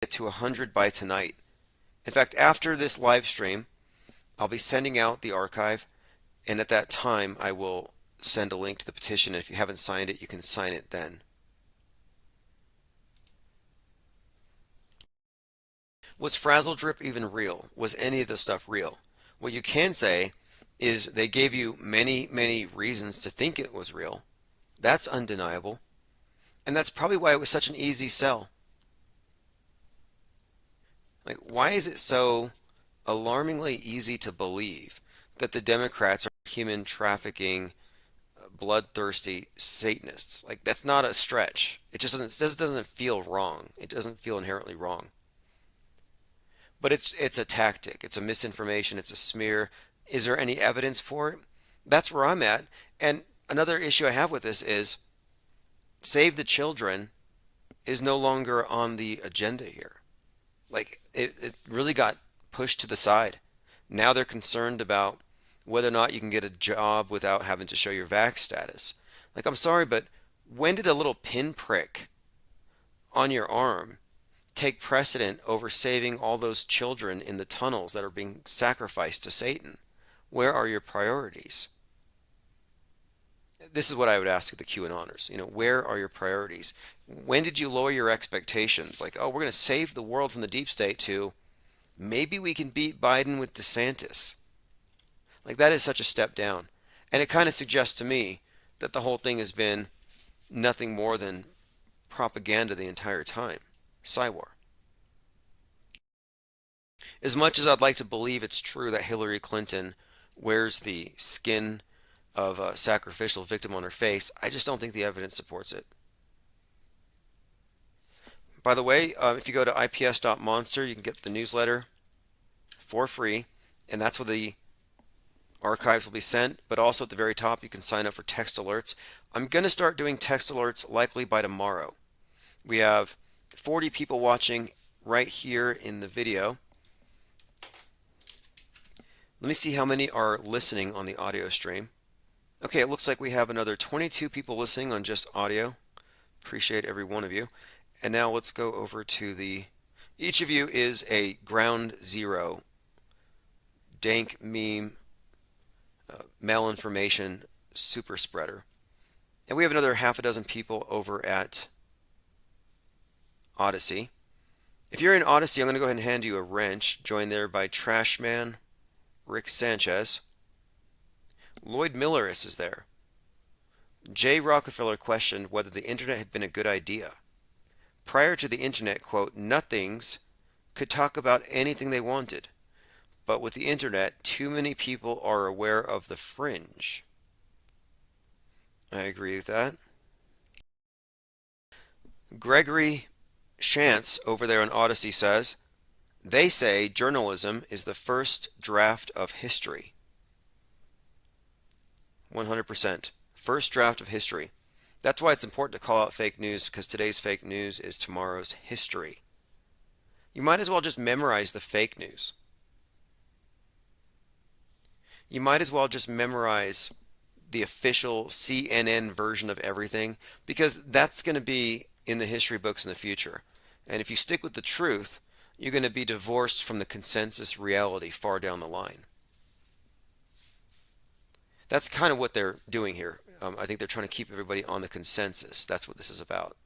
get to 100 by tonight. In fact, after this live stream, I'll be sending out the archive, and at that time, I will send a link to the petition. And if you haven't signed it, you can sign it then. Was Frazzle Drip even real? Was any of this stuff real? What you can say is they gave you many, many reasons to think it was real. That's undeniable. And that's probably why it was such an easy sell. Like, why is it so alarmingly easy to believe that the Democrats are human trafficking, bloodthirsty Satanists? Like, that's not a stretch. It doesn't feel wrong. It doesn't feel inherently wrong. But it's a tactic. It's a misinformation. It's a smear. Is there any evidence for it? That's where I'm at. And another issue I have with this is Save the Children is no longer on the agenda here. Like it really got pushed to the side. Now they're concerned about whether or not you can get a job without having to show your vax status. Like, I'm sorry, but when did a little pinprick on your arm take precedent over saving all those children in the tunnels that are being sacrificed to Satan? Where are your priorities? This is what I would ask the QAnoners. Where are your priorities? When did you lower your expectations? Like, oh, we're going to save the world from the deep state, to maybe we can beat Biden with DeSantis. Like, that is such a step down. And it kind of suggests to me that the whole thing has been nothing more than propaganda the entire time. Psywar. As much as I'd like to believe it's true that Hillary Clinton wears the skin of a sacrificial victim on her face, I just don't think the evidence supports it. By the way, if you go to ips.monster, you can get the newsletter for free, and that's where the archives will be sent. But also at the very top, you can sign up for text alerts. I'm going to start doing text alerts likely by tomorrow. We have 40 people watching right here in the video. Let me see how many are listening on the audio stream. Okay, it looks like we have another 22 people listening on just audio. Appreciate every one of you. And now let's go over to each of you is a ground zero dank meme malinformation super spreader. And we have another half a dozen people over at Odyssey. If you're in Odyssey, I'm going to go ahead and hand you a wrench, joined there by Trashman, Rick Sanchez. Lloyd Milleris is there. Jay Rockefeller questioned whether the internet had been a good idea. Prior to the internet, quote, nothings could talk about anything they wanted. But with the internet, too many people are aware of the fringe. I agree with that. Gregory Shantz over there on Odyssey says, they say journalism is the first draft of history. 100%. First draft of history. That's why it's important to call out fake news, because today's fake news is tomorrow's history. You might as well just memorize the fake news. You might as well just memorize the official CNN version of everything, because that's going to be in the history books in the future. And if you stick with the truth, you're going to be divorced from the consensus reality far down the line. That's kind of what they're doing here. I think they're trying to keep everybody on the consensus. That's what this is about.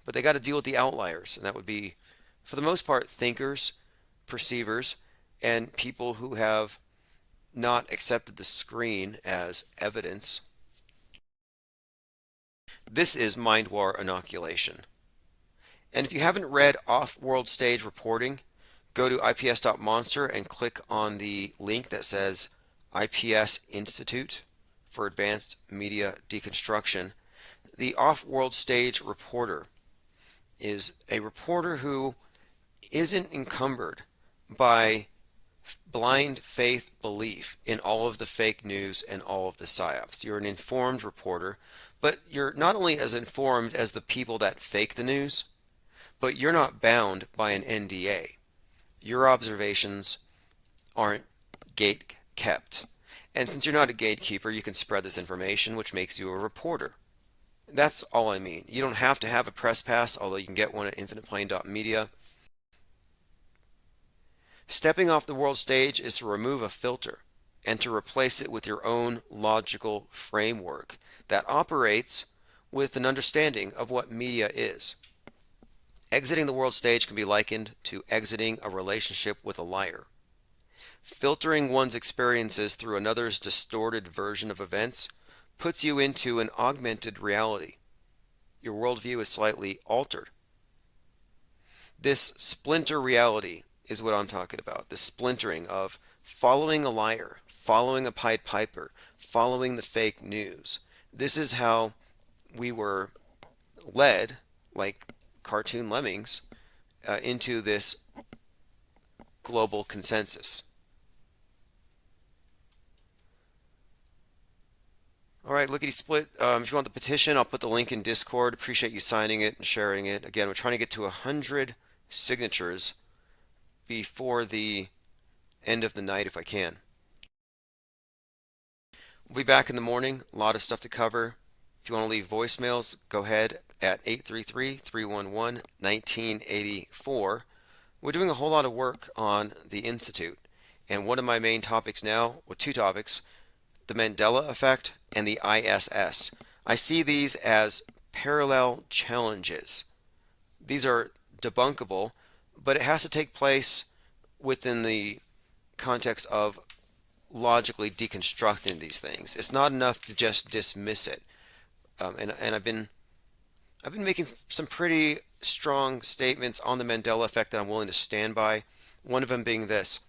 But they got to deal with the outliers, and that would be, for the most part, thinkers, perceivers, and people who have not accepted the screen as evidence. This is mind war inoculation. And if you haven't read Off-World Stage Reporting, go to ips.monster and click on the link that says IPS Institute for Advanced Media Deconstruction. The Off-World Stage Reporter is a reporter who isn't encumbered by blind faith belief in all of the fake news and all of the psyops. You're an informed reporter, but you're not only as informed as the people that fake the news, but you're not bound by an NDA. Your observations aren't gate kept. And since you're not a gatekeeper, you can spread this information, which makes you a reporter. That's all I mean. You don't have to have a press pass, although you can get one at infiniteplane.media. Stepping off the world stage is to remove a filter and to replace it with your own logical framework that operates with an understanding of what media is. Exiting the world stage can be likened to exiting a relationship with a liar. Filtering one's experiences through another's distorted version of events puts you into an augmented reality. Your worldview is slightly altered. This splinter reality is what I'm talking about. The splintering of following a liar, following a Pied Piper, following the fake news. This is how we were led, like cartoon lemmings, into this global consensus. All right, lickety split. If you want the petition, I'll put the link in Discord. Appreciate you signing it and sharing it. Again, we're trying to get to 100 signatures before the end of the night if I can. We'll be back in the morning. A lot of stuff to cover. If you want to leave voicemails, go ahead at 833-311-1984. We're doing a whole lot of work on the Institute. And one of my main topics now, well, two topics, the Mandela effect and the ISS. I see these as parallel challenges. These are debunkable, but it has to take place within the context of logically deconstructing these things. It's not enough to just dismiss it. And I've been making some pretty strong statements on the Mandela effect that I'm willing to stand by. One of them being this: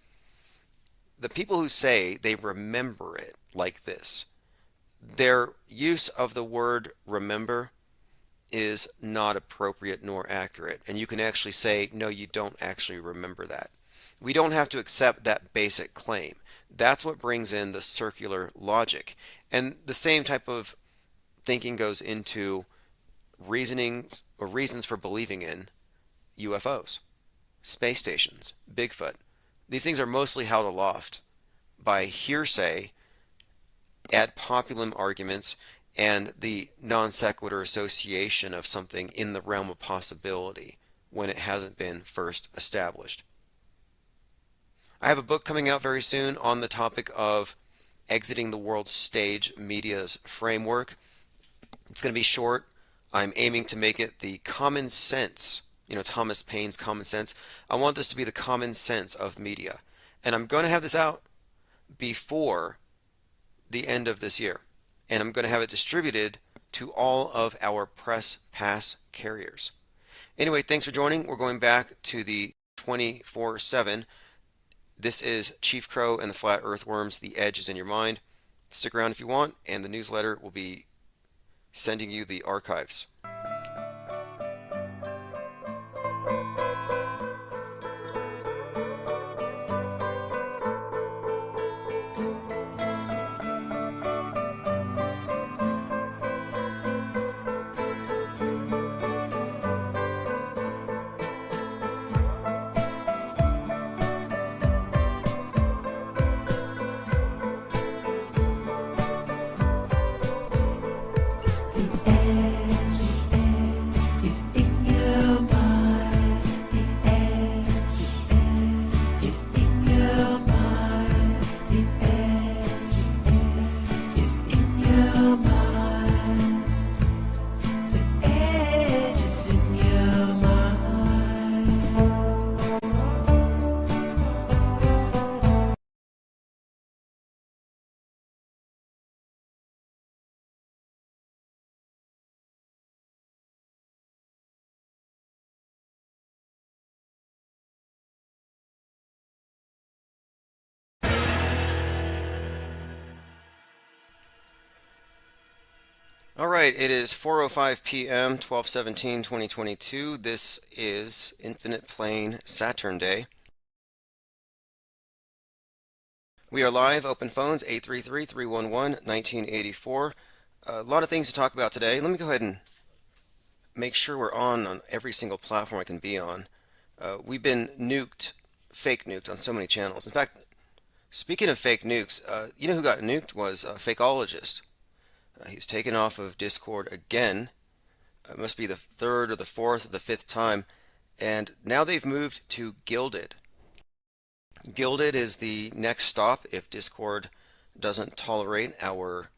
the people who say they remember it like this, their use of the word remember is not appropriate nor accurate. And you can actually say, no, you don't actually remember that. We don't have to accept that basic claim. That's what brings in the circular logic. And the same type of thinking goes into reasonings or reasons for believing in UFOs, space stations, Bigfoot. These things are mostly held aloft by hearsay, ad populum arguments, and the non sequitur association of something in the realm of possibility when it hasn't been first established. I have a book coming out very soon on the topic of exiting the world stage media's framework. It's going to be short. I'm aiming to make it the common sense, Thomas Paine's common sense. I want this to be the common sense of media. And I'm going to have this out before the end of this year. And I'm going to have it distributed to all of our press pass carriers. Anyway, thanks for joining. We're going back to the 24/7. This is Chief Crow and the Flat Earthworms. The edge is in your mind. Stick around if you want, and the newsletter will be sending you the archives. All right, it is 4:05 p.m., 12/17/2022. This is Infinite Plane Saturn Day. We are live, open phones, 833-311-1984. A lot of things to talk about today. Let me go ahead and make sure we're on every single platform I can be on. We've been nuked, fake nuked on so many channels. In fact, speaking of fake nukes, you know who got nuked was a fakeologist. He was taken off of Discord again. It must be the third or the fourth or the fifth time. And now they've moved to Gilded. Gilded is the next stop if Discord doesn't tolerate our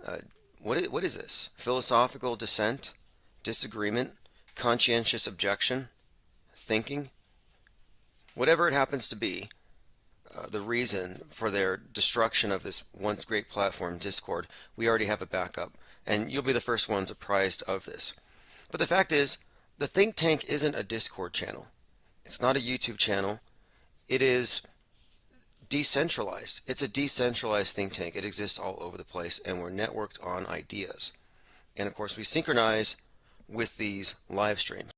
uh, what is this? Philosophical dissent, disagreement, conscientious objection, thinking, whatever it happens to be. The reason for their destruction of this once great platform, Discord, we already have a backup, and you'll be the first ones apprised of this. But the fact is, the think tank isn't a Discord channel. It's not a YouTube channel. It is decentralized. It's a decentralized think tank. It exists all over the place, and we're networked on ideas. And of course, we synchronize with these live streams,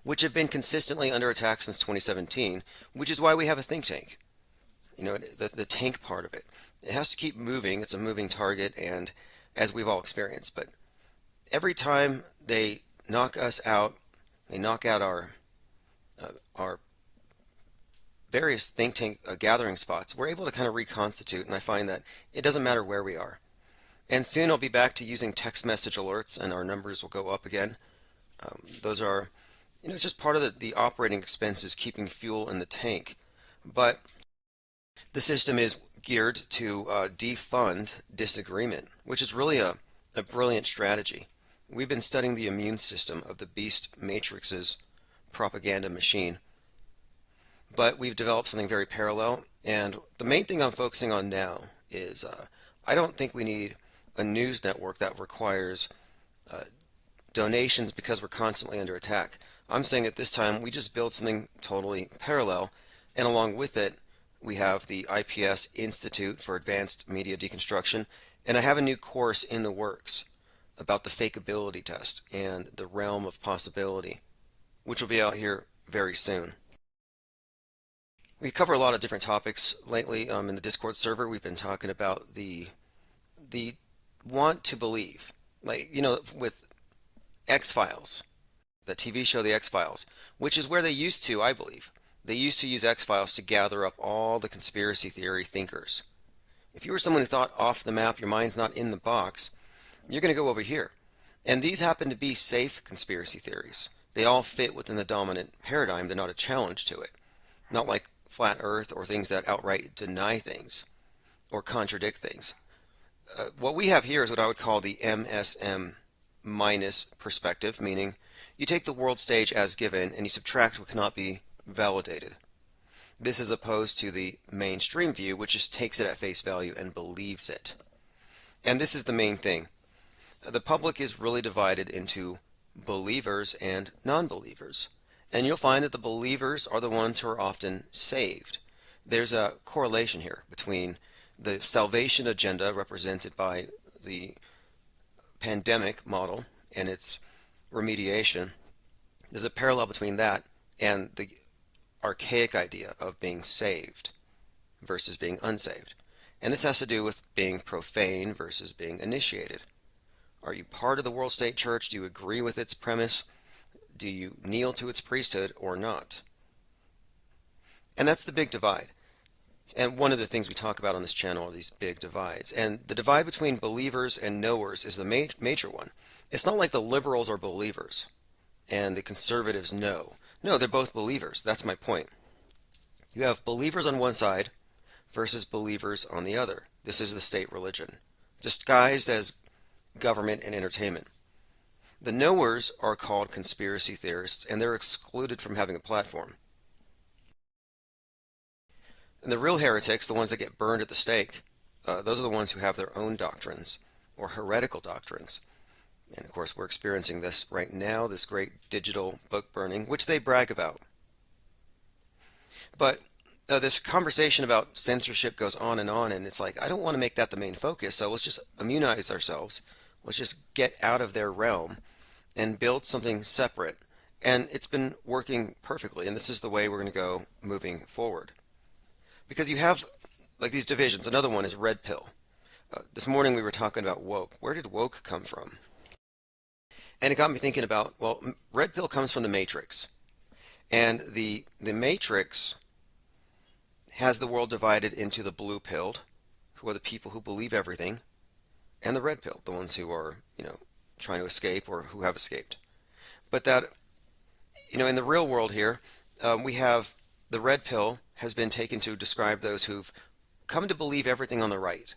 which have been consistently under attack since 2017, which is why we have a think tank. The tank part of it. It has to keep moving. It's a moving target, and as we've all experienced. But every time they knock us out, they knock out our various think tank gathering spots, we're able to kind of reconstitute, and I find that it doesn't matter where we are. And soon I'll be back to using text message alerts, and our numbers will go up again. Those are, it's just part of the operating expenses, keeping fuel in the tank. But the system is geared to defund disagreement, which is really a brilliant strategy. We've been studying the immune system of the beast matrix's propaganda machine, but we've developed something very parallel. And the main thing I'm focusing on now is I don't think we need a news network that requires donations because we're constantly under attack. I'm saying at this time we just build something totally parallel, and along with it we have the IPS Institute for Advanced Media Deconstruction, and I have a new course in the works about the fakeability test and the realm of possibility, which will be out here very soon. We cover a lot of different topics lately in the Discord server. We've been talking about the want to believe, like with X-Files, the TV show The X-Files, which is where they used to, I believe, they used to use X-Files to gather up all the conspiracy theory thinkers. If you were someone who thought off the map, your mind's not in the box, you're going to go over here. And these happen to be safe conspiracy theories. They all fit within the dominant paradigm. They're not a challenge to it. Not like flat earth or things that outright deny things or contradict things. What we have here is what I would call the MSM minus perspective, meaning you take the world stage as given and you subtract what cannot be validated. This is opposed to the mainstream view, which just takes it at face value and believes it. And this is the main thing. The public is really divided into believers and non-believers. And you'll find that the believers are the ones who are often saved. There's a correlation here between the salvation agenda represented by the pandemic model and its remediation. There's a parallel between that and the archaic idea of being saved versus being unsaved. And this has to do with being profane versus being initiated. Are you part of the World State Church? Do you agree with its premise? Do you kneel to its priesthood or not? And that's the big divide. And one of the things we talk about on this channel are these big divides. And the divide between believers and knowers is the major one. It's not like the liberals are believers and the conservatives know. No, they're both believers. That's my point. You have believers on one side versus believers on the other. This is the state religion, disguised as government and entertainment. The knowers are called conspiracy theorists, and they're excluded from having a platform. And the real heretics, the ones that get burned at the stake, those are the ones who have their own doctrines, or heretical doctrines. And of course, we're experiencing this right now, this great digital book burning, which they brag about. But this conversation about censorship goes on, and it's like, I don't want to make that the main focus, so let's just immunize ourselves. Let's just get out of their realm and build something separate. And it's been working perfectly, and this is the way we're going to go moving forward. Because you have like these divisions. Another one is red pill. This morning we were talking about woke. Where did woke come from? And it got me thinking about, well, red pill comes from the Matrix. And the Matrix has the world divided into the blue pilled, who are the people who believe everything, and the red pill, the ones who are, trying to escape or who have escaped. But that, in the real world here, we have the red pill has been taken to describe those who've come to believe everything on the right.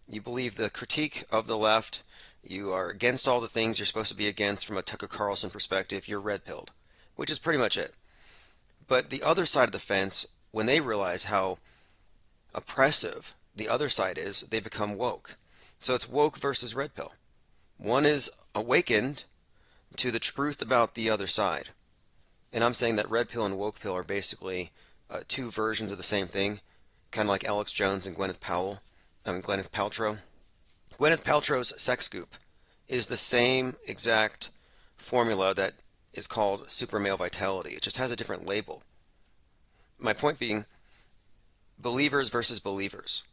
You believe the critique of the left. You are against all the things you're supposed to be against from a Tucker Carlson perspective. You're red pilled, which is pretty much it. But the other side of the fence, when they realize how oppressive the other side is, they become woke. So it's woke versus red pill. One is awakened to the truth about the other side. And I'm saying that red pill and woke pill are basically two versions of the same thing, kind of like Alex Jones and Gwyneth Paltrow. Gwyneth Paltrow's sex scoop is the same exact formula that is called super male vitality. It just has a different label. My point being, believers versus believers.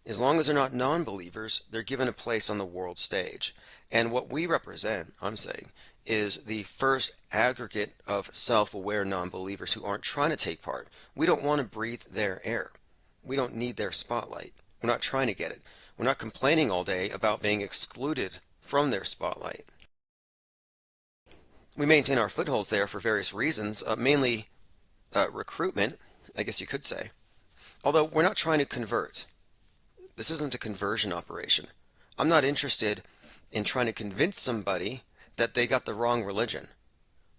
As long as they're not non-believers, they're given a place on the world stage. And what we represent, I'm saying, is the first aggregate of self-aware non-believers who aren't trying to take part. We don't want to breathe their air. We don't need their spotlight. We're not trying to get it. We're not complaining all day about being excluded from their spotlight. We maintain our footholds there for various reasons, mainly recruitment, I guess you could say. Although we're not trying to convert. This isn't a conversion operation. I'm not interested in trying to convince somebody that they got the wrong religion.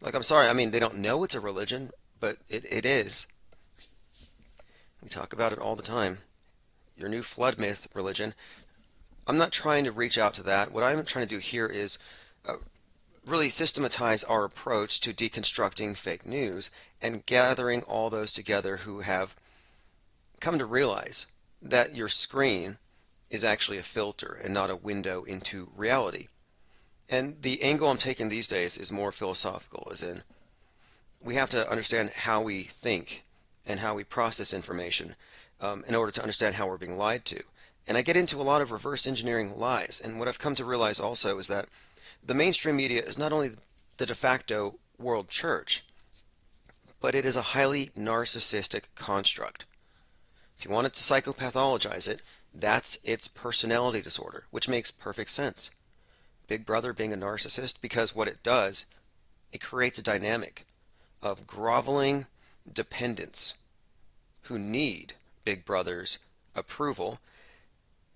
Like, I'm sorry, I mean, they don't know it's a religion, but it is. We talk about it all the time. Your new flood myth religion. I'm not trying to reach out to that. What I'm trying to do here is really systematize our approach to deconstructing fake news and gathering all those together who have come to realize that your screen is actually a filter and not a window into reality. And the angle I'm taking these days is more philosophical, as in we have to understand how we think and how we process information in order to understand how we're being lied to. And I get into a lot of reverse engineering lies. And what I've come to realize also is that the mainstream media is not only the de facto world church, but it is a highly narcissistic construct. If you wanted to psychopathologize it, that's its personality disorder, which makes perfect sense. Big Brother being a narcissist, because what it does, it creates a dynamic of groveling dependents who need Big Brother's approval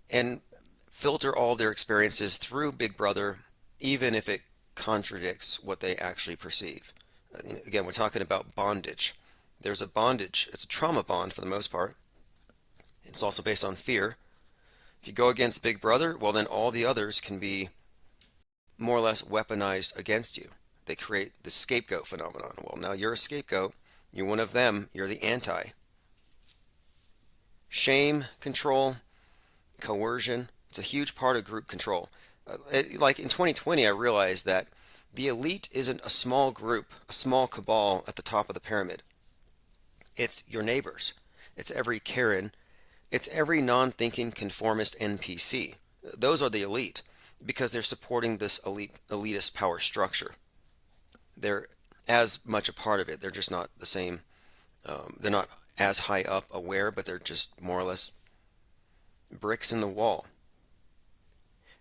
and filter all their experiences through Big Brother, even if it contradicts what they actually perceive. Again, we're talking about bondage. There's a bondage, it's a trauma bond for the most part. It's also based on fear. If you go against Big Brother, well, then all the others can be more or less weaponized against you. They create the scapegoat phenomenon. Well, now you're a scapegoat. You're one of them. You're the anti. Shame, control, coercion. It's a huge part of group control. Like in 2020, I realized that the elite isn't a small group, a small cabal at the top of the pyramid. It's your neighbors. It's every Karen. It's every non-thinking conformist NPC. Those are the elite because they're supporting this elitist power structure. They're as much a part of it. They're just not the same. They're not as high up aware, but they're just more or less bricks in the wall.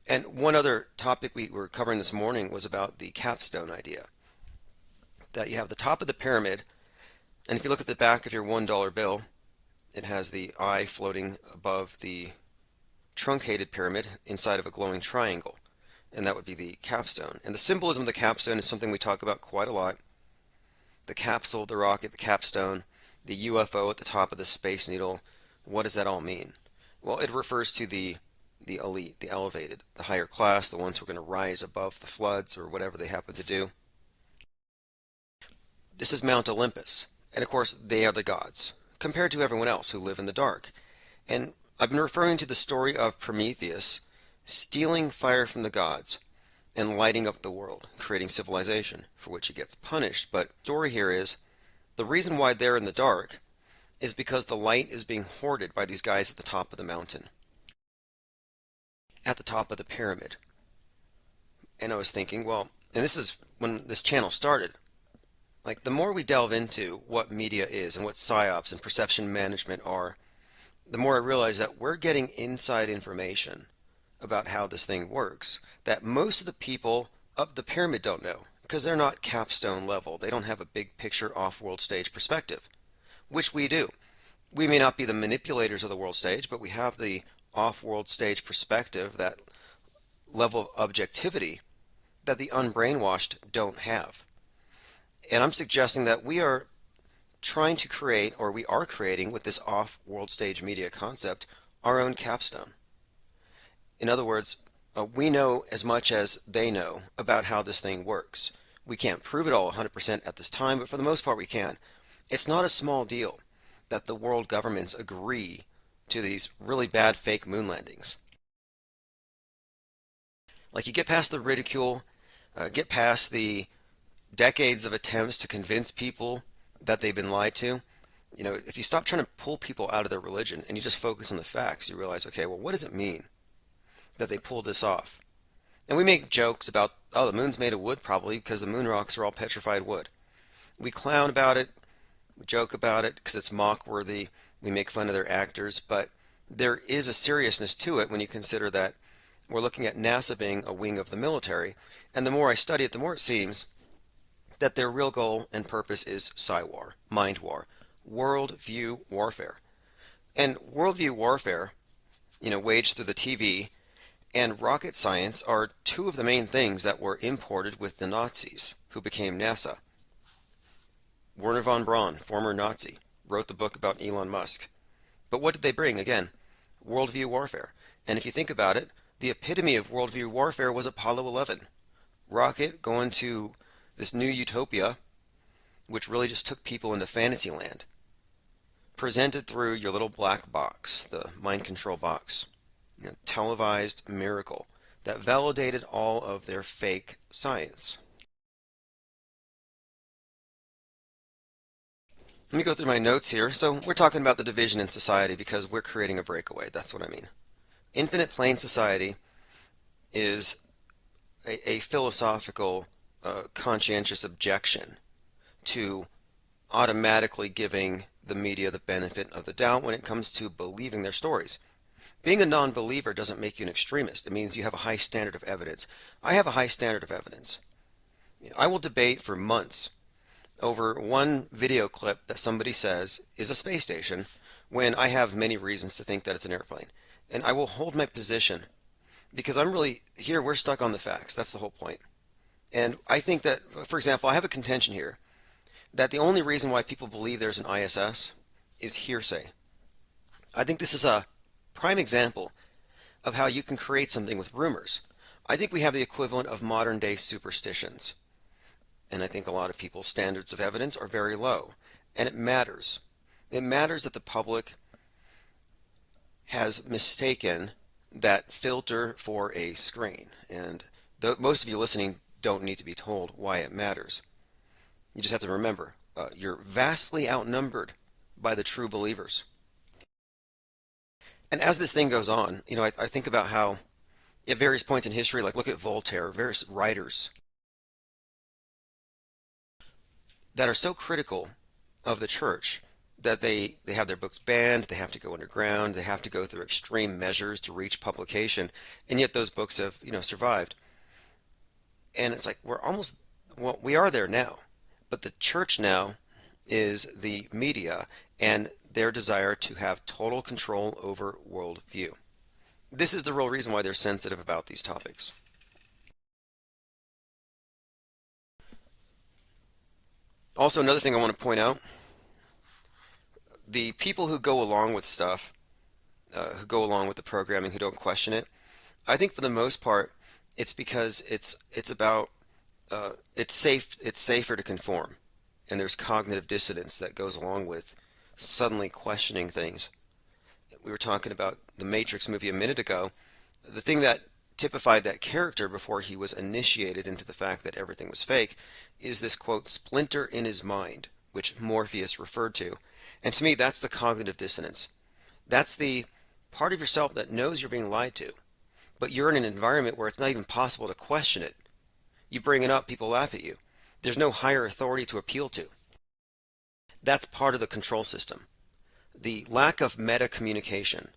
And one other topic we were covering this morning was about the capstone idea. That you have the top of the pyramid, and if you look at the back of your $1 bill, it has the eye floating above the truncated pyramid inside of a glowing triangle. And that would be the capstone. And the symbolism of the capstone is something we talk about quite a lot. The capsule, the rocket, the capstone, the UFO at the top of the Space Needle. What does that all mean? Well, it refers to the elite, the elevated, the higher class, the ones who are going to rise above the floods or whatever they happen to do. This is Mount Olympus. And of course, they are the gods, compared to everyone else who live in the dark. And I've been referring to the story of Prometheus stealing fire from the gods and lighting up the world, creating civilization, for which he gets punished. But the story here is, the reason why they're in the dark is because the light is being hoarded by these guys at the top of the mountain, at the top of the pyramid. And I was thinking, well, and this is when this channel started, like the more we delve into what media is and what psyops and perception management are, the more I realize that we're getting inside information about how this thing works that most of the people up the pyramid don't know because they're not capstone level. They don't have a big picture off world stage perspective, which we do. We may not be the manipulators of the world stage, but we have the off world stage perspective, that level of objectivity that the unbrainwashed don't have. And I'm suggesting that we are trying to create, or we are creating with this off world stage media concept, our own capstone. In other words, we know as much as they know about how this thing works. We can't prove it all 100% at this time, but for the most part we can. It's not a small deal that the world governments agree to these really bad fake moon landings. Like, you get past the ridicule, get past the decades of attempts to convince people that they've been lied to. If you stop trying to pull people out of their religion and you just focus on the facts, you realize, okay, well, what does it mean that they pulled this off? And we make jokes about, oh, the moon's made of wood probably because the moon rocks are all petrified wood. We clown about it, we joke about it because it's mock worthy, we make fun of their actors, but there is a seriousness to it when you consider that we're looking at NASA being a wing of the military, and the more I study it, the more it seems that their real goal and purpose is war, mind war, worldview warfare. And worldview warfare, waged through the TV and rocket science are two of the main things that were imported with the Nazis, who became NASA. Werner von Braun, former Nazi, wrote the book about Elon Musk. But what did they bring? Again, worldview warfare. And if you think about it, the epitome of worldview warfare was Apollo 11. Rocket going to this new utopia, which really just took people into fantasy land, presented through your little black box, the mind control box. Televised miracle that validated all of their fake science. Let me go through my notes here. So we're talking about the division in society because we're creating a breakaway. That's what I mean. Infinite plane society is a philosophical, conscientious objection to automatically giving the media the benefit of the doubt when it comes to believing their stories. Being a non-believer doesn't make you an extremist. It means you have a high standard of evidence. I have a high standard of evidence. I will debate for months over one video clip that somebody says is a space station when I have many reasons to think that it's an airplane. And I will hold my position because I'm really, here we're stuck on the facts. That's the whole point. And I think that, for example, I have a contention here that the only reason why people believe there's an ISS is hearsay. I think this is a prime example of how you can create something with rumors. I think we have the equivalent of modern day superstitions. And I think a lot of people's standards of evidence are very low. And it matters. It matters that the public has mistaken that filter for a screen. And most of you listening don't need to be told why it matters. You just have to remember, you're vastly outnumbered by the true believers. And as this thing goes on, I think about how at various points in history, like look at Voltaire, various writers that are so critical of the church that they have their books banned, they have to go underground, they have to go through extreme measures to reach publication, and yet those books have, survived. And it's like we are there now, but the church now is the media and their desire to have total control over worldview. This is the real reason why they're sensitive about these topics. Also, another thing I want to point out, the people who go along with stuff, who go along with the programming, who don't question it, I think for the most part, it's because it's about it's safer to conform, and there's cognitive dissonance that goes along with suddenly questioning things. We were talking about the Matrix movie a minute ago. The thing that typified that character before he was initiated into the fact that everything was fake is this quote, splinter in his mind, which Morpheus referred to. And to me, that's the cognitive dissonance. That's the part of yourself that knows you're being lied to, but you're in an environment where it's not even possible to question it. You bring it up, people laugh at you. There's no higher authority to appeal to. That's part of the control system. The lack of meta communication,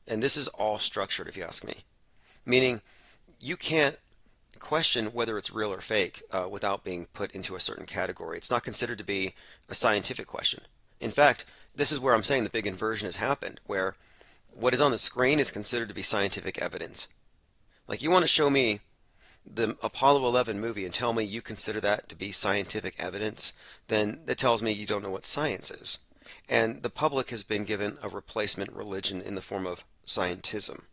and this is all structured if you ask me. meaning you can't question whether it's real or fake without being put into a certain category. It's not considered to be a scientific question. In fact, this is where I'm saying the big inversion has happened, where what is on the screen is considered to be scientific evidence. Like, you want to show me the Apollo 11 movie and tell me you consider that to be scientific evidence, then that tells me you don't know what science is. And the public has been given a replacement religion in the form of scientism.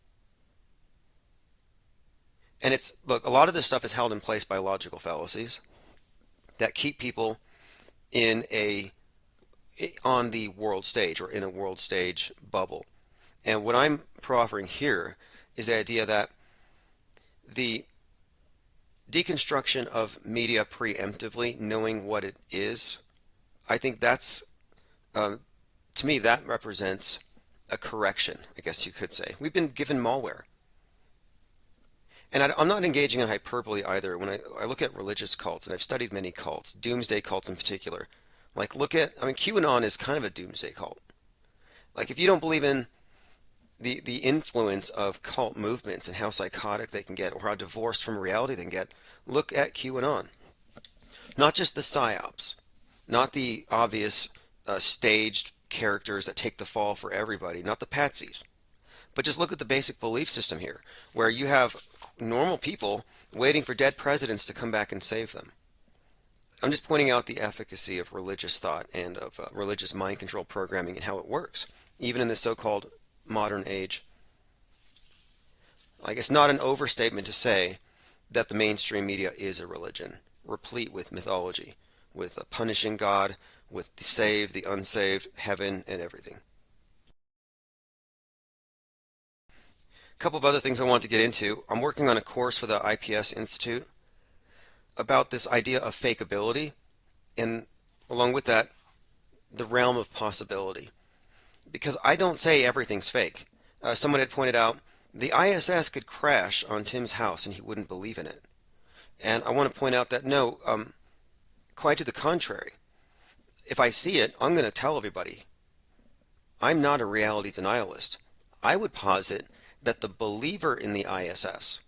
And it's, look, a lot of this stuff is held in place by logical fallacies that keep people in a on the world stage or in a world stage bubble. And what I'm proffering here is the idea that the deconstruction of media preemptively, knowing what it is, I think that's, to me, that represents a correction, I guess you could say. We've been given malware. And I'm not engaging in hyperbole either. When I look at religious cults, and I've studied many cults, doomsday cults in particular, like I mean, QAnon is kind of a doomsday cult. Like, if you don't believe in the influence of cult movements and how psychotic they can get or how divorced from reality they can get, look at QAnon. Not just the psyops, not the obvious staged characters that take the fall for everybody, not the patsies, but just look at the basic belief system here, where you have normal people waiting for dead presidents to come back and save them. I'm just pointing out the efficacy of religious thought and of religious mind control programming and how it works, even in this so-called modern age. Like, it's not an overstatement to say that the mainstream media is a religion, replete with mythology, with a punishing God, with the saved, the unsaved, heaven, and everything. A couple of other things I want to get into. I'm working on a course for the IPS Institute about this idea of fakeability, and along with that, the realm of possibility. Because I don't say everything's fake. Someone had pointed out the ISS could crash on Tim's house and he wouldn't believe in it. And I want to point out that no, quite to the contrary. If I see it, I'm going to tell everybody. I'm not a reality denialist. I would posit that the believer in the ISS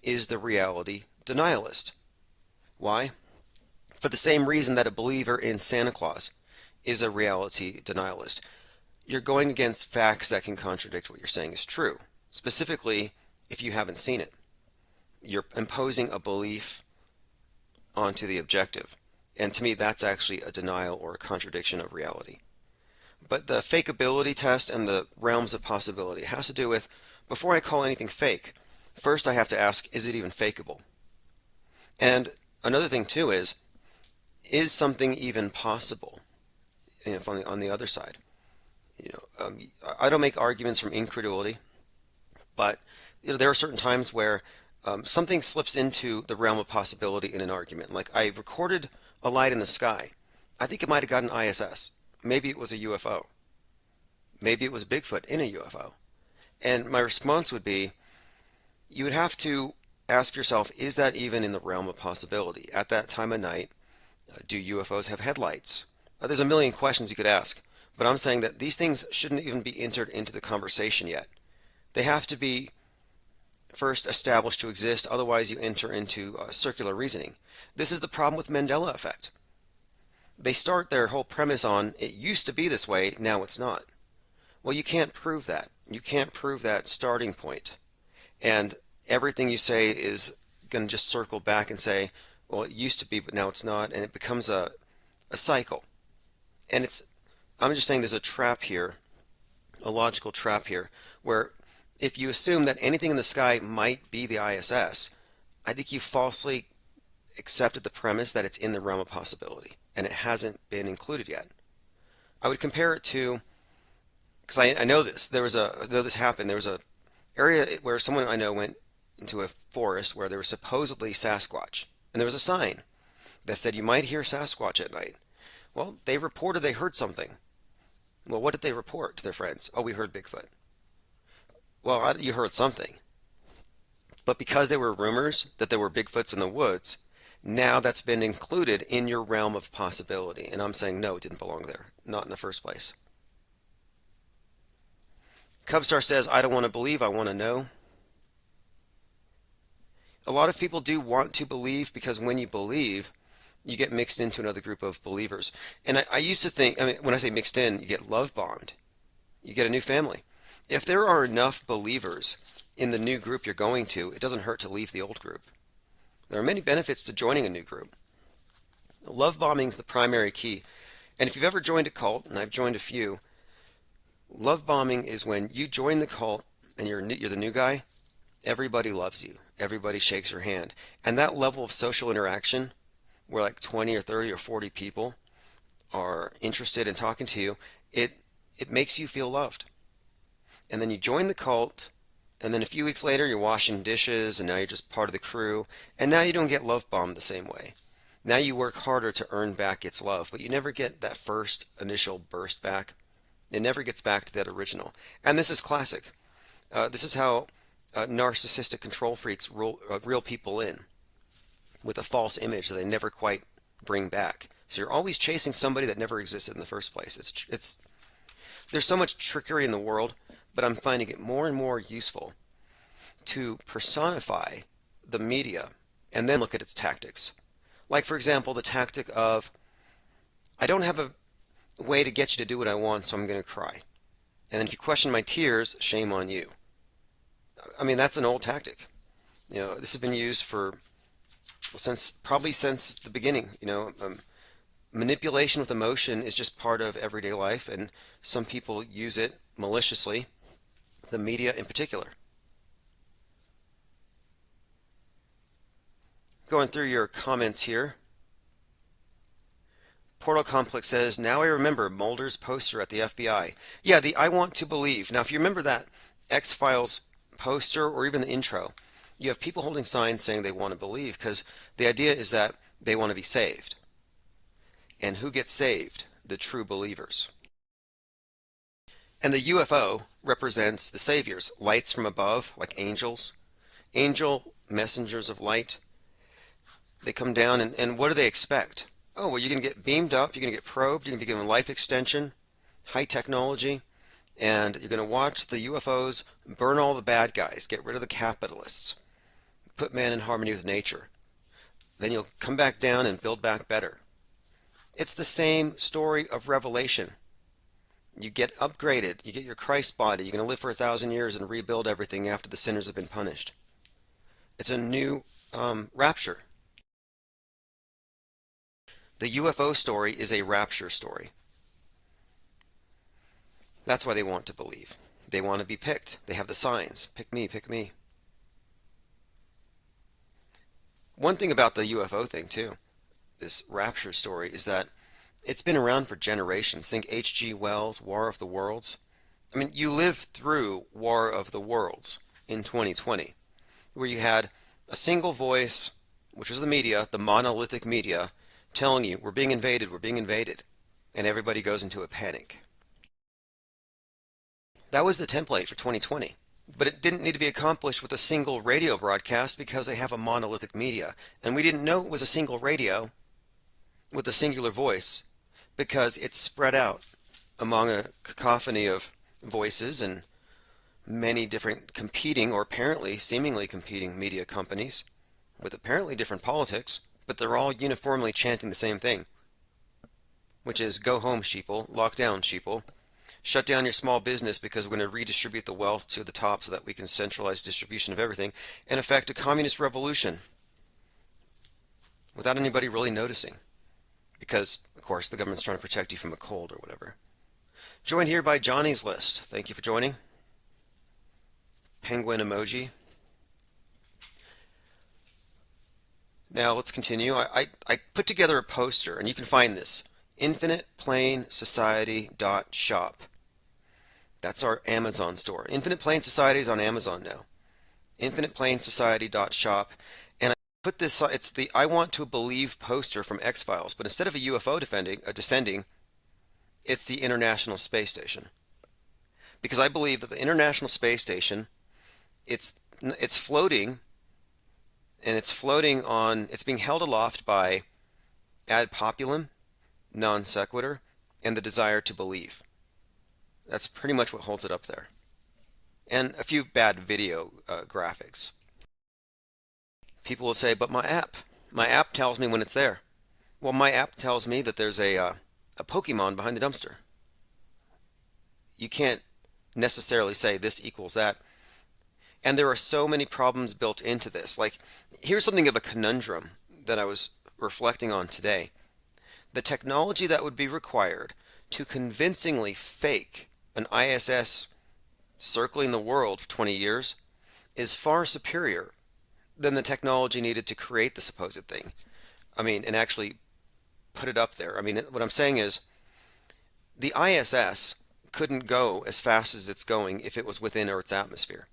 is the reality denialist. Why? For the same reason that a believer in Santa Claus is a reality denialist. You're going against facts that can contradict what you're saying is true, specifically if you haven't seen it. You're imposing a belief onto the objective. And to me, that's actually a denial or a contradiction of reality. But the fakeability test and the realms of possibility has to do with, before I call anything fake, first I have to ask, is it even fakeable? And another thing too is something even possible? On the other side. I don't make arguments from incredulity, but there are certain times where something slips into the realm of possibility in an argument. Like, I recorded a light in the sky. I think it might have got an ISS. Maybe it was a UFO. Maybe it was Bigfoot in a UFO. And my response would be, you would have to ask yourself, is that even in the realm of possibility? At that time of night, do UFOs have headlights? There's a million questions you could ask, but I'm saying that these things shouldn't even be entered into the conversation yet. They have to be first established to exist, otherwise you enter into circular reasoning. This is the problem with Mandela effect. They start their whole premise on, it used to be this way, now it's not. Well, you can't prove that. You can't prove that starting point. And everything you say is going to just circle back and say, well, it used to be, but now it's not, and it becomes a cycle. And I'm just saying there's a trap here, a logical trap here, where if you assume that anything in the sky might be the ISS, I think you falsely accepted the premise that it's in the realm of possibility, and it hasn't been included yet. I would compare it to, because I know this, I know this happened, there was a area where someone I know went into a forest where there was supposedly Sasquatch, and there was a sign that said you might hear Sasquatch at night. Well, they reported they heard something. Well, what did they report to their friends? Oh, we heard Bigfoot. Well, you heard something. But because there were rumors that there were Bigfoots in the woods, now that's been included in your realm of possibility. And I'm saying no, it didn't belong there. Not in the first place. Cubstar says, I don't want to believe, I want to know. A lot of people do want to believe because when you believe, you get mixed into another group of believers. And I used to think, I mean, when I say mixed in, you get love bombed. You get a new family. If there are enough believers in the new group you're going to, it doesn't hurt to leave the old group. There are many benefits to joining a new group. Love bombing is the primary key. And if you've ever joined a cult, and I've joined a few, love bombing is when you join the cult and you're the new guy, everybody loves you. Everybody shakes your hand. And that level of social interaction, where like 20 or 30 or 40 people are interested in talking to you, it makes you feel loved. And then you join the cult, and then a few weeks later you're washing dishes, and now you're just part of the crew, and now you don't get love bombed the same way. Now you work harder to earn back its love, but you never get that first initial burst back. It never gets back to that original. And this is classic. This is how narcissistic control freaks reel people in with a false image that they never quite bring back. So you're always chasing somebody that never existed in the first place. There's so much trickery in the world, but I'm finding it more and more useful to personify the media and then look at its tactics. Like, for example, the tactic of, I don't have a way to get you to do what I want, so I'm going to cry. And then if you question my tears, shame on you. I mean, that's an old tactic. This has been used probably since the beginning. Manipulation with emotion is just part of everyday life, and some people use it maliciously, the media in particular. Going through your comments here. Portal Complex says, now I remember Mulder's poster at the FBI. Yeah, the I want to believe. Now, if you remember that X-Files poster or even the intro, you have people holding signs saying they want to believe because the idea is that they want to be saved. And who gets saved? The true believers. And the UFO represents the saviors, lights from above, like angels. Angel messengers of light. They come down, and what do they expect? Oh, well, you're going to get beamed up, you're going to get probed, you're going to be given life extension, high technology, and you're going to watch the UFOs burn all the bad guys, get rid of the capitalists, put man in harmony with nature. Then you'll come back down and build back better. It's the same story of Revelation. You get upgraded, you get your Christ body, you're going to live for 1,000 years and rebuild everything after the sinners have been punished. It's a new rapture. The UFO story is a rapture story. That's why they want to believe. They want to be picked. They have the signs. Pick me, pick me. One thing about the UFO thing, too, this rapture story, is that it's been around for generations. Think H.G. Wells, War of the Worlds. I mean, you lived through War of the Worlds in 2020, where you had a single voice, which was the media, the monolithic media, telling you, we're being invaded, and everybody goes into a panic. That was the template for 2020. But it didn't need to be accomplished with a single radio broadcast because they have a monolithic media. And we didn't know it was a single radio with a singular voice because it's spread out among a cacophony of voices and many different competing or apparently seemingly competing media companies with apparently different politics, but they're all uniformly chanting the same thing, which is go home, sheeple, lock down, sheeple. Shut down your small business because we're going to redistribute the wealth to the top so that we can centralize distribution of everything and effect a communist revolution without anybody really noticing. Because, of course, the government's trying to protect you from a cold or whatever. Joined here by Johnny's List. Thank you for joining. Penguin emoji. Now let's continue. I put together a poster, and you can find this. InfinitePlaneSociety.shop. That's our Amazon store. Infinite Plane Society is on Amazon now. InfinitePlaneSociety.shop. And I put this, it's the I Want to Believe poster from X-Files, but instead of a UFO descending, it's the International Space Station. Because I believe that the International Space Station, it's floating, and it's being held aloft by ad populum, non sequitur, and the desire to believe. That's pretty much what holds it up there. And a few bad video graphics. People will say, but my app tells me when it's there. Well, my app tells me that there's a Pokemon behind the dumpster. You can't necessarily say this equals that. And there are so many problems built into this. Like, here's something of a conundrum that I was reflecting on today. The technology that would be required to convincingly fake an ISS circling the world for 20 years is far superior than the technology needed to create the supposed thing. I mean, and actually put it up there. I mean, what I'm saying is the ISS couldn't go as fast as it's going if it was within Earth's atmosphere.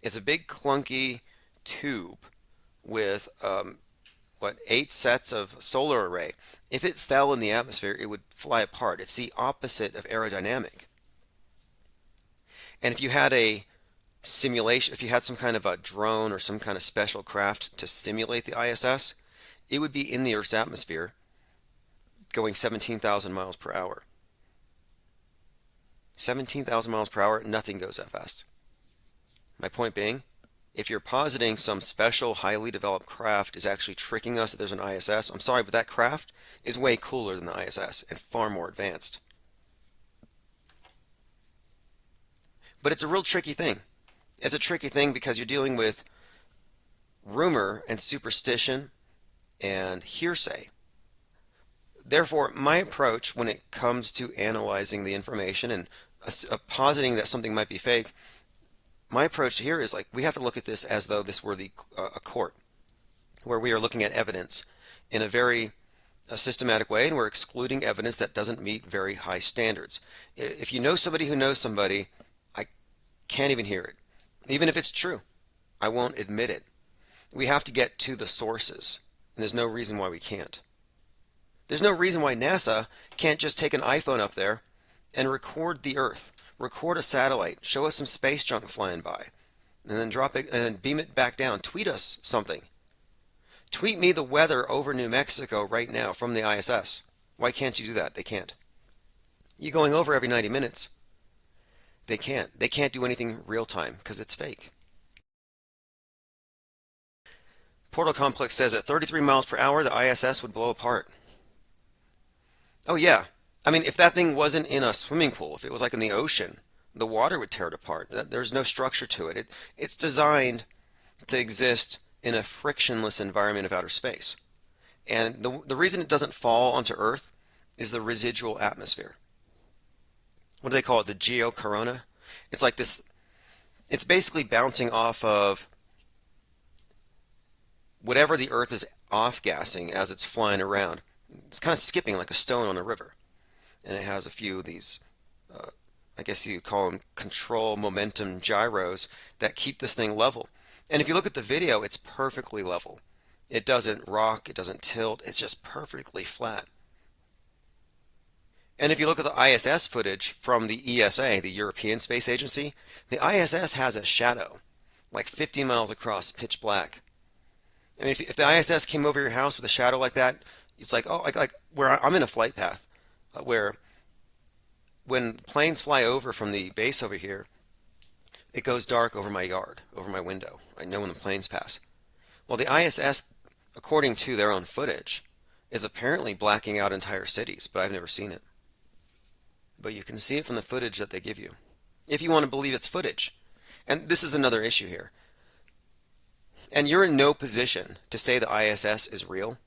It's a big clunky tube with what, 8 sets of solar array. If it fell in the atmosphere, it would fly apart. It's the opposite of aerodynamic. And if you had a simulation, if you had some kind of a drone or some kind of special craft to simulate the ISS, it would be in the Earth's atmosphere going 17,000 miles per hour. 17,000 miles per hour, nothing goes that fast. My point being, if you're positing some special, highly developed craft is actually tricking us that there's an ISS, I'm sorry, but that craft is way cooler than the ISS and far more advanced. But it's a real tricky thing. It's a tricky thing because you're dealing with rumor and superstition and hearsay. Therefore, my approach when it comes to analyzing the information and positing that something might be fake, my approach here is like we have to look at this as though this were a court where we are looking at evidence in a very systematic way, and we're excluding evidence that doesn't meet very high standards. If you know somebody who knows somebody, I can't even hear it. Even if it's true, I won't admit it. We have to get to the sources, and there's no reason why we can't. There's no reason why NASA can't just take an iPhone up there and record the Earth, record a satellite, show us some space junk flying by, and then drop it and then beam it back down. Tweet us something. Tweet me the weather over New Mexico right now from the ISS. Why can't you do that? They can't. You going over every 90 minutes. They can't. They can't do anything real time because it's fake. Portal Complex says at 33 miles per hour, the ISS would blow apart. Oh, yeah. I mean, if that thing wasn't in a swimming pool, if it was like in the ocean, the water would tear it apart. There's no structure to it. It's designed to exist in a frictionless environment of outer space. And the reason it doesn't fall onto Earth is the residual atmosphere. What do they call it? The geocorona? It's like this, it's basically bouncing off of whatever the Earth is off-gassing as it's flying around. It's kind of skipping like a stone on a river. And it has a few of these, I guess you could call them control momentum gyros that keep this thing level. And if you look at the video, it's perfectly level. It doesn't rock, it doesn't tilt, it's just perfectly flat. And if you look at the ISS footage from the ESA, the European Space Agency, the ISS has a shadow, like 50 miles across, pitch black. I mean, if the ISS came over your house with a shadow like that, it's like, oh, like where I'm in a flight path, where when planes fly over from the base over here, it goes dark over my yard, over my window. I know when the planes pass. Well, the ISS, according to their own footage, is apparently blacking out entire cities, but I've never seen it. But you can see it from the footage that they give you, if you want to believe it's footage. And this is another issue here. And you're in no position to say the ISS is real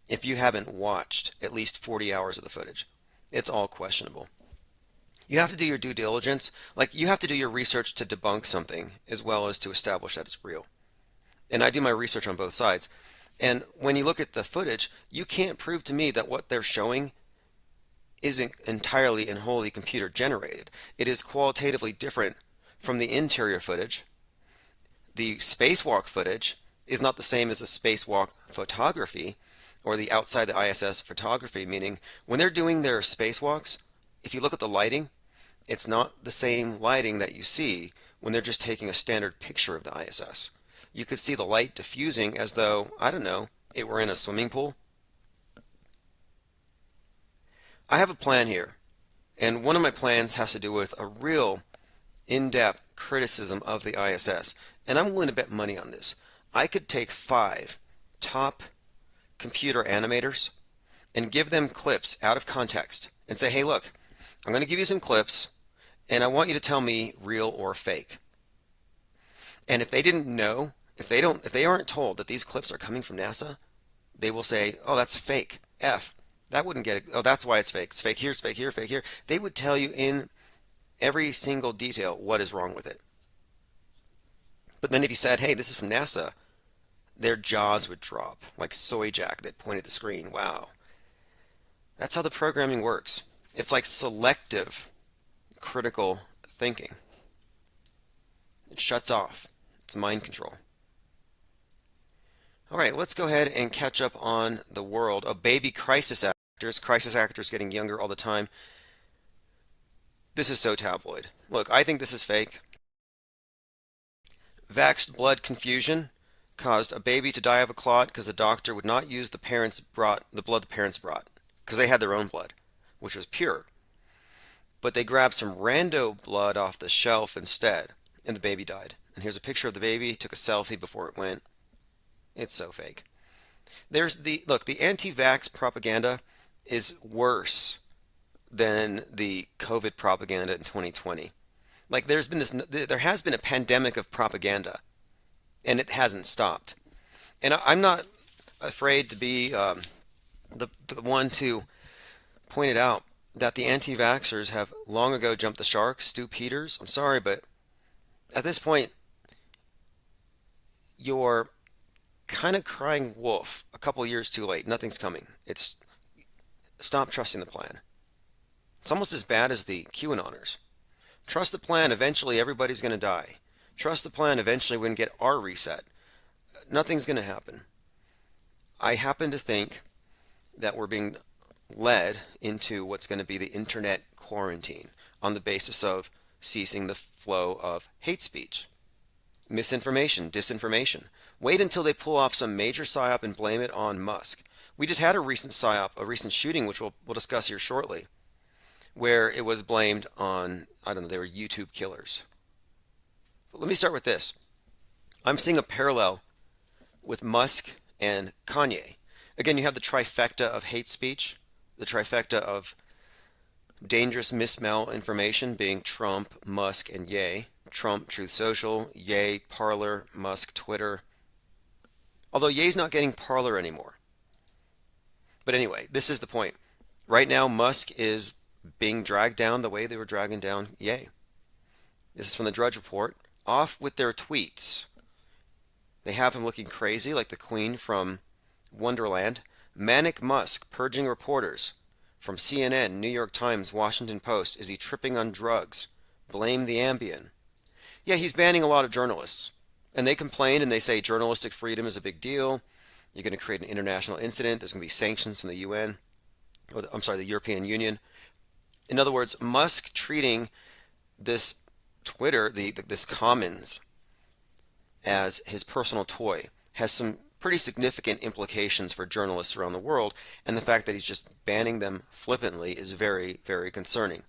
if you haven't watched at least 40 hours of the footage. It's all questionable. You have to do your due diligence. Like, you have to do your research to debunk something as well as to establish that it's real. And I do my research on both sides. And when you look at the footage, you can't prove to me that what they're showing isn't entirely and wholly computer generated. It is qualitatively different from the interior footage. The spacewalk footage is not the same as the spacewalk photography or the outside the ISS photography, meaning when they're doing their spacewalks, if you look at the lighting, it's not the same lighting that you see when they're just taking a standard picture of the ISS. You could see the light diffusing as though, I don't know, it were in a swimming pool. I have a plan here, and one of my plans has to do with a real in-depth criticism of the ISS, and I'm willing to bet money on this. I could take five top computer animators and give them clips out of context and say, hey, look, I'm going to give you some clips and I want you to tell me real or fake. And if they didn't know, if they aren't told that these clips are coming from NASA, they will say, oh, that's fake. F. That wouldn't get it. Oh, that's why it's fake. It's fake here, it's fake here, fake here. They would tell you in every single detail what is wrong with it. But then if you said, hey, this is from NASA, their jaws would drop like soy jack that point at the screen. Wow. That's how the programming works. It's like selective critical thinking. It shuts off. It's mind control. All right, let's go ahead and catch up on the world of baby crisis actors getting younger all the time. This is so tabloid. Look, I think this is fake. Vaxxed blood confusion caused a baby to die of a clot because the doctor would not use the blood the parents brought because they had their own blood, which was pure. But they grabbed some rando blood off the shelf instead, and the baby died. And here's a picture of the baby. He took a selfie before it went. It's so fake. The anti-vax propaganda is worse than the COVID propaganda in 2020. Like there has been a pandemic of propaganda, and it hasn't stopped. And I'm not afraid to be the one to point it out that the anti-vaxxers have long ago jumped the shark. Stu Peters, I'm sorry, but at this point, you're kind of crying wolf a couple years too late. Nothing's coming. It's stop trusting the plan. It's almost as bad as the QAnoners. Trust the plan, eventually everybody's going to die. Trust the plan, eventually we're going to get our reset. Nothing's going to happen. I happen to think that we're being led into what's going to be the internet quarantine on the basis of ceasing the flow of hate speech, misinformation, disinformation. Wait until they pull off some major psyop and blame it on Musk. We just had a recent psyop, a recent shooting, which we'll discuss here shortly, where it was blamed on, I don't know, they were YouTube killers. But let me start with this. I'm seeing a parallel with Musk and Kanye. Again, you have the trifecta of hate speech, the trifecta of dangerous misinformation being Trump, Musk, and Ye. Trump, Truth Social, Ye, Parler, Musk, Twitter. Although Ye's not getting Parler anymore. But anyway, this is the point. Right now, Musk is being dragged down the way they were dragging down Ye. This is from the Drudge Report. Off with their tweets. They have him looking crazy like the Queen from Wonderland. Manic Musk purging reporters. From CNN, New York Times, Washington Post. Is he tripping on drugs? Blame the Ambien. Yeah, he's banning a lot of journalists. And they complain and they say journalistic freedom is a big deal. You're going to create an international incident. There's going to be sanctions from the UN. The European Union. In other words, Musk treating this Twitter, this Commons, as his personal toy has some pretty significant implications for journalists around the world, and the fact that he's just banning them flippantly is very, very concerning.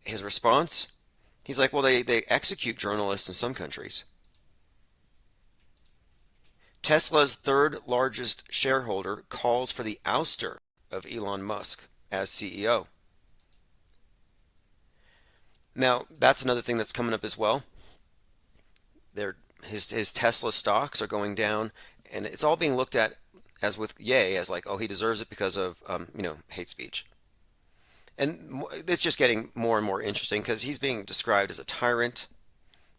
His response? He's like, well, they execute journalists in some countries. Tesla's third largest shareholder calls for the ouster of Elon Musk as CEO. Now, that's another thing that's coming up as well. His Tesla stocks are going down, and it's all being looked at as with Ye as like, oh, he deserves it because of hate speech. And it's just getting more and more interesting because he's being described as a tyrant,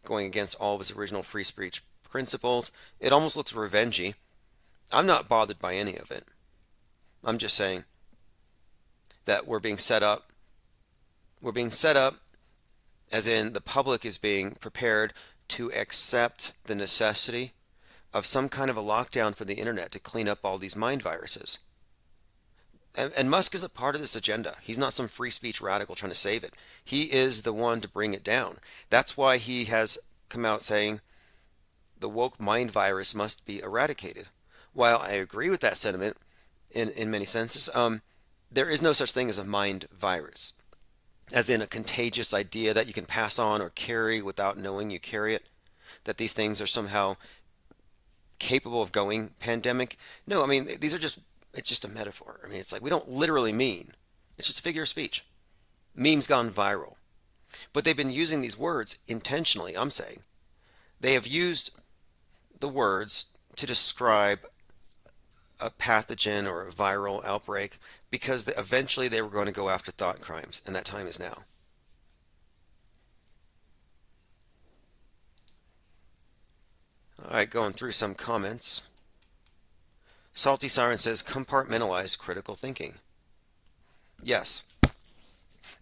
going against all of his original free speech principles. It almost looks revengey. I'm not bothered by any of it. I'm just saying that we're being set up. We're being set up as in the public is being prepared to accept the necessity of some kind of a lockdown for the internet to clean up all these mind viruses. And Musk is a part of this agenda. He's not some free speech radical trying to save it. He is the one to bring it down. That's why he has come out saying the woke mind virus must be eradicated. While I agree with that sentiment in many senses, there is no such thing as a mind virus, as in a contagious idea that you can pass on or carry without knowing you carry it, that these things are somehow capable of going pandemic. No, I mean, these are just, it's just a metaphor. I mean, it's like we don't literally mean, it's just a figure of speech. Memes gone viral. But they've been using these words intentionally, I'm saying. They have used the words to describe a pathogen or a viral outbreak because eventually they were going to go after thought crimes, and that time is now. All right, going through some comments. Salty Siren says compartmentalize critical thinking. Yes,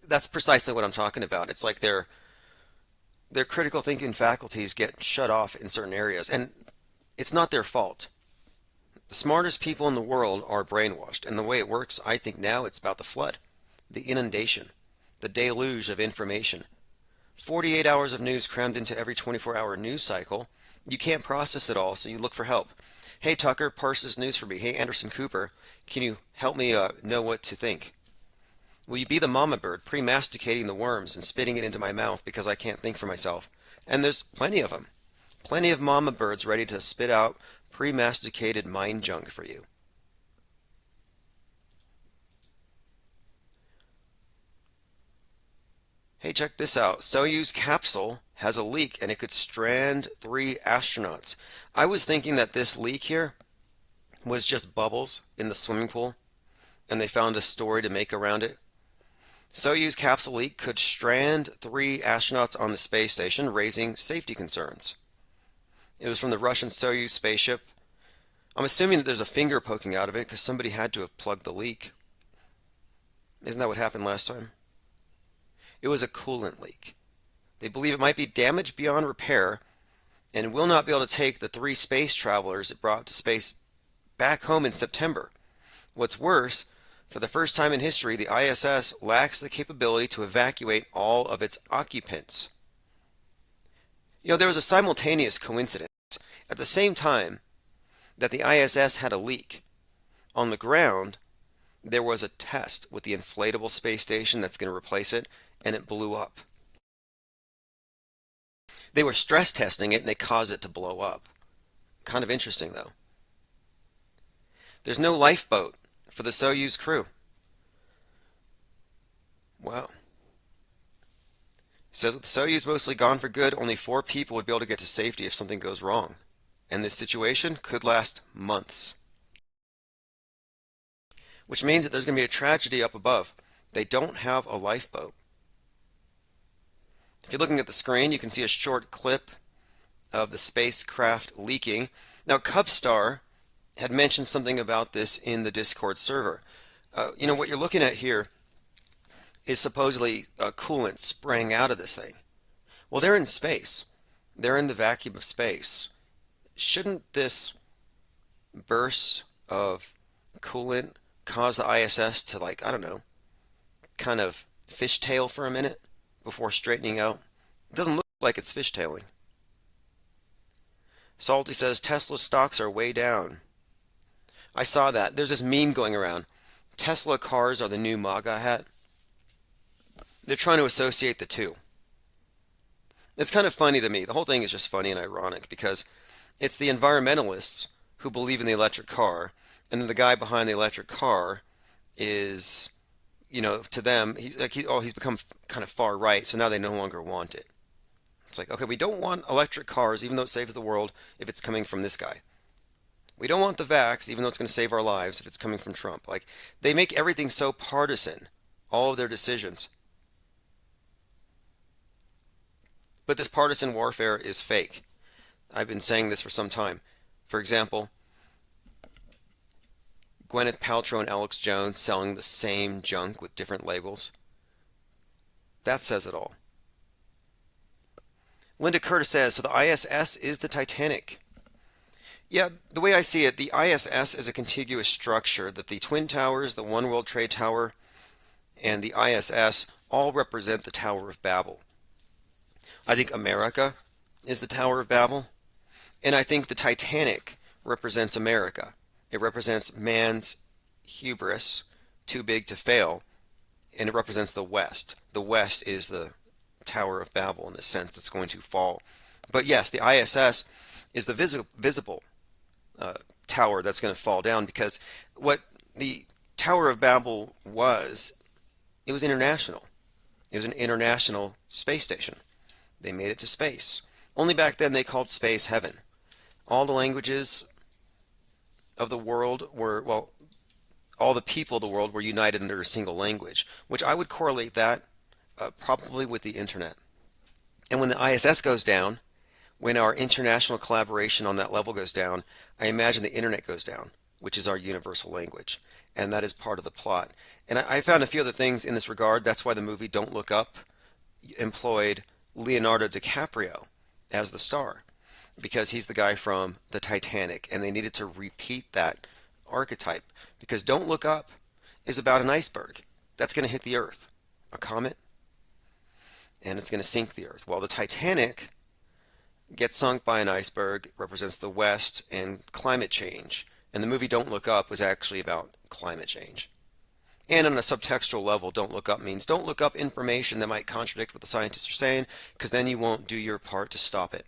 that's precisely what I'm talking about. It's like their critical thinking faculties get shut off in certain areas, and it's not their fault. The smartest people in the world are brainwashed, and the way it works, I think now it's about the flood, the inundation, the deluge of information. 48 hours of news crammed into every 24-hour news cycle. You can't process it all, so you look for help. Hey Tucker, parse this news for me. Hey Anderson Cooper, can you help me know what to think? Will you be the mama bird, pre-masticating the worms and spitting it into my mouth because I can't think for myself? And there's plenty of them. Plenty of mama birds ready to spit out pre-masticated mind junk for you. Hey, check this out. Soyuz capsule has a leak and it could strand 3 astronauts. I was thinking that this leak here was just bubbles in the swimming pool, and they found a story to make around it. Soyuz capsule leak could strand 3 astronauts on the space station, raising safety concerns. It was from the Russian Soyuz spaceship. I'm assuming that there's a finger poking out of it because somebody had to have plugged the leak. Isn't that what happened last time? It was a coolant leak. They believe it might be damaged beyond repair and will not be able to take the 3 space travelers it brought to space back home in September. What's worse, for the first time in history, the ISS lacks the capability to evacuate all of its occupants. You know, there was a simultaneous coincidence. At the same time that the ISS had a leak, on the ground, there was a test with the inflatable space station that's going to replace it, and it blew up. They were stress testing it, and they caused it to blow up. Kind of interesting, though. There's no lifeboat for the Soyuz crew. Wow. Says with the Soyuz mostly gone for good, only 4 people would be able to get to safety if something goes wrong. And this situation could last months. Which means that there's going to be a tragedy up above. They don't have a lifeboat. If you're looking at the screen, you can see a short clip of the spacecraft leaking. Now, Cubstar had mentioned something about this in the Discord server. You know, what you're looking at here is supposedly coolant spraying out of this thing. Well, they're in space. They're in the vacuum of space. Shouldn't this burst of coolant cause the ISS to, like, I don't know, kind of fishtail for a minute before straightening out? It doesn't look like it's fishtailing. Salty says Tesla stocks are way down. I saw that. There's this meme going around. Tesla cars are the new MAGA hat. They're trying to associate the two. It's kind of funny to me. The whole thing is just funny and ironic because it's the environmentalists who believe in the electric car, and then the guy behind the electric car is, you know, to them, he's become kind of far right, so now they no longer want it. It's like, okay, we don't want electric cars, even though it saves the world, if it's coming from this guy. We don't want the vax, even though it's going to save our lives, if it's coming from Trump. Like, they make everything so partisan, all of their decisions. But this partisan warfare is fake. I've been saying this for some time. For example, Gwyneth Paltrow and Alex Jones selling the same junk with different labels. That says it all. Linda Curtis says, so the ISS is the Titanic. Yeah, the way I see it, the ISS is a contiguous structure that the Twin Towers, the One World Trade Tower, and the ISS all represent the Tower of Babel. I think America is the Tower of Babel, and I think the Titanic represents America. It represents man's hubris, too big to fail, and it represents the West. The West is the Tower of Babel in the sense that's going to fall. But yes, the ISS is the visible uh, tower that's going to fall down, because what the Tower of Babel was, it was international. It was an international space station. They made it to space. Only back then they called space heaven. All the languages of the world were, well, all the people of the world were united under a single language, which I would correlate that probably with the internet. And when the ISS goes down, when our international collaboration on that level goes down, I imagine the internet goes down, which is our universal language. And that is part of the plot. And I found a few other things in this regard. That's why the movie Don't Look Up employed Leonardo DiCaprio as the star, because he's the guy from the Titanic, and they needed to repeat that archetype, because Don't Look Up is about an iceberg that's going to hit the Earth, a comet, and it's going to sink the Earth. Well, the Titanic gets sunk by an iceberg, represents the West and climate change, and the movie Don't Look Up was actually about climate change. And on a subtextual level, don't look up means don't look up information that might contradict what the scientists are saying, because then you won't do your part to stop it,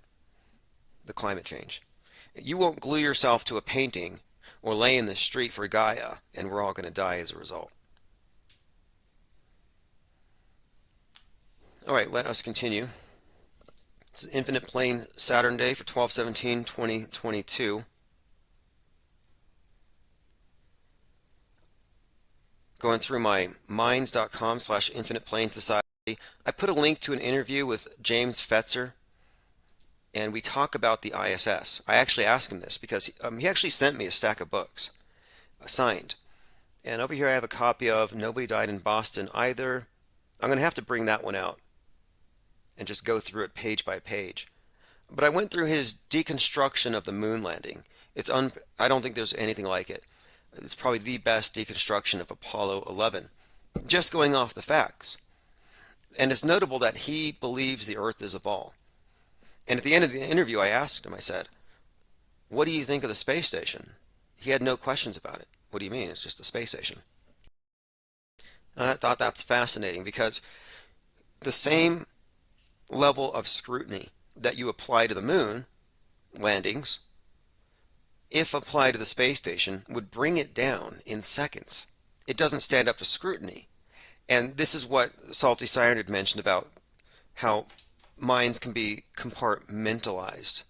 the climate change. You won't glue yourself to a painting or lay in the street for Gaia, and we're all going to die as a result. All right, let us continue. It's an Infinite Plane Saturn Day for 12/17/2022. Going through my minds.com/Infinite Plane Society, I put a link to an interview with James Fetzer, and we talk about the ISS. I actually asked him this because he actually sent me a stack of books, signed. And over here I have a copy of Nobody Died in Boston Either. I'm going to have to bring that one out and just go through it page by page. But I went through his deconstruction of the moon landing. I don't think there's anything like it. It's probably the best deconstruction of Apollo 11, just going off the facts. And it's notable that he believes the Earth is a ball. And at the end of the interview, I asked him, I said, what do you think of the space station? He had no questions about it. What do you mean? It's just a space station. And I thought that's fascinating, because the same level of scrutiny that you apply to the moon landings, if applied to the space station, would bring it down in seconds. It doesn't stand up to scrutiny. And this is what Salty Cyanide mentioned about how minds can be compartmentalized.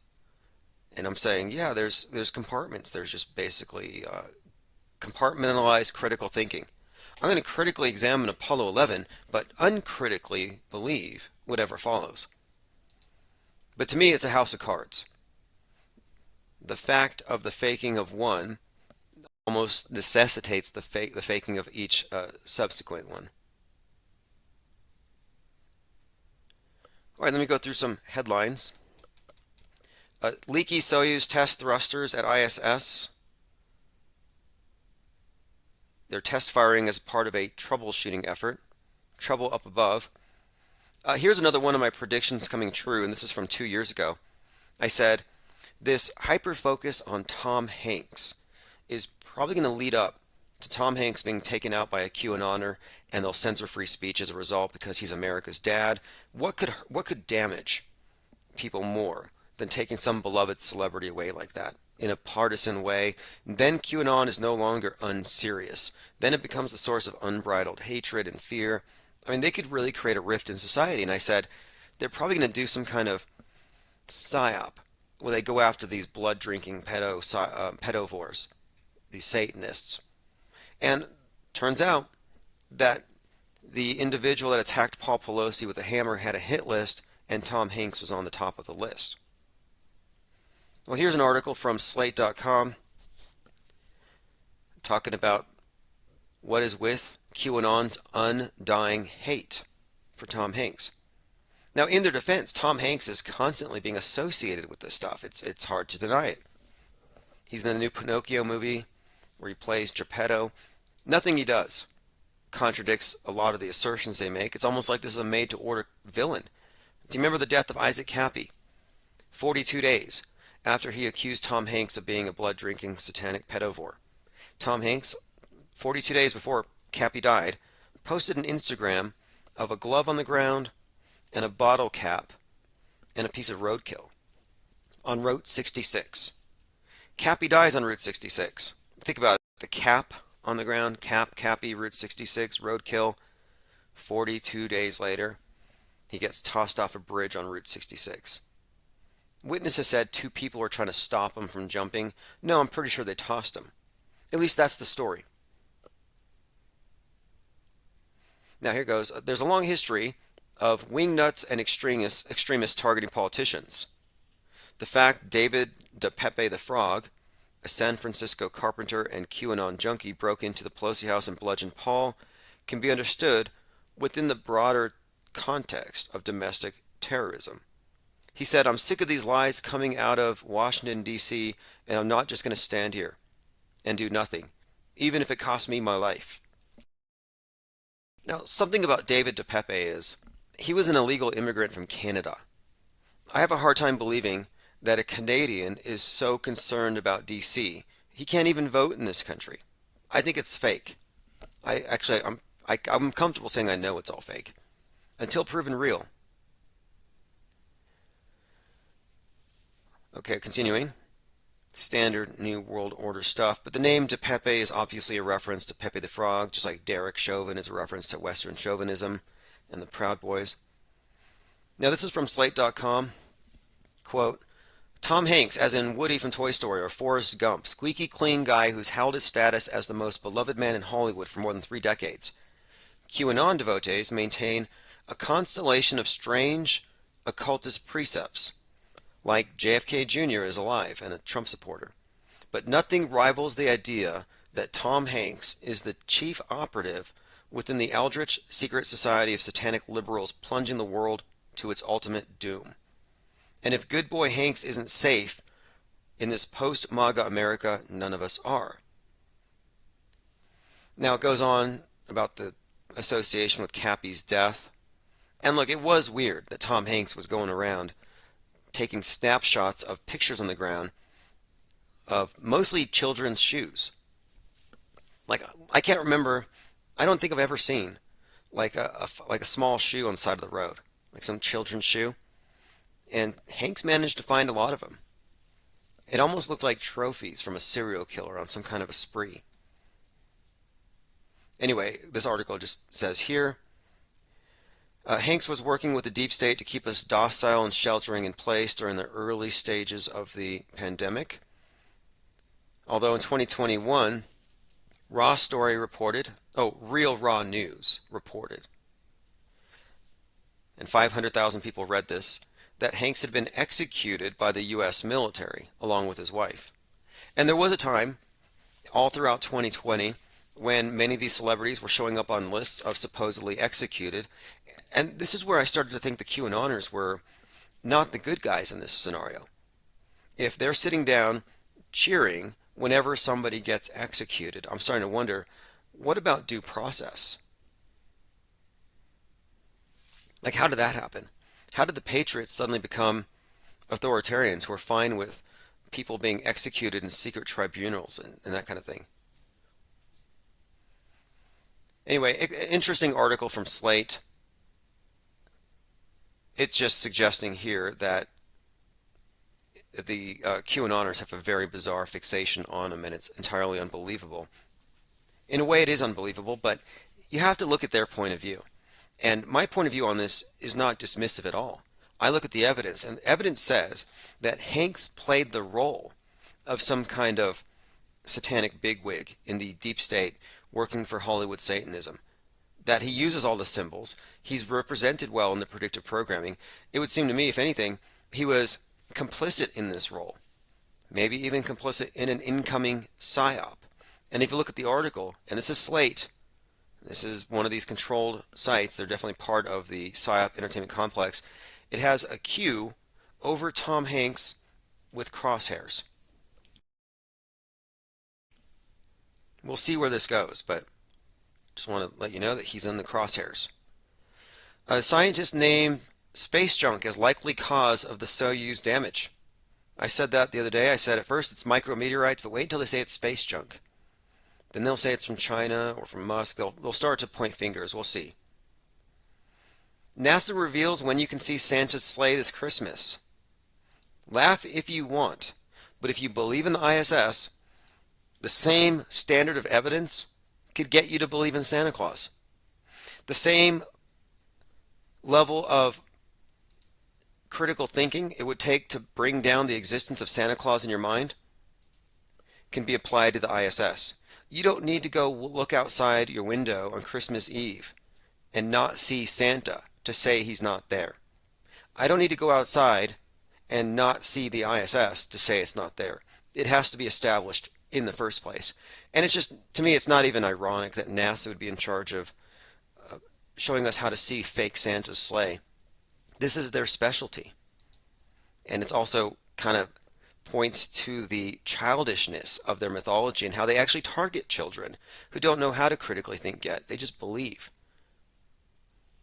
And I'm saying, yeah, there's compartments. There's just basically compartmentalized critical thinking. I'm going to critically examine Apollo 11, but uncritically believe whatever follows. But to me, it's a house of cards. The fact of the faking of one almost necessitates the faking of each subsequent one. All right, let me go through some headlines. Leaky Soyuz test thrusters at ISS. They're test firing as part of a troubleshooting effort. Trouble up above. Here's another one of my predictions coming true, and this is from 2 years ago. I said, this hyper-focus on Tom Hanks is probably going to lead up to Tom Hanks being taken out by a QAnoner, and they'll censor free speech as a result because he's America's dad. What could damage people more than taking some beloved celebrity away like that in a partisan way? Then QAnon is no longer unserious. Then it becomes the source of unbridled hatred and fear. I mean, they could really create a rift in society. And I said, they're probably going to do some kind of psyop where they go after these blood-drinking pedovores, these Satanists. And turns out that the individual that attacked Paul Pelosi with a hammer had a hit list, and Tom Hanks was on the top of the list. Well, here's an article from Slate.com talking about what is with QAnon's undying hate for Tom Hanks. Now, in their defense, Tom Hanks is constantly being associated with this stuff. It's hard to deny it. He's in the new Pinocchio movie where he plays Geppetto. Nothing he does contradicts a lot of the assertions they make. It's almost like this is a made-to-order villain. Do you remember the death of Isaac Cappy? 42 days after he accused Tom Hanks of being a blood-drinking satanic pedovore. Tom Hanks, 42 days before Cappy died, posted an Instagram of a glove on the ground and a bottle cap and a piece of roadkill on Route 66. Cappy dies on Route 66. Think about it. The cap on the ground, Cappy, Route 66, roadkill. 42 days later, he gets tossed off a bridge on Route 66. Witnesses said two people were trying to stop him from jumping. No, I'm pretty sure they tossed him. At least that's the story. Now here goes. There's a long history of wingnuts and extremists targeting politicians. The fact David DePepe the Frog, a San Francisco carpenter and QAnon junkie, broke into the Pelosi house and bludgeoned Paul can be understood within the broader context of domestic terrorism. He said, "I'm sick of these lies coming out of Washington, D.C., and I'm not just going to stand here and do nothing, even if it costs me my life." Now, something about David DePepe is he was an illegal immigrant from Canada. I have a hard time believing that a Canadian is so concerned about D.C. He can't even vote in this country. I think it's fake. I'm comfortable saying I know it's all fake until proven real. Okay, continuing. Standard New World Order stuff, but the name DePepe is obviously a reference to Pepe the Frog, just like Derek Chauvin is a reference to Western chauvinism and the Proud Boys. Now this is from Slate.com. Quote, Tom Hanks, as in Woody from Toy Story or Forrest Gump, squeaky clean guy who's held his status as the most beloved man in Hollywood for more than 3 decades. QAnon devotees maintain a constellation of strange occultist precepts, like JFK Jr. is alive and a Trump supporter. But nothing rivals the idea that Tom Hanks is the chief operative within the eldritch secret society of satanic liberals plunging the world to its ultimate doom. And if good boy Hanks isn't safe in this post-MAGA America, none of us are. Now it goes on about the association with Cappy's death. And look, it was weird that Tom Hanks was going around taking snapshots of pictures on the ground of mostly children's shoes. Like, I can't remember, I don't think I've ever seen like a small shoe on the side of the road, like some children's shoe. And Hanks managed to find a lot of them. It almost looked like trophies from a serial killer on some kind of a spree. Anyway, this article just says here, Hanks was working with the deep state to keep us docile and sheltering in place during the early stages of the pandemic. Although in 2021, Raw Story reported, Real Raw News reported, and 500,000 people read this, that Hanks had been executed by the U.S. military along with his wife. And there was a time, all throughout 2020, when many of these celebrities were showing up on lists of supposedly executed. And this is where I started to think the QAnoners were not the good guys in this scenario. If they're sitting down cheering whenever somebody gets executed, I'm starting to wonder, what about due process? Like, how did that happen? How did the Patriots suddenly become authoritarians who are fine with people being executed in secret tribunals and that kind of thing? Anyway, interesting article from Slate. It's just suggesting here that the QAnoners have a very bizarre fixation on them, and it's entirely unbelievable. In a way, it is unbelievable, but you have to look at their point of view. And my point of view on this is not dismissive at all. I look at the evidence, and the evidence says that Hanks played the role of some kind of satanic bigwig in the deep state working for Hollywood Satanism. That he uses all the symbols. He's represented well in the predictive programming. It would seem to me, if anything, he was complicit in this role. Maybe even complicit in an incoming psyop. And if you look at the article, and this is Slate, this is one of these controlled sites, they're definitely part of the psyop entertainment complex. It has a Q over Tom Hanks with crosshairs. We'll see where this goes, but just want to let you know that he's in the crosshairs. A scientist named space junk as likely cause of the Soyuz damage. I said that the other day. I said at first it's micrometeorites, but wait until they say it's space junk. Then they'll say it's from China or from Musk. They'll start to point fingers. We'll see. NASA reveals when you can see Santa's sleigh this Christmas. Laugh if you want, But if you believe in the ISS, the same standard of evidence could get you to believe in Santa Claus. The same level of critical thinking it would take to bring down the existence of Santa Claus in your mind can be applied to the ISS. You don't need to go look outside your window on Christmas Eve and not see Santa to say he's not there. I don't need to go outside and not see the ISS to say it's not there. It has to be established in the first place. And it's just, to me, it's not even ironic that NASA would be in charge of showing us how to see fake Santa's sleigh. This is their specialty. And it's also kind of points to the childishness of their mythology and how they actually target children who don't know how to critically think yet. They just believe.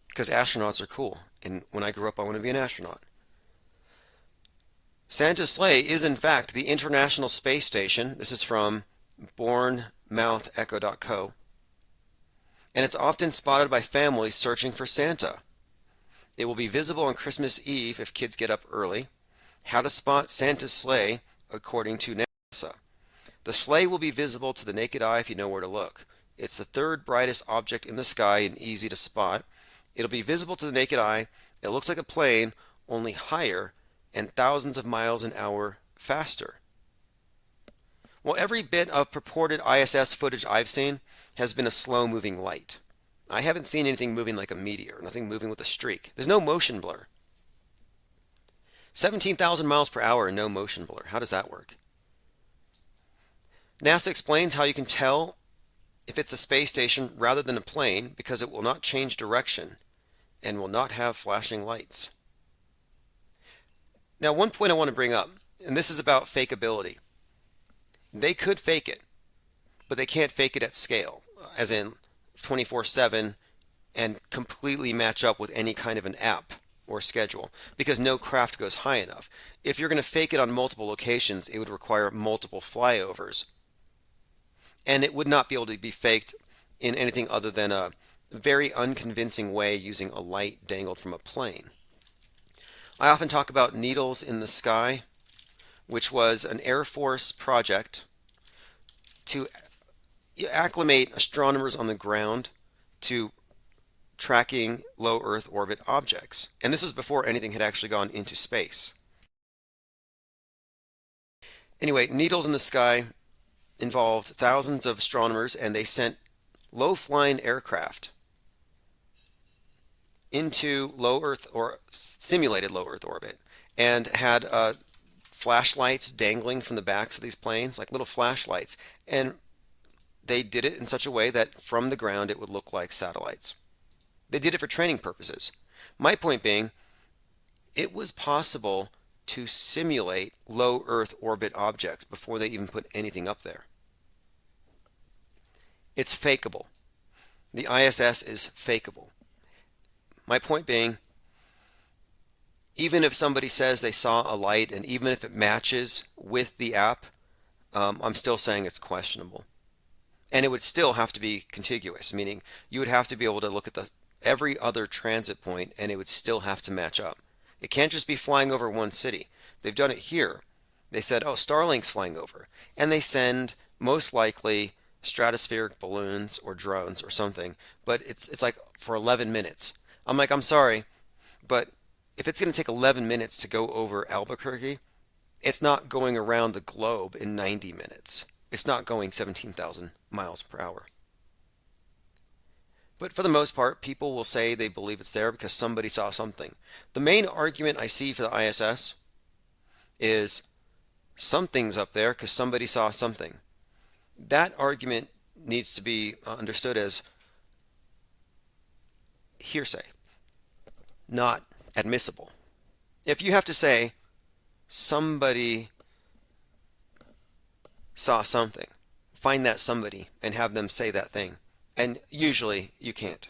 Because astronauts are cool. And when I grew up, I wanted to be an astronaut. Santa's sleigh is, in fact, the International Space Station. This is from bournemouthecho.co. And it's often spotted by families searching for Santa. It will be visible on Christmas Eve if kids get up early. How to spot Santa's sleigh, according to NASA. The sleigh will be visible to the naked eye if you know where to look. It's the third brightest object in the sky and easy to spot. It'll be visible to the naked eye. It looks like a plane, only higher and thousands of miles an hour faster. Well, every bit of purported ISS footage I've seen has been a slow-moving light. I haven't seen anything moving like a meteor, nothing moving with a streak. There's no motion blur. 17,000 miles per hour and no motion blur. How does that work? NASA explains how you can tell if it's a space station rather than a plane because it will not change direction and will not have flashing lights. Now, one point I want to bring up, and this is about fakeability. They could fake it, but they can't fake it at scale, as in 24/7 and completely match up with any kind of an app or schedule, because no craft goes high enough. If you're going to fake it on multiple locations, it would require multiple flyovers. And it would not be able to be faked in anything other than a very unconvincing way using a light dangled from a plane. I often talk about Needles in the Sky, which was an Air Force project to acclimate astronomers on the ground to tracking low Earth orbit objects. And this was before anything had actually gone into space. Anyway, Needles in the Sky involved thousands of astronomers, and they sent low-flying aircraft into low Earth or simulated low Earth orbit and had flashlights dangling from the backs of these planes, like little flashlights. And they did it in such a way that from the ground it would look like satellites. They did it for training purposes. My point being, it was possible to simulate low Earth orbit objects before they even put anything up there. It's fakeable. The ISS is fakeable. My point being, even if somebody says they saw a light and even if it matches with the app, I'm still saying it's questionable. And it would still have to be contiguous, meaning you would have to be able to look at every other transit point and it would still have to match up. It can't just be flying over one city. They've done it here. They said, oh, Starlink's flying over. And they send, most likely, stratospheric balloons or drones or something. But it's like for 11 minutes. I'm like, I'm sorry, but if it's going to take 11 minutes to go over Albuquerque, it's not going around the globe in 90 minutes. It's not going 17,000 miles per hour. But for the most part, people will say they believe it's there because somebody saw something. The main argument I see for the ISS is something's up there because somebody saw something. That argument needs to be understood as hearsay, not admissible. If you have to say somebody saw something, find that somebody and have them say that thing. And usually you can't.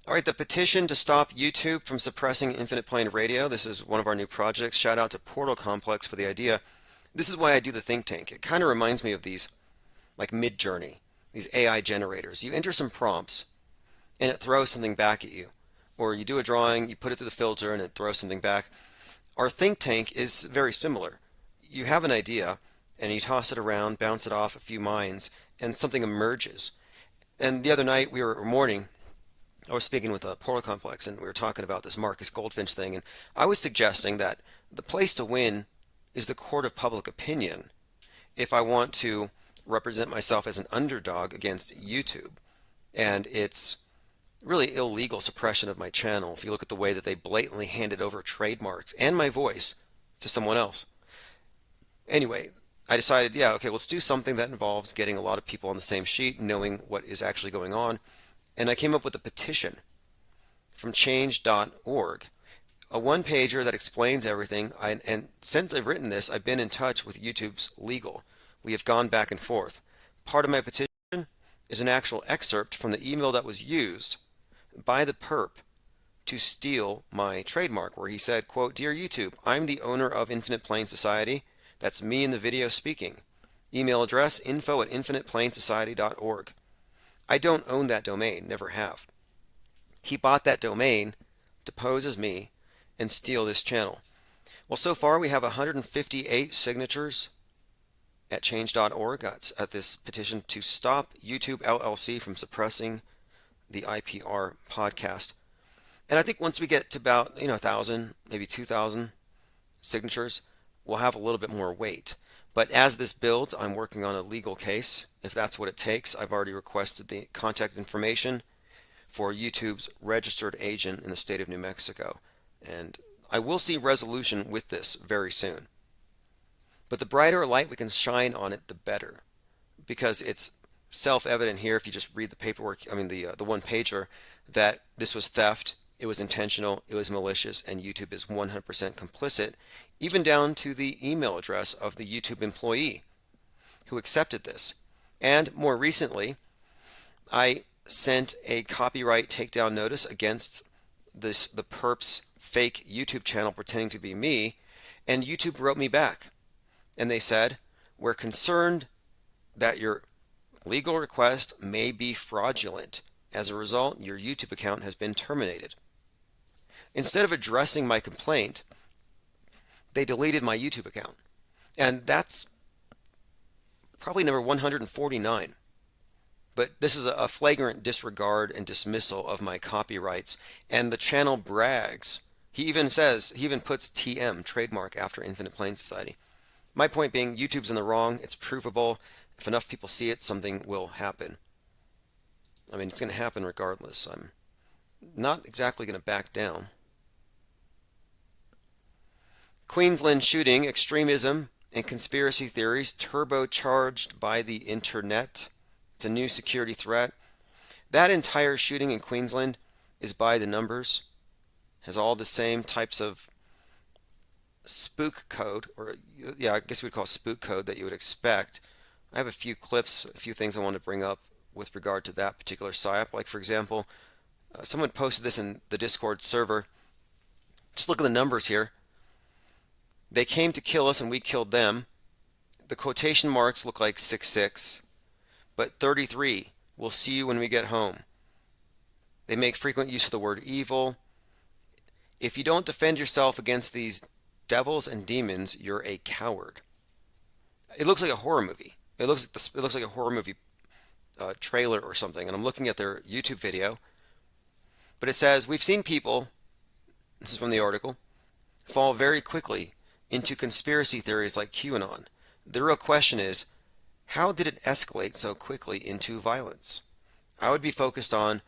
All right, the petition to stop YouTube from suppressing Infinite Plane Radio. This is one of our new projects. Shout out to Portal Complex for the idea. This is why I do the think tank. It kind of reminds me of these, like Mid-Journey, these AI generators. You enter some prompts, and it throws something back at you. Or you do a drawing, you put it through the filter, and it throws something back. Our think tank is very similar. You have an idea and you toss it around, bounce it off a few minds, and something emerges. And the other night, morning, I was speaking with a Portal Complex, and we were talking about this Marcus Goldfinch thing, and I was suggesting that the place to win is the court of public opinion if I want to represent myself as an underdog against YouTube and its really illegal suppression of my channel. If you look at the way that they blatantly handed over trademarks and my voice to someone else. Anyway, I decided, yeah, okay, let's do something that involves getting a lot of people on the same sheet, knowing what is actually going on. And I came up with a petition from change.org, a one-pager that explains everything. And since I've written this, I've been in touch with YouTube's legal. We have gone back and forth. Part of my petition is an actual excerpt from the email that was used by the perp to steal my trademark, where he said, quote, "Dear YouTube, I'm the owner of Infinite Plane Society." That's me in the video speaking. Email address, info@infiniteplanesociety.org. I don't own that domain, never have. He bought that domain to pose as me and steal this channel. Well, so far we have 158 signatures at change.org at this petition to stop YouTube LLC from suppressing the IPR podcast. And I think once we get to about 1,000, maybe 2,000 signatures, we'll have a little bit more weight. But as this builds, I'm working on a legal case. If that's what it takes, I've already requested the contact information for YouTube's registered agent in the state of New Mexico. And I will see resolution with this very soon. But the brighter light we can shine on it, the better. Because it's self-evident here, if you just read the paperwork, the one-pager, that this was theft, it was intentional, it was malicious, and YouTube is 100% complicit, even down to the email address of the YouTube employee who accepted this. And more recently, I sent a copyright takedown notice against the perp's fake YouTube channel pretending to be me, and YouTube wrote me back. And they said, "We're concerned that your legal request may be fraudulent. As a result, your YouTube account has been terminated." Instead of addressing my complaint, they deleted my YouTube account. And that's probably number 149. But this is a flagrant disregard and dismissal of my copyrights. And the channel brags. He even puts TM, trademark, after Infinite Plane Society. My point being, YouTube's in the wrong. It's provable. If enough people see it, something will happen. It's going to happen regardless. I'm not exactly going to back down. Queensland shooting, extremism, and conspiracy theories turbocharged by the internet. It's a new security threat. That entire shooting in Queensland is by the numbers, has all the same types of spook code, or I guess we'd call it spook code, that you would expect. I have a few clips, a few things I want to bring up with regard to that particular psyop. Like, for example, someone posted this in the Discord server. Just look at the numbers here. They came to kill us and we killed them. The quotation marks look like 66, but 33, "We'll see you when we get home." They make frequent use of the word evil. If you don't defend yourself against these devils and demons, you're a coward. It looks like a horror movie. It looks like a horror movie trailer or something. And I'm looking at their YouTube video, but it says, "We've seen people," this is from the article, "fall very quickly into conspiracy theories like QAnon. The real question is, how did it escalate so quickly into violence?" I would be focused on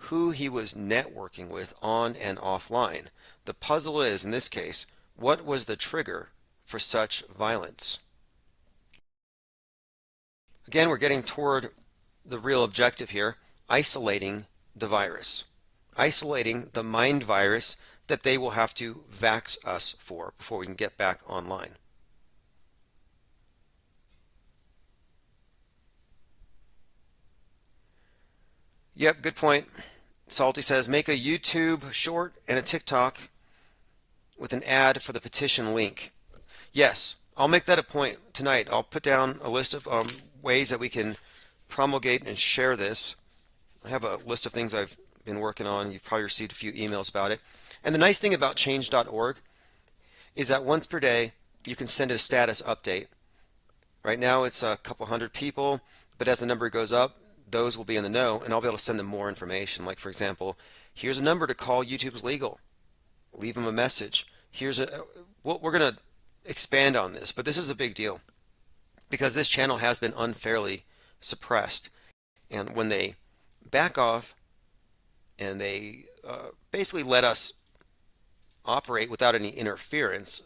who he was networking with on and offline. The puzzle is, in this case, what was the trigger for such violence? Again, we're getting toward the real objective here, isolating the virus. Isolating the mind virus that they will have to vax us for before we can get back online. Yep, good point. Salty says, "Make a YouTube short and a TikTok with an ad for the petition link." Yes, I'll make that a point tonight. I'll put down a list of ways that we can promulgate and share this. I have a list of things I've been working on. You've probably received a few emails about it. And the nice thing about change.org is that once per day you can send a status update. Right now it's a couple hundred people, but as the number goes up, those will be in the know, and I'll be able to send them more information. Like, for example, here's a number to call YouTube's legal. Leave them a message. We're going to expand on this, but this is a big deal because this channel has been unfairly suppressed. And when they back off and they basically let us operate without any interference,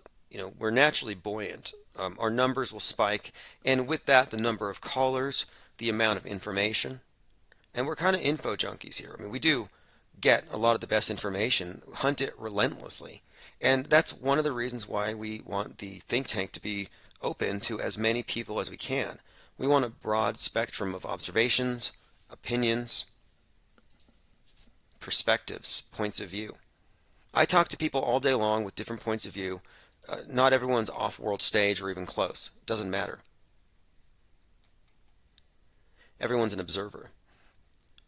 we're naturally buoyant. Our numbers will spike, and with that, the number of callers, the amount of information, and we're kind of info junkies here. I mean, we do get a lot of the best information, hunt it relentlessly, and that's one of the reasons why we want the think tank to be open to as many people as we can. We want a broad spectrum of observations, opinions, perspectives, points of view. I talk to people all day long with different points of view. Not everyone's off-world stage or even close. Doesn't matter. Everyone's an observer.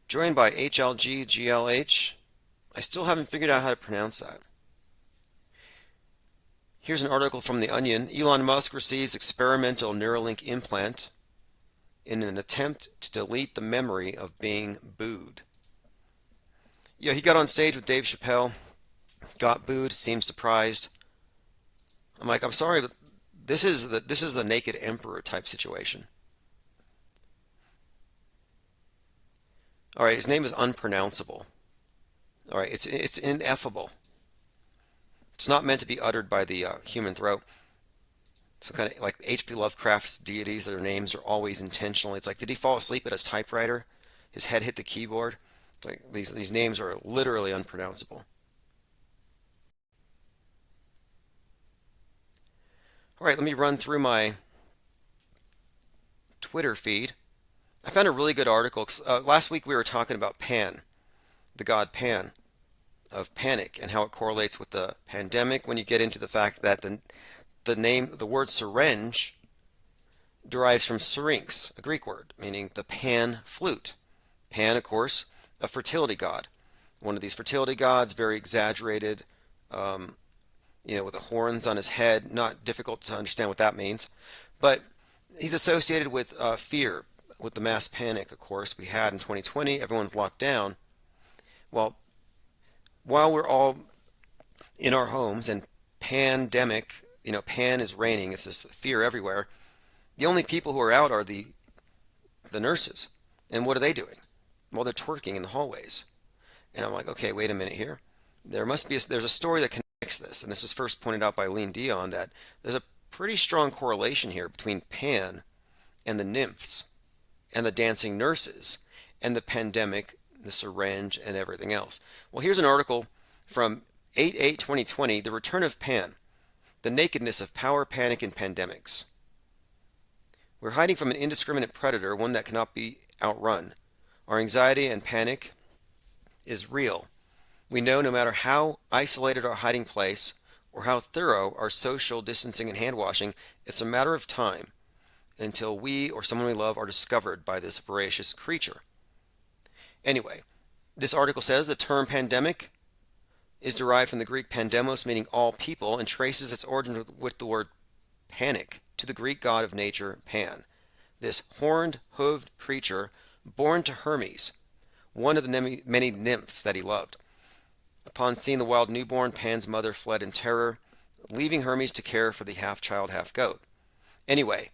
Joined by HLGGLH. I still haven't figured out how to pronounce that. Here's an article from The Onion. Elon Musk receives experimental Neuralink implant in an attempt to delete the memory of being booed. Yeah, he got on stage with Dave Chappelle, got booed, seemed surprised. I'm like, I'm sorry, but this is a naked emperor type situation. All right, his name is unpronounceable. All right, it's ineffable. It's not meant to be uttered by the human throat. So kind of like H.P. Lovecraft's deities, their names are always intentional. It's like, did he fall asleep at his typewriter? His head hit the keyboard? It's like these names are literally unpronounceable. All right, let me run through my Twitter feed. I found a really good article. Last week we were talking about Pan, the god Pan of panic, and how it correlates with the pandemic when you get into the fact that the word syringe derives from syrinx, a Greek word, meaning the pan flute. Pan, of course, a fertility god. One of these fertility gods, very exaggerated, with the horns on his head. Not difficult to understand what that means. But he's associated with fear, with the mass panic, of course, we had in 2020. Everyone's locked down. Well, while we're all in our homes and pandemic, pan is reigning, it's this fear everywhere, the only people who are out are the nurses. And what are they doing? Well, they're twerking in the hallways. And I'm like, okay, wait a minute here. There's a story that connects this, and this was first pointed out by Lean Dion, that there's a pretty strong correlation here between Pan and the nymphs and the dancing nurses and the pandemic, the syringe, and everything else. Well, here's an article from 8/8/2020, The Return of Pan, The Nakedness of Power, Panic, and Pandemics. We're hiding from an indiscriminate predator, one that cannot be outrun. Our anxiety and panic is real. We know no matter how isolated our hiding place or how thorough our social distancing and hand washing, it's a matter of time until we or someone we love are discovered by this voracious creature. Anyway, this article says the term pandemic is derived from the Greek pandemos, meaning all people, and traces its origin with the word panic to the Greek god of nature, Pan. This horned, hooved creature born to Hermes, one of the many nymphs that he loved. Upon seeing the wild newborn, Pan's mother fled in terror, leaving Hermes to care for the half-child, half-goat. Anyway,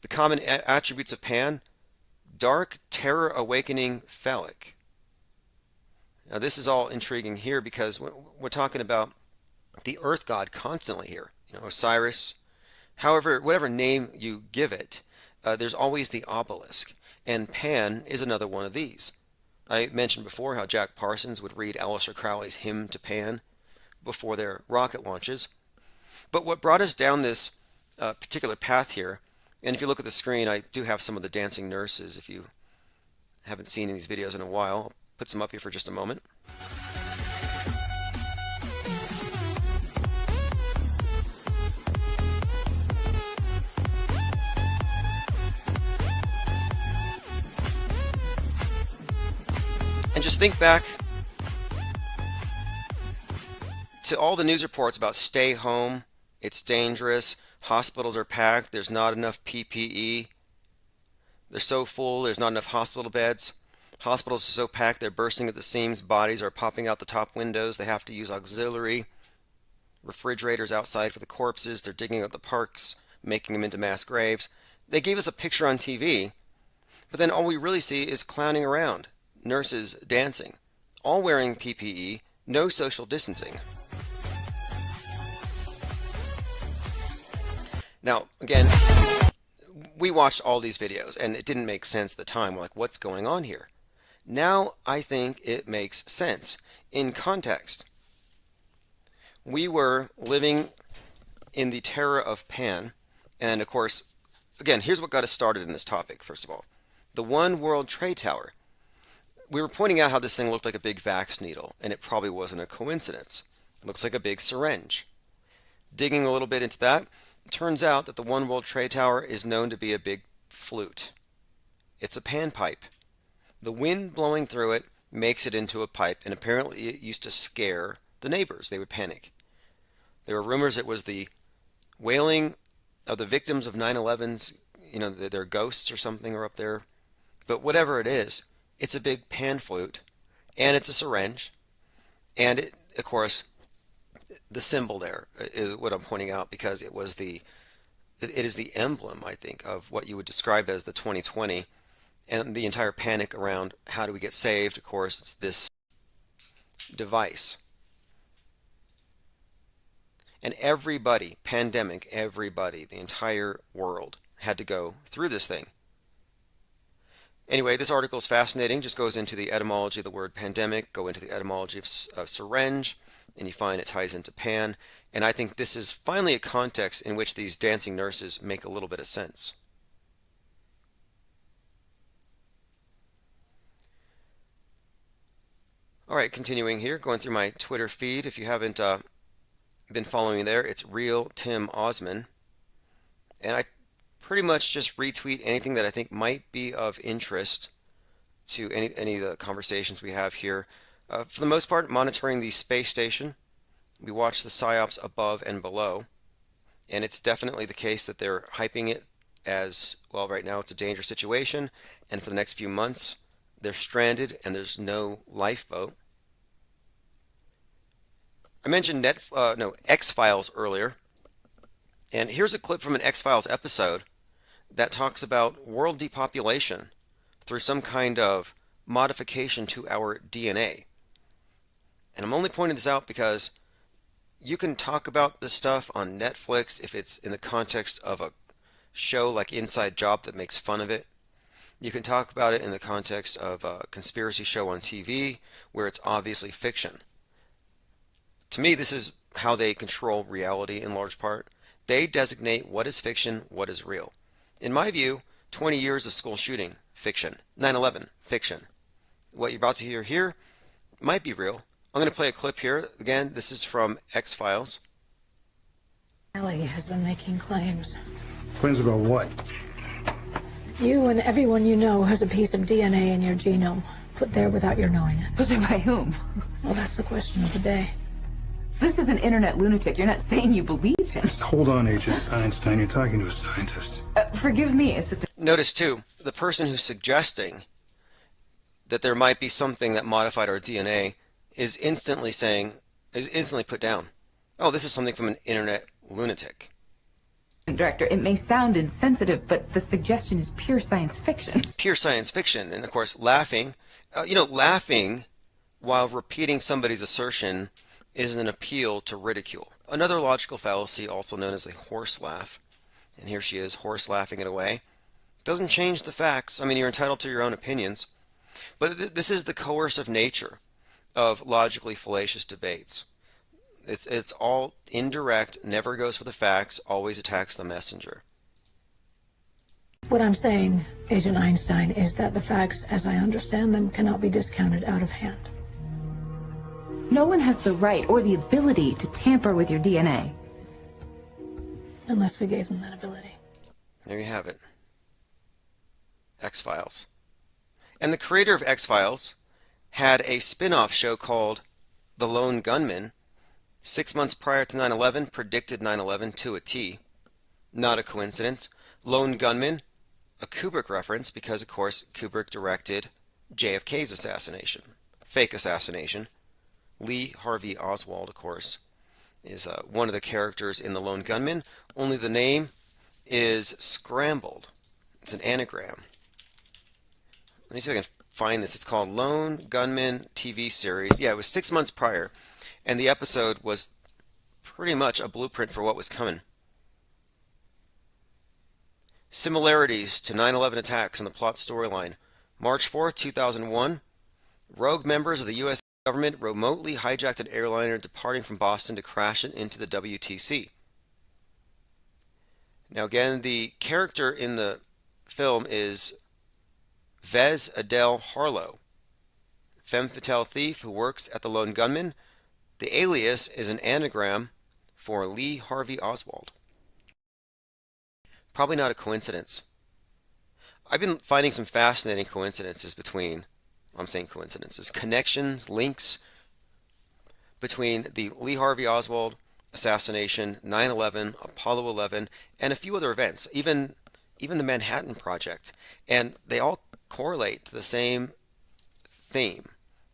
the common attributes of Pan: dark, terror-awakening, phallic. Now this is all intriguing here because we're talking about the earth god constantly here. Osiris. However, whatever name you give it, there's always the obelisk. And Pan is another one of these. I mentioned before how Jack Parsons would read Aleister Crowley's Hymn to Pan before their rocket launches. But what brought us down this particular path here, and if you look at the screen, I do have some of the dancing nurses. If you haven't seen these videos in a while, I'll put some up here for just a moment. And just think back to all the news reports about stay home, it's dangerous, hospitals are packed, there's not enough PPE, they're so full, there's not enough hospital beds. Hospitals are so packed, they're bursting at the seams, bodies are popping out the top windows, they have to use auxiliary refrigerators outside for the corpses, they're digging up the parks, making them into mass graves. They gave us a picture on TV, but then all we really see is clowning around, nurses dancing, all wearing PPE, no social distancing. Now, again, we watched all these videos and it didn't make sense at the time. We're like, what's going on here? Now I think it makes sense in context. We were living in the terror of Pan, and of course, again, here's what got us started in this topic, first of all. The One World Trade Tower. We were pointing out how this thing looked like a big Vax needle, and it probably wasn't a coincidence. It looks like a big syringe. Digging a little bit into that, it turns out that the One World Trade Tower is known to be a big flute. It's a panpipe. The wind blowing through it makes it into a pipe, and apparently it used to scare the neighbors. They would panic. There were rumors it was the wailing of the victims of 9/11's, their ghosts or something are up there. But whatever it is, it's a big pan flute, and it's a syringe, and it, of course, the symbol there is what I'm pointing out because it is the emblem, I think, of what you would describe as the 2020 and the entire panic around how do we get saved. Of course, it's this device. And everybody, pandemic, everybody, the entire world had to go through this thing. Anyway, this article is fascinating. Just goes into the etymology of the word pandemic, go into the etymology of syringe, and you find it ties into pan. And I think this is finally a context in which these dancing nurses make a little bit of sense. All right, continuing here, going through my Twitter feed. If you haven't been following me there, it's Real Tim Osman. And I pretty much just retweet anything that I think might be of interest to any of the conversations we have here. For the most part, monitoring the space station. We watch the psyops above and below. And it's definitely the case that they're hyping it as, well, right now it's a dangerous situation. And for the next few months, they're stranded and there's no lifeboat. I mentioned X-Files earlier. And here's a clip from an X-Files episode that talks about world depopulation through some kind of modification to our DNA. And I'm only pointing this out because you can talk about this stuff on Netflix if it's in the context of a show like Inside Job that makes fun of it. You can talk about it in the context of a conspiracy show on TV where it's obviously fiction. To me, this is how they control reality in large part. They designate what is fiction, what is real. In my view, 20 years of school shooting, fiction. 9/11, fiction. What you're about to hear here might be real. I'm going to play a clip here. Again, this is from X-Files. Ellie has been making claims. Claims about what? You and everyone you know has a piece of DNA in your genome, put there without your knowing it. Put there by whom? Well, that's the question of the day. This is an internet lunatic. You're not saying you believe him. Hold on, Agent Einstein. You're talking to a scientist. Forgive me, Assistant. Notice, too, the person who's suggesting that there might be something that modified our DNA is instantly put down. Oh, this is something from an internet lunatic. Director, it may sound insensitive, but the suggestion is pure science fiction. Pure science fiction. And, of course, laughing. Laughing while repeating somebody's assertion is an appeal to ridicule. Another logical fallacy, also known as a horse laugh. And here she is, horse laughing it away. Doesn't change the facts. I mean, you're entitled to your own opinions. But this is the coercive nature of logically fallacious debates. It's all indirect, never goes for the facts, always attacks the messenger. What I'm saying, Agent Einstein, is that the facts, as I understand them, cannot be discounted out of hand. No one has the right or the ability to tamper with your DNA. Unless we gave them that ability. There you have it. X-Files. And the creator of X-Files had a spin-off show called The Lone Gunman, 6 months prior to 9/11, predicted 9/11 to a T. Not a coincidence. Lone Gunman, a Kubrick reference because, of course, Kubrick directed JFK's assassination. Fake assassination. Lee Harvey Oswald, of course, is one of the characters in The Lone Gunman, only the name is scrambled. It's an anagram. Let me see if I can find this. It's called Lone Gunman TV series. Yeah, it was 6 months prior, and the episode was pretty much a blueprint for what was coming. Similarities to 9/11 attacks in the plot storyline. March 4th, 2001, rogue members of the U.S. government remotely hijacked an airliner departing from Boston to crash it into the WTC. Now, again, the character in the film is Vez Adele Harlow, femme fatale thief who works at the Lone Gunman. The alias is an anagram for Lee Harvey Oswald. Probably not a coincidence. I've been finding some fascinating coincidences between, I'm saying coincidences, connections, links between the Lee Harvey Oswald assassination, 9/11, Apollo 11, and a few other events, even the Manhattan Project. And they all correlate to the same theme,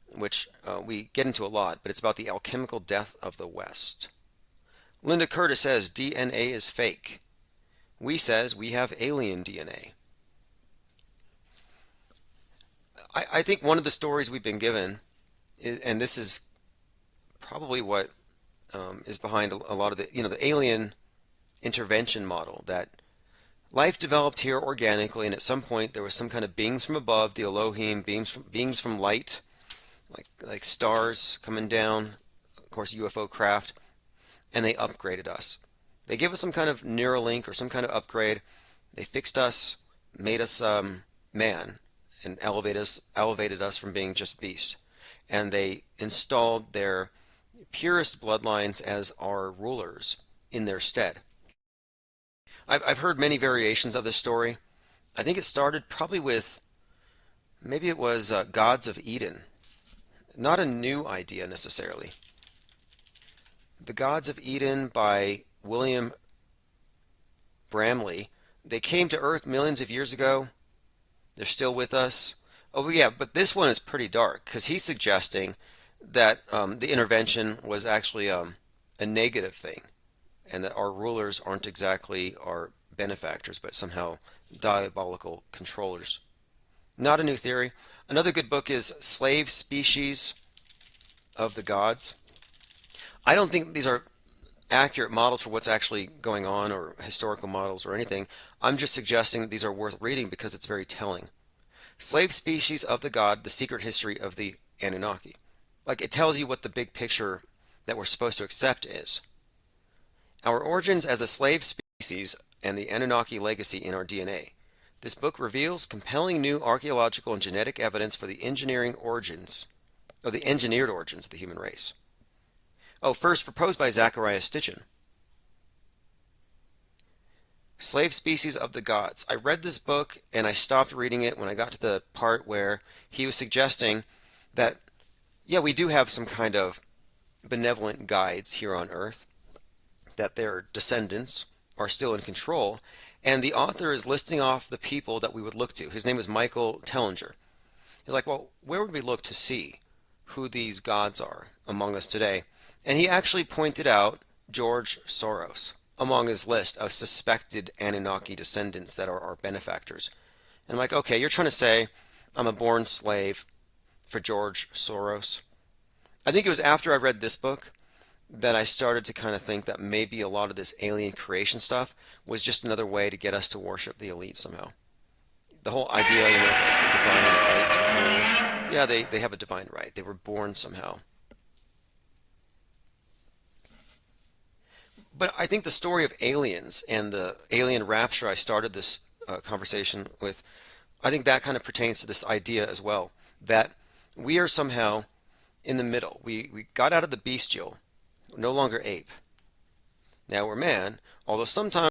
which we get into a lot, but it's about the alchemical death of the West. Linda Curtis says DNA is fake. We says we have alien DNA. I think one of the stories we've been given, and this is probably what is behind a lot of the alien intervention model, that life developed here organically, and at some point there was some kind of beings from above, the Elohim, beings from light, like stars coming down, of course UFO craft, and they upgraded us. They gave us some kind of Neuralink or some kind of upgrade. They fixed us, made us man, and elevated us from being just beast. And they installed their purest bloodlines as our rulers in their stead. I've heard many variations of this story. I think it started probably with, maybe it was Gods of Eden. Not a new idea necessarily. The Gods of Eden by William Bramley. They came to Earth millions of years ago. They're still with us. Oh yeah, but this one is pretty dark because he's suggesting that the intervention was actually a negative thing, and that our rulers aren't exactly our benefactors, but somehow diabolical controllers. Not a new theory. Another good book is Slave Species of the Gods. I don't think these are accurate models for what's actually going on, or historical models or anything. I'm just suggesting that these are worth reading because it's very telling. Slave Species of the God, The Secret History of the Anunnaki. Like, it tells you what the big picture that we're supposed to accept is. Our origins as a slave species and the Anunnaki legacy in our DNA. This book reveals compelling new archaeological and genetic evidence for the engineered origins of the human race. Oh, first proposed by Zachariah Stitchin. Slave Species of the Gods. I read this book and I stopped reading it when I got to the part where he was suggesting that, yeah, we do have some kind of benevolent guides here on Earth, that their descendants are still in control, and the author is listing off the people that we would look to. His name is Michael Tellinger. He's like, well, where would we look to see who these gods are among us today? And he actually pointed out George Soros among his list of suspected Anunnaki descendants that are our benefactors. And I'm like, okay, you're trying to say I'm a born slave for George Soros? I think it was after I read this book that I started to kind of think that maybe a lot of this alien creation stuff was just another way to get us to worship the elite somehow. The whole idea, like the divine right to rule. Yeah, they have a divine right. They were born somehow. But I think the story of aliens and the alien rapture I started this conversation with, I think that kind of pertains to this idea as well, that we are somehow in the middle. We got out of the bestial, we're no longer ape. Now we're man, although sometimes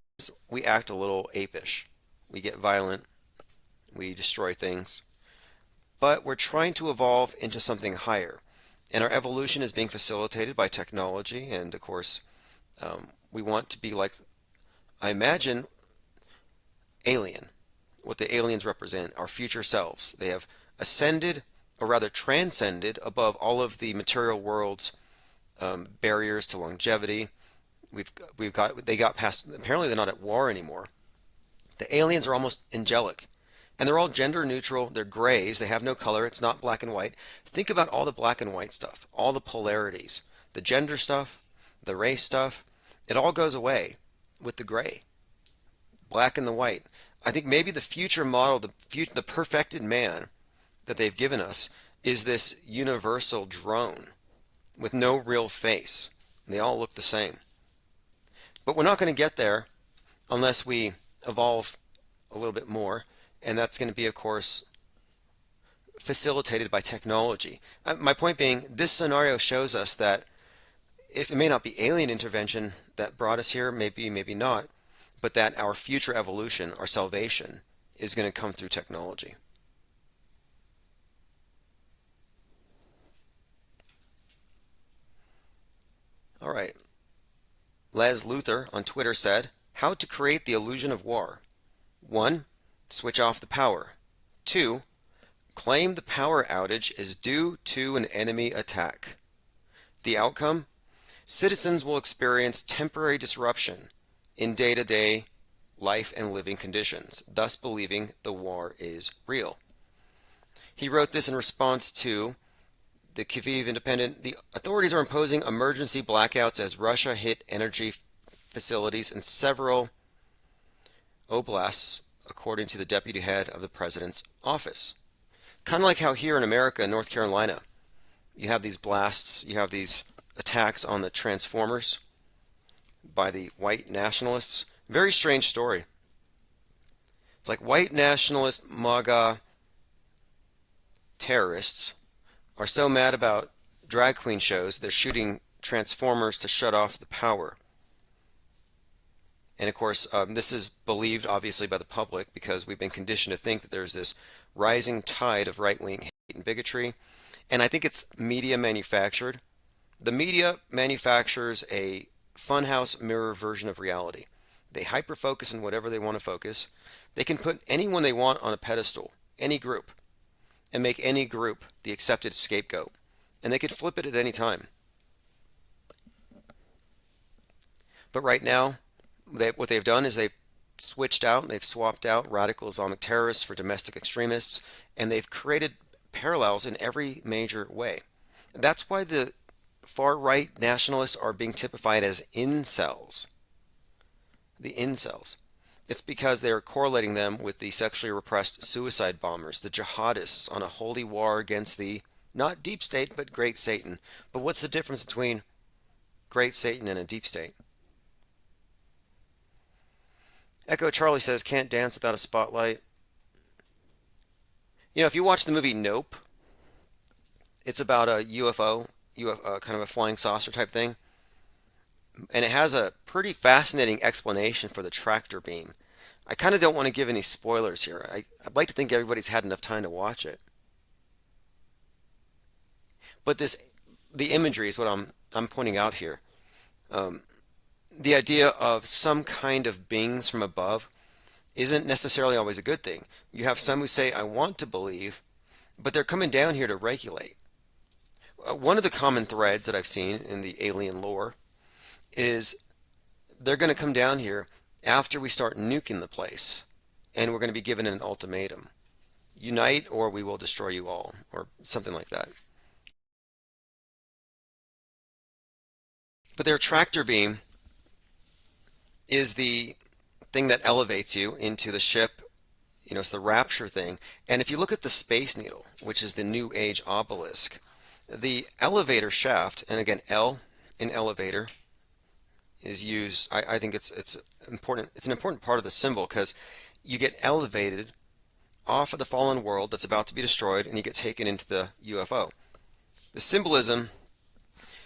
we act a little apish. We get violent, we destroy things, but we're trying to evolve into something higher. And our evolution is being facilitated by technology. And of course, we want to be like, I imagine, alien. What the aliens represent, our future selves. They have ascended, or rather transcended, above all of the material world's barriers to longevity. They got past. Apparently, they're not at war anymore. The aliens are almost angelic, and they're all gender neutral. They're grays. They have no color. It's not black and white. Think about all the black and white stuff, all the polarities, the gender stuff, the race stuff. It all goes away with the gray, black and the white. I think maybe the future model, the perfected man that they've given us, is this universal drone with no real face. They all look the same. But we're not going to get there unless we evolve a little bit more, and that's going to be, of course, facilitated by technology. My point being, this scenario shows us that if it may not be alien intervention that brought us here, maybe, maybe not, but that our future evolution, our salvation, is going to come through technology. All right. Les Luther on Twitter said, how to create the illusion of war. 1. Switch off the power. 2. Claim the power outage is due to an enemy attack. The outcome? Citizens will experience temporary disruption in day-to-day life and living conditions, thus believing the war is real. He wrote this in response to the Kyiv Independent. The authorities are imposing emergency blackouts as Russia hit energy facilities in several oblasts, according to the deputy head of the president's office. Kind of like how here in America, in North Carolina, you have these blasts, you have these attacks on the transformers by the white nationalists. Very strange story. It's like white nationalist MAGA terrorists are so mad about drag queen shows, they're shooting transformers to shut off the power. And of course, this is believed obviously by the public because we've been conditioned to think that there's this rising tide of right-wing hate and bigotry. And I think it's media manufactured. The media manufactures a funhouse mirror version of reality. They hyper-focus on whatever they want to focus. They can put anyone they want on a pedestal, any group, and make any group the accepted scapegoat. And they could flip it at any time. But right now, what they've done is they've switched out, they've swapped out radical Islamic terrorists for domestic extremists, and they've created parallels in every major way. That's why the far-right nationalists are being typified as incels. The incels. It's because they're correlating them with the sexually repressed suicide bombers, the jihadists on a holy war against the, not deep state, but great Satan. But what's the difference between great Satan and a deep state? Echo Charlie says, can't dance without a spotlight. You know, if you watch the movie Nope, it's about a UFO, kind of a flying saucer type thing. And it has a pretty fascinating explanation for the tractor beam. I kind of don't want to give any spoilers here. I'd like to think everybody's had enough time to watch it. But the imagery is what I'm pointing out here. The idea of some kind of beings from above isn't necessarily always a good thing. You have some who say, I want to believe, but they're coming down here to regulate. One of the common threads that I've seen in the alien lore is they're going to come down here after we start nuking the place, and we're going to be given an ultimatum. Unite or we will destroy you all, or something like that. But their tractor beam is the thing that elevates you into the ship. You know, it's the rapture thing. And if you look at the Space Needle, which is the New Age obelisk, the elevator shaft, and again, L in elevator, is used. I think it's important. It's an important part of the symbol because you get elevated off of the fallen world that's about to be destroyed, and you get taken into the UFO. The symbolism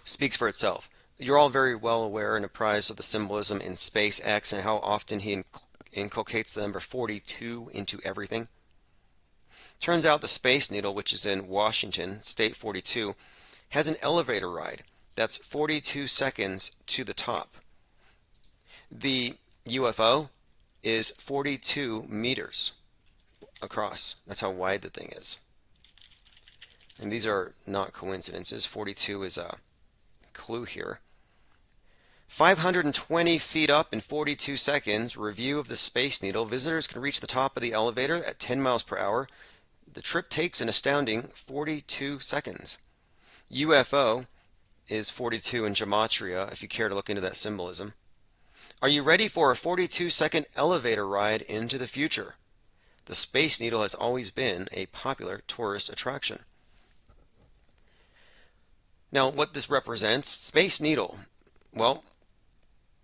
speaks for itself. You're all very well aware and apprised of the symbolism in SpaceX and how often he inculcates the number 42 into everything. Turns out the Space Needle, which is in Washington, State 42, has an elevator ride that's 42 seconds to the top. The UFO is 42 meters across. That's how wide the thing is. And these are not coincidences. 42 is a clue here. 520 feet up in 42 seconds. Review of the Space Needle. Visitors can reach the top of the elevator at 10 miles per hour. The trip takes an astounding 42 seconds. UFO is 42 in gematria, if you care to look into that symbolism. Are you ready for a 42-second elevator ride into the future? The Space Needle has always been a popular tourist attraction. Now, what this represents, Space Needle, well,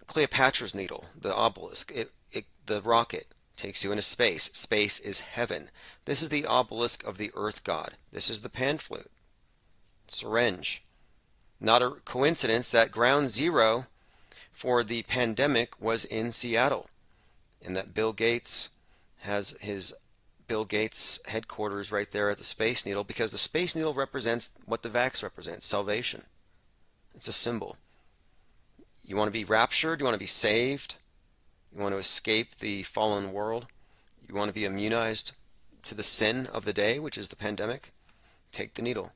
Cleopatra's Needle, the obelisk, the rocket takes you into space. Space is heaven. This is the obelisk of the Earth God. This is the pan flute. Syringe. Not a coincidence that ground zero for the pandemic was in Seattle, and that Bill Gates has his Bill Gates headquarters right there at the Space Needle, because the Space Needle represents what the vax represents, salvation. It's a symbol. You want to be raptured? You want to be saved? You want to escape the fallen world? You want to be immunized to the sin of the day, which is the pandemic? Take the needle.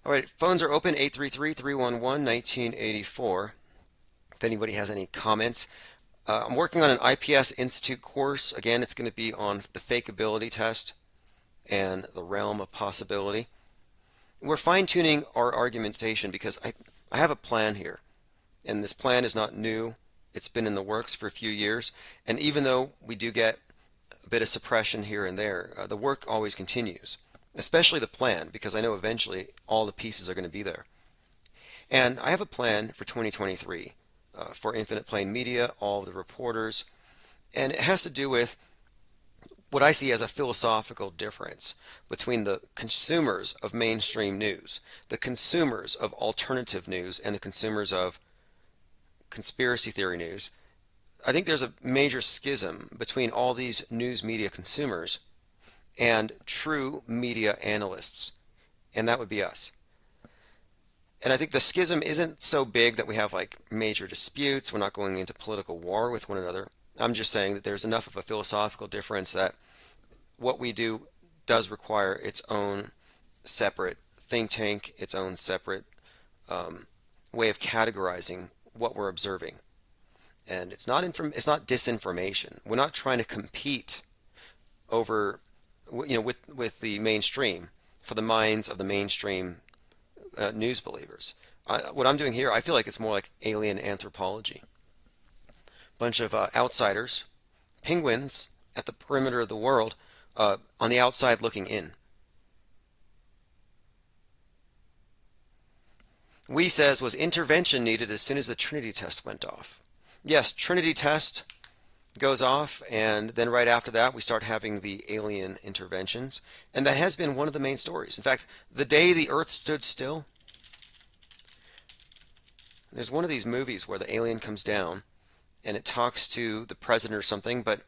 All right, phones are open, 833-311-1984. If anybody has any comments. I'm working on an IPS Institute course. Again, it's going to be on the fakeability test and the realm of possibility. We're fine-tuning our argumentation because I have a plan here. And this plan is not new. It's been in the works for a few years. And even though we do get a bit of suppression here and there, the work always continues. Especially the plan, because I know eventually all the pieces are going to be there. And I have a plan for 2023 for Infinite Plane Media, all of the reporters, and it has to do with what I see as a philosophical difference between the consumers of mainstream news, the consumers of alternative news, and the consumers of conspiracy theory news. I think there's a major schism between all these news media consumers and true media analysts, and that would be us. And I think the schism isn't so big that we have like major disputes. We're not going into political war with one another. I'm just saying that there's enough of a philosophical difference that what we do does require its own separate think tank, its own separate way of categorizing what we're observing. And it's not disinformation. We're not trying to compete over, with the mainstream for the minds of the mainstream news believers. What I'm doing here, I feel like it's more like alien anthropology. Bunch of outsiders, penguins at the perimeter of the world, on the outside looking in. We says, was intervention needed as soon as the Trinity test went off? Yes, Trinity test goes off, and then right after that we start having the alien interventions, and that has been one of the main stories. In fact, the day the earth stood still, there's one of these movies where the alien comes down and it talks to the president or something, but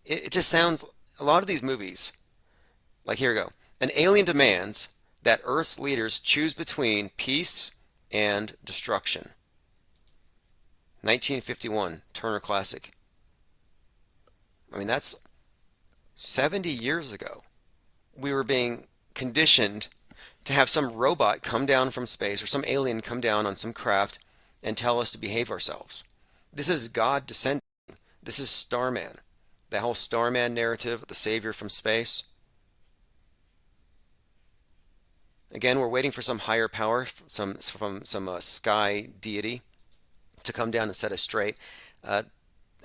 it just sounds, a lot of these movies, like here we go, an alien demands that Earth's leaders choose between peace and destruction. 1951, Turner Classic. I mean, that's 70 years ago. We were being conditioned to have some robot come down from space or some alien come down on some craft and tell us to behave ourselves. This is God descending. This is Starman. That whole Starman narrative, the savior from space. Again, we're waiting for some higher power, from some sky deity to come down and set us straight.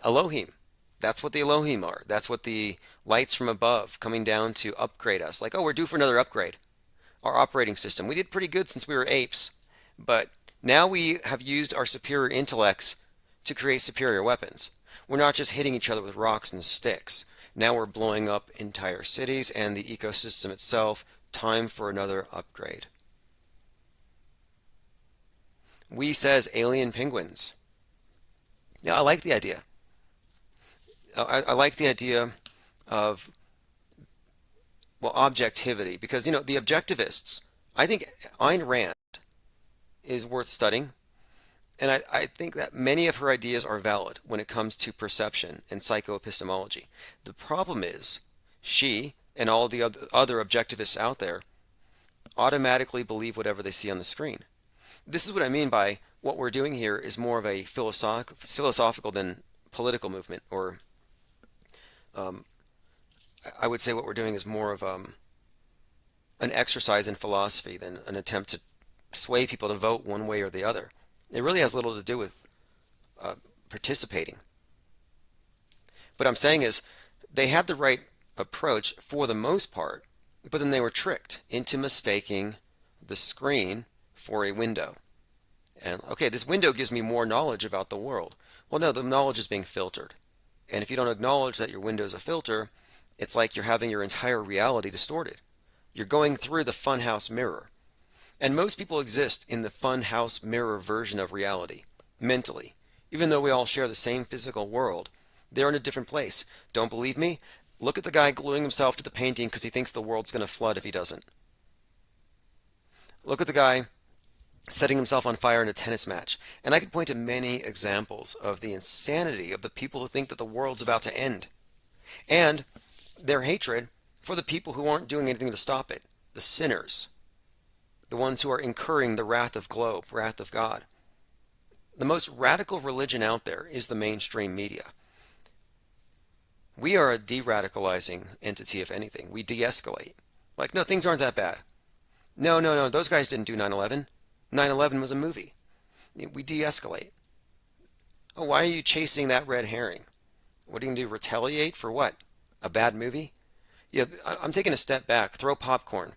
Elohim. That's what the Elohim are. That's what the lights from above coming down to upgrade us. Like, oh, we're due for another upgrade. Our operating system. We did pretty good since we were apes, but now we have used our superior intellects to create superior weapons. We're not just hitting each other with rocks and sticks. Now we're blowing up entire cities and the ecosystem itself. Time for another upgrade. We says alien penguins. Yeah, I like the idea. I like the idea of well, objectivity, because the objectivists, I think Ayn Rand is worth studying, and I think that many of her ideas are valid when it comes to perception and psychoepistemology. The problem is she and all the other objectivists out there automatically believe whatever they see on the screen. This is what I mean by what we're doing here is more of a philosophical than political movement, or um, I would say what we're doing is more of an exercise in philosophy than an attempt to sway people to vote one way or the other. It really has little to do with uh, participating. What I'm saying is they had the right approach for the most part, but then they were tricked into mistaking the screen for a window. And okay, this window gives me more knowledge about the world. Well, no, the knowledge is being filtered. And if you don't acknowledge that your window is a filter, it's like you're having your entire reality distorted. You're going through the funhouse mirror. And most people exist in the funhouse mirror version of reality, mentally. Even though we all share the same physical world, they're in a different place. Don't believe me? Look at the guy gluing himself to the painting because he thinks the world's going to flood if he doesn't. Look at the guy setting himself on fire in a tennis match. And I could point to many examples of the insanity of the people who think that the world's about to end. And their hatred for the people who aren't doing anything to stop it. The sinners. The ones who are incurring the wrath of wrath of God. The most radical religion out there is the mainstream media. We are a de-radicalizing entity, if anything. We de-escalate. Like, no, things aren't that bad. No, no, no, those guys didn't do 9/11. 9/11 was a movie. We de-escalate. Oh, why are you chasing that red herring? What are you going to do, retaliate for what? A bad movie? Yeah, I'm taking a step back. Throw popcorn.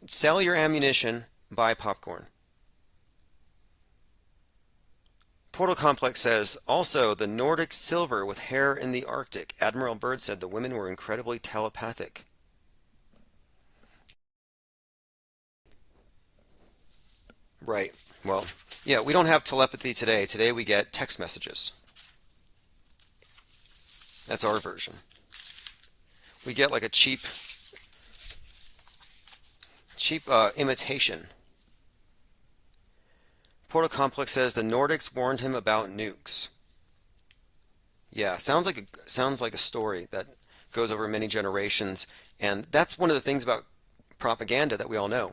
Sell your ammunition, buy popcorn. Portal Complex says, also, the Nordic silver with hair in the Arctic. Admiral Byrd said the women were incredibly telepathic. Right. Well, yeah, we don't have telepathy today. Today we get text messages. That's our version. We get like a cheap imitation. Portal Complex says the Nordics warned him about nukes. Yeah, sounds like a story that goes over many generations, and that's one of the things about propaganda that we all know.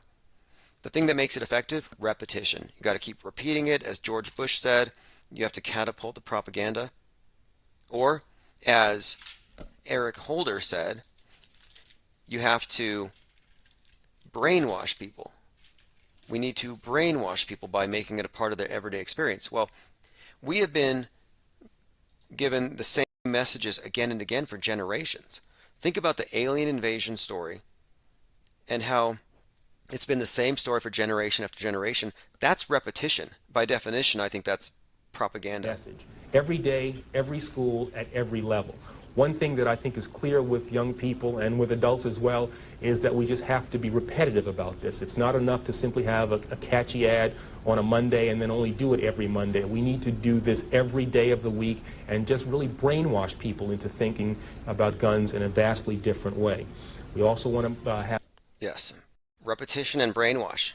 The thing that makes it effective, repetition. You got to keep repeating it, as George Bush said. You have to catapult the propaganda. Or, as Eric Holder said, you have to brainwash people. We need to brainwash people by making it a part of their everyday experience. Well, we have been given the same messages again and again for generations. Think about the alien invasion story and how it's been the same story for generation after generation. That's repetition. By definition, I think that's propaganda. Message. Every day, every school, at every level. One thing that I think is clear with young people and with adults as well is that we just have to be repetitive about this. It's not enough to simply have a catchy ad on a Monday and then only do it every Monday. We need to do this every day of the week and just really brainwash people into thinking about guns in a vastly different way. We also want to have... Yes, repetition and brainwash.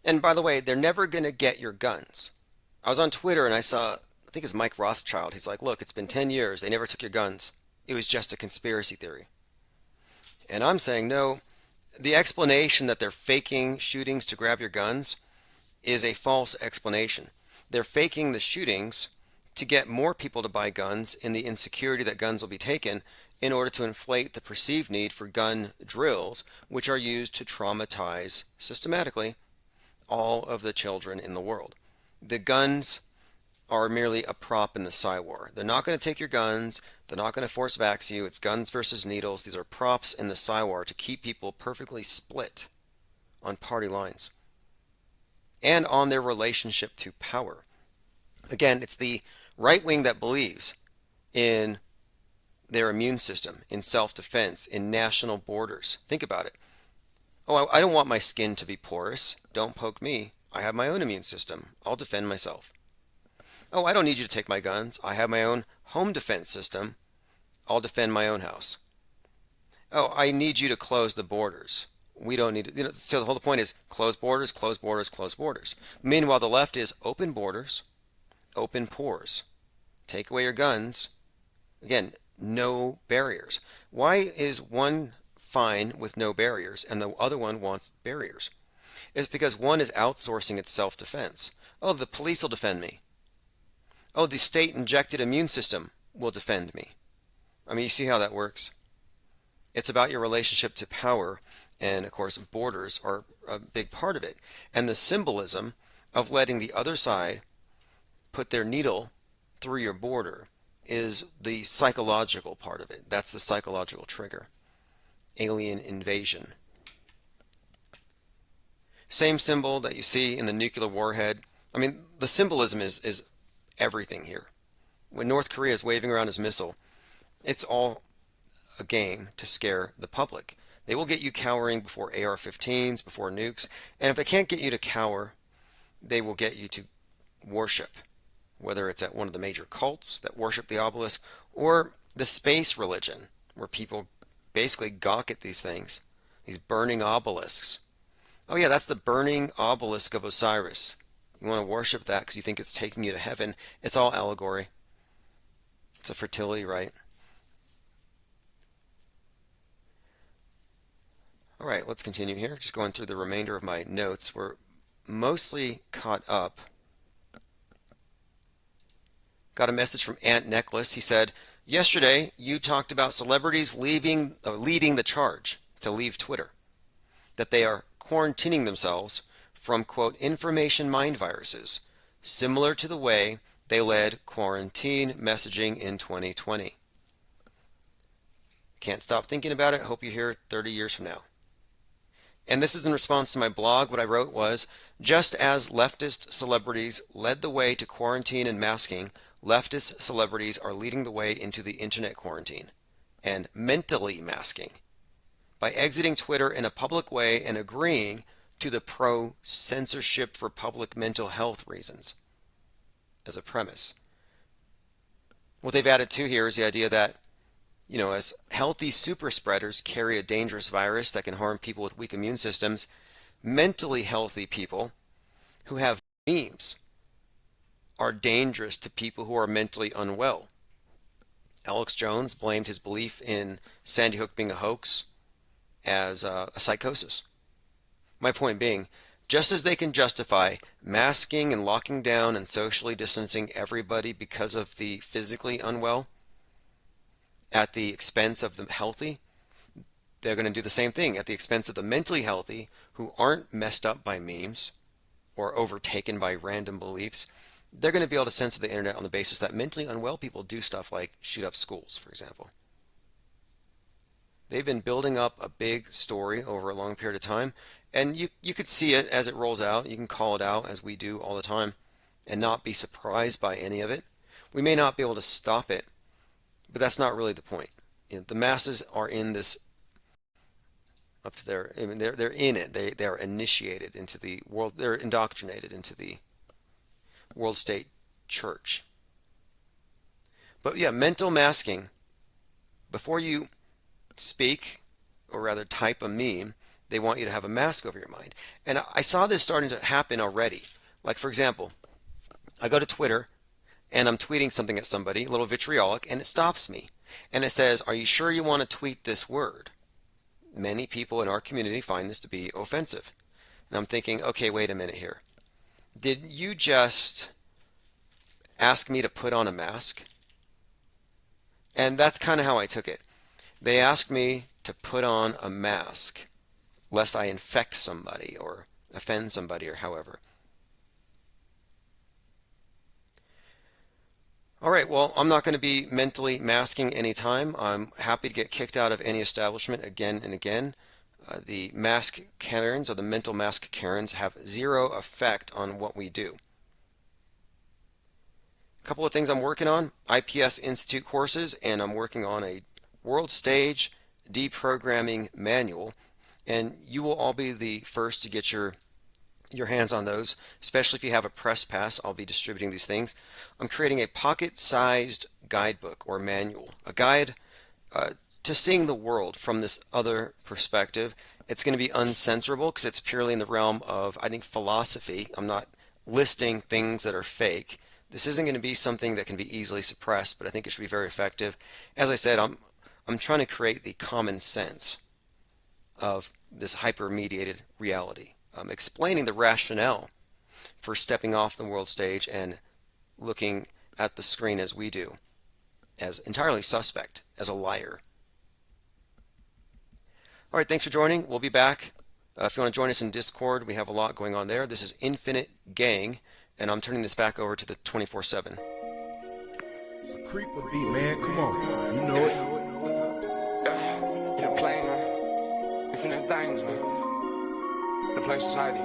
And by the way, they're never going to get your guns. I was on Twitter and I saw, I think it's Mike Rothschild. He's like, look, it's been 10 years. They never took your guns. It was just a conspiracy theory. And I'm saying, no, the explanation that they're faking shootings to grab your guns is a false explanation. They're faking the shootings to get more people to buy guns in the insecurity that guns will be taken in order to inflate the perceived need for gun drills, which are used to traumatize systematically all of the children in the world. The guns are merely a prop in the Psy War. They're not going to take your guns. They're not going to force vax you. It's guns versus needles. These are props in the Psy War to keep people perfectly split on party lines and on their relationship to power. Again, it's the right wing that believes in their immune system, in self-defense, in national borders. Think about it. Oh, I don't want my skin to be porous. Don't poke me. I have my own immune system. I'll defend myself. Oh, I don't need you to take my guns. I have my own home defense system. I'll defend my own house. Oh, I need you to close the borders. We don't need to, so the whole point is close borders, close borders, close borders. Meanwhile, the left is open borders, open pores. Take away your guns. Again, no barriers. Why is one fine with no barriers and the other one wants barriers? It's because one is outsourcing its self-defense. Oh, the police will defend me. Oh, the state injected immune system will defend me. I mean, you see how that works? It's about your relationship to power, and of course, borders are a big part of it. And the symbolism of letting the other side put their needle through your border is the psychological part of it. That's the psychological trigger. Alien invasion. Same symbol that you see in the nuclear warhead. I mean, the symbolism is everything here. When North Korea is waving around his missile, it's all a game to scare the public. They will get you cowering before AR-15s, before nukes, and if they can't get you to cower, they will get you to worship, whether it's at one of the major cults that worship the obelisk or the space religion, where people basically gawk at these things, these burning obelisks. Oh yeah, that's the burning obelisk of Osiris. You want to worship that because you think it's taking you to heaven. It's all allegory. It's a fertility rite. All right, let's continue here. Just going through the remainder of my notes. We're mostly caught up. Got a message from Ant Necklace. He said, yesterday you talked about celebrities leading the charge to leave Twitter, that they are quarantining themselves from, quote, information mind viruses, similar to the way they led quarantine messaging in 2020. Can't stop thinking about it. Hope you hear 30 years from now. And this is in response to my blog. What I wrote was, just as leftist celebrities led the way to quarantine and masking, leftist celebrities are leading the way into the internet quarantine and mentally masking by exiting Twitter in a public way and agreeing to the pro-censorship for public mental health reasons as a premise. What they've added to here is the idea that, as healthy super spreaders carry a dangerous virus that can harm people with weak immune systems, mentally healthy people who have memes are dangerous to people who are mentally unwell. Alex Jones blamed his belief in Sandy Hook being a hoax as a psychosis. My point being, just as they can justify masking and locking down and socially distancing everybody because of the physically unwell at the expense of the healthy, they're going to do the same thing at the expense of the mentally healthy who aren't messed up by memes or overtaken by random beliefs. They're going to be able to censor the internet on the basis that mentally unwell people do stuff like shoot up schools, for example. They've been building up a big story over a long period of time, and you could see it as it rolls out. You can call it out as we do all the time and not be surprised by any of it. We may not be able to stop it, but that's not really the point. The masses are in this up to their, I mean, they're in it. They are initiated into the world. They're indoctrinated into the world state church. But yeah, mental masking. Before you speak, or rather type a meme, they want you to have a mask over your mind. And I saw this starting to happen already. Like, for example, I go to Twitter and I'm tweeting something at somebody, a little vitriolic, and it stops me. And it says, are you sure you want to tweet this word? Many people in our community find this to be offensive. And I'm thinking, okay, wait a minute here. Did you just ask me to put on a mask? And that's kind of how I took it. They asked me to put on a mask lest I infect somebody or offend somebody or however. All right, well, I'm not going to be mentally masking anytime. I'm happy to get kicked out of any establishment again and again. The mask Karens or the mental mask Karens have zero effect on what we do. A couple of things I'm working on, IPS Institute courses, and I'm working on a world stage deprogramming manual, and you will all be the first to get your hands on those, especially if you have a press pass. I'll be distributing these things. I'm creating a pocket-sized guidebook or manual, a guide to seeing the world from this other perspective. It's going to be uncensorable because it's purely in the realm of, I think, philosophy. I'm not listing things that are fake. This isn't going to be something that can be easily suppressed, but I think it should be very effective. As I said, I'm trying to create the common sense of this hyper-mediated reality, explaining the rationale for stepping off the world stage and looking at the screen as we do, as entirely suspect, as a liar. All right, thanks for joining. We'll be back. If you want to join us in Discord, we have a lot going on there. This is Infinite Gang, and I'm turning this back over to the 24/7. It's a creeper beat, man. Come on. You know it. You're playing, infinite things, man. The play society.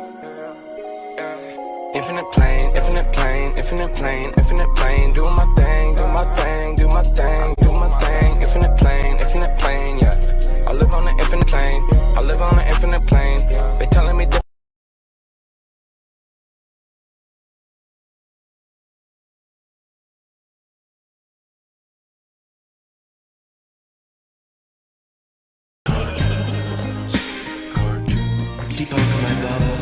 Infinite plane, infinite plane, infinite plane, infinite plane. Do my thing, do my thing, do my thing, do my thing. Infinite plane, yeah. I live on an infinite plane. I live on an infinite plane. They telling me different. Deep into my bubble.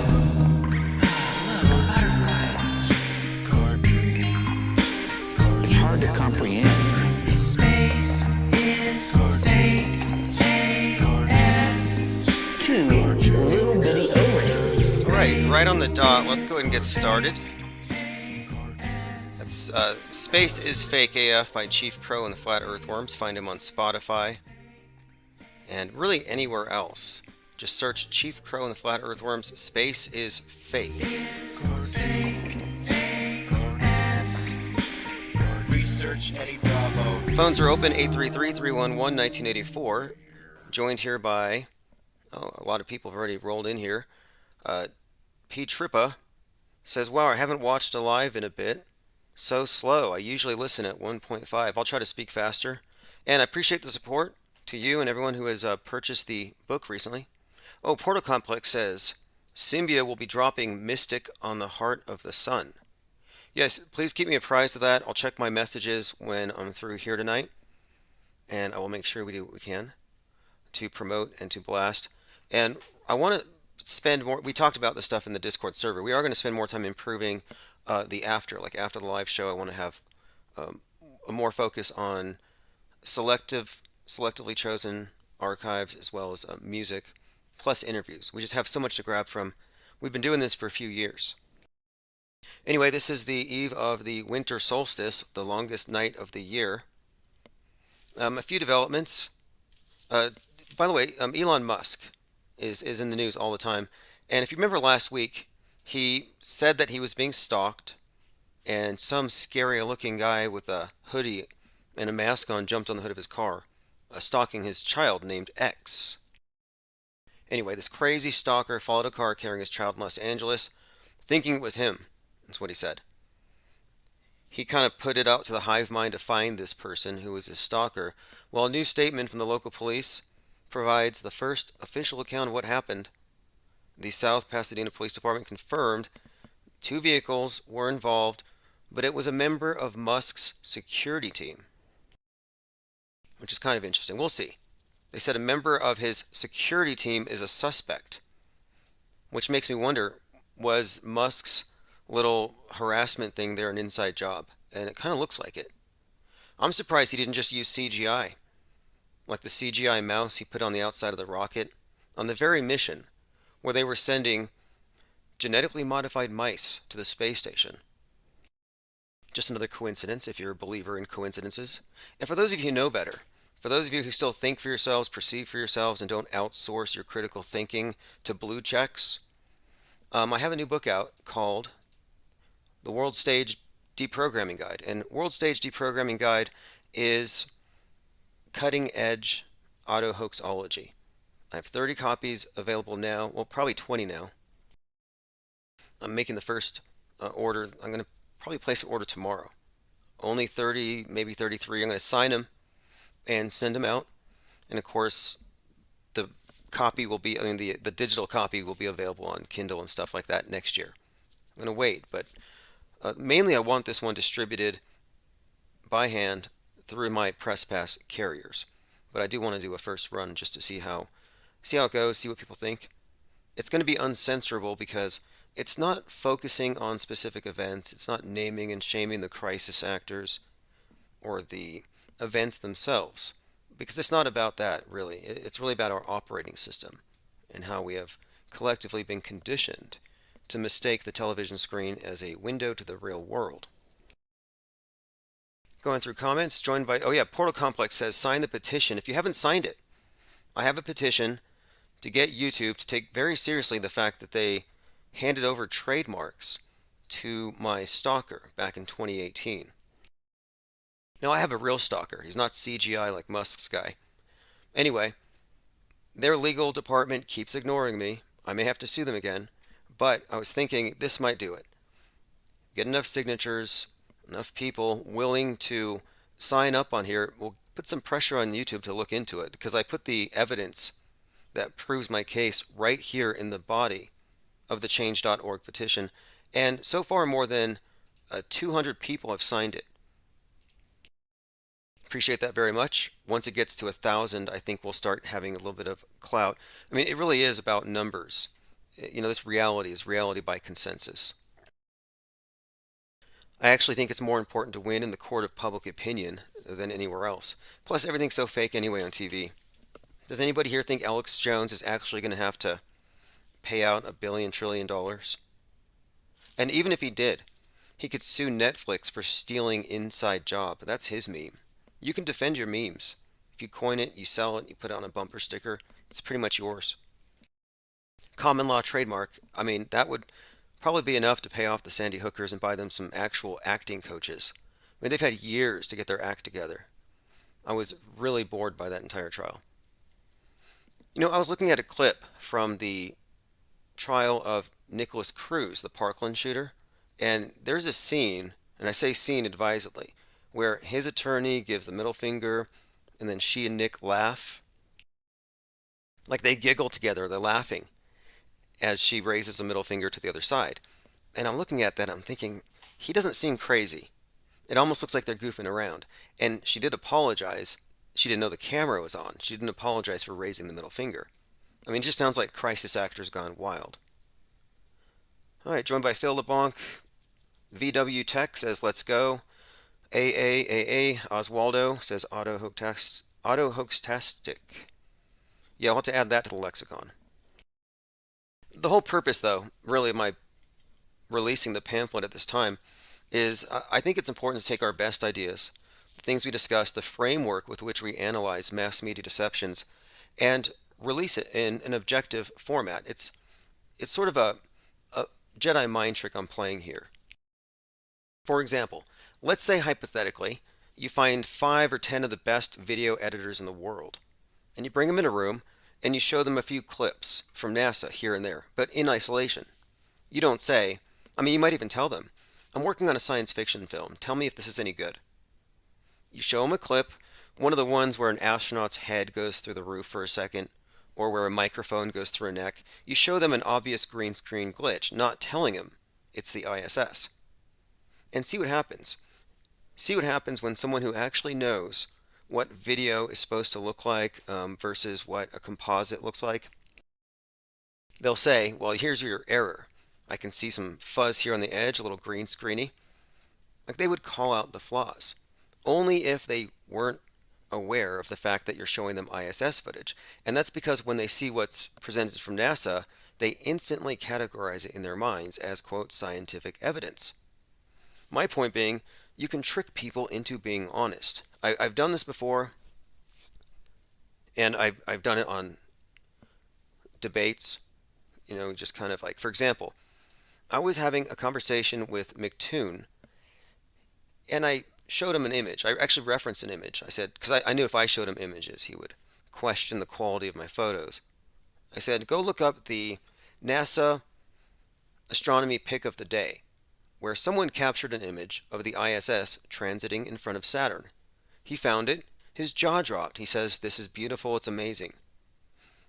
It's hard to comprehend. Space is fake AF. Two little bitty O-rings. All right on the dot. Let's go ahead and get started. That's Space is Fake AF by Chief Crow and the Flat Earthworms. Find him on Spotify and really anywhere else. Just search Chief Crow and the Flat Earthworms. Space is Fake. Research Eddie Bravo. Phones are open 833-311-1984. Joined here by, a lot of people have already rolled in here. P. Trippa says, wow, I haven't watched a live in a bit. So slow. I usually listen at 1.5. I'll try to speak faster. And I appreciate the support to you and everyone who has purchased the book recently. Oh, Portal Complex says, Symbia will be dropping Mystic on the Heart of the Sun. Yes, please keep me apprised of that. I'll check my messages when I'm through here tonight. And I will make sure we do what we can to promote and to blast. And I want to spend more, we talked about this stuff in the Discord server. We are going to spend more time improving the after. Like after the live show, I want to have a more focus on selectively chosen archives as well as music plus interviews. We just have so much to grab from. We've been doing this for a few years. Anyway, this is the eve of the winter solstice, the longest night of the year. A few developments. By the way, Elon Musk is in the news all the time. And if you remember last week, he said that he was being stalked, and some scary looking guy with a hoodie and a mask on jumped on the hood of his car, stalking his child named X. Anyway, this crazy stalker followed a car carrying his child in Los Angeles, thinking it was him. That's what he said. He kind of put it out to the hive mind to find this person who was his stalker, while a new statement from the local police provides the first official account of what happened. The South Pasadena Police Department confirmed 2 vehicles were involved, but it was a member of Musk's security team, which is kind of interesting. We'll see. They said a member of his security team is a suspect, which makes me wonder, was Musk's little harassment thing there an inside job? And it kind of looks like it. I'm surprised he didn't just use CGI, like the CGI mouse he put on the outside of the rocket on the very mission where they were sending genetically modified mice to the space station. Just another coincidence if you're a believer in coincidences. And for those of you who know better, for those of you who still think for yourselves, perceive for yourselves, and don't outsource your critical thinking to blue checks, I have a new book out called The World Stage Deprogramming Guide. And World Stage Deprogramming Guide is cutting edge auto hoaxology. I have 30 copies available now, well, probably 20 now. I'm making the first order. I'm going to probably place an order tomorrow. Only 30, maybe 33. I'm going to sign them and send them out. And of course, the copy will be, the digital copy will be available on Kindle and stuff like that next year. I'm going to wait, but mainly I want this one distributed by hand through my press pass carriers. but I do want to do a first run just to see how it goes, see what people think. It's going to be uncensorable because it's not focusing on specific events. It's not naming and shaming the crisis actors or the events themselves, because it's not about that really. It's really about our operating system and how we have collectively been conditioned to mistake the television screen as a window to the real world. Going through comments, joined by, oh yeah, Portal Complex says, sign the petition. If you haven't signed it, I have a petition to get YouTube to take very seriously the fact that they handed over trademarks to my stalker back in 2018. Now, I have a real stalker. He's not CGI like Musk's guy. Anyway, their legal department keeps ignoring me. I may have to sue them again, but I was thinking this might do it. Get enough signatures, enough people willing to sign up on here. We'll put some pressure on YouTube to look into it, because I put the evidence that proves my case right here in the body of the change.org petition, and so far more than 200 people have signed it. Appreciate that very much. Once it gets to 1,000, I think we'll start having a little bit of clout. I mean, it really is about numbers. This reality is reality by consensus. I actually think it's more important to win in the court of public opinion than anywhere else. Plus, everything's so fake anyway on TV. Does anybody here think Alex Jones is actually going to have to pay out $1 trillion? And even if he did, he could sue Netflix for stealing inside job. That's his meme. You can defend your memes. If you coin it, you sell it, you put it on a bumper sticker, it's pretty much yours. Common law trademark, I mean, that would probably be enough to pay off the Sandy Hookers and buy them some actual acting coaches. I mean, they've had years to get their act together. I was really bored by that entire trial. I was looking at a clip from the trial of Nicholas Cruz, the Parkland shooter, and there's a scene, and I say scene advisedly, where his attorney gives the middle finger, and then she and Nick laugh. Like they giggle together, they're laughing as she raises the middle finger to the other side. And I'm looking at that, I'm thinking, he doesn't seem crazy. It almost looks like they're goofing around. And she did apologize. She didn't know the camera was on. She didn't apologize for raising the middle finger. I mean, it just sounds like crisis actors gone wild. All right, joined by Phil LeBlanc. VW Tech says, let's go. AAAA Oswaldo says, auto hoaxtastic. Yeah, I'll have to add that to the lexicon. The whole purpose, though, really of my releasing the pamphlet at this time is I think it's important to take our best ideas, the things we discuss, the framework with which we analyze mass media deceptions, and release it in an objective format. It's sort of a Jedi mind trick I'm playing here. For example, let's say hypothetically you find 5 or 10 of the best video editors in the world, and you bring them in a room and you show them a few clips from NASA here and there, but in isolation. You don't say, you might even tell them, I'm working on a science fiction film. Tell me if this is any good. You show them a clip, one of the ones where an astronaut's head goes through the roof for a second, or where a microphone goes through a neck. You show them an obvious green screen glitch, not telling them it's the ISS. And see what happens. See what happens when someone who actually knows what video is supposed to look like versus what a composite looks like. They'll say, well, here's your error. I can see some fuzz here on the edge, a little green screeny. Like they would call out the flaws. Only if they weren't aware of the fact that you're showing them ISS footage. And that's because when they see what's presented from NASA, they instantly categorize it in their minds as, quote, scientific evidence. My point being, you can trick people into being honest. I've done this before, and I've done it on debates, just kind of like, for example, I was having a conversation with McToon, and I showed him an image. I actually referenced an image. I said, because I knew if I showed him images, he would question the quality of my photos. I said, go look up the NASA astronomy pic of the day, where someone captured an image of the ISS transiting in front of Saturn. He found it. His jaw dropped. He says, this is beautiful. It's amazing.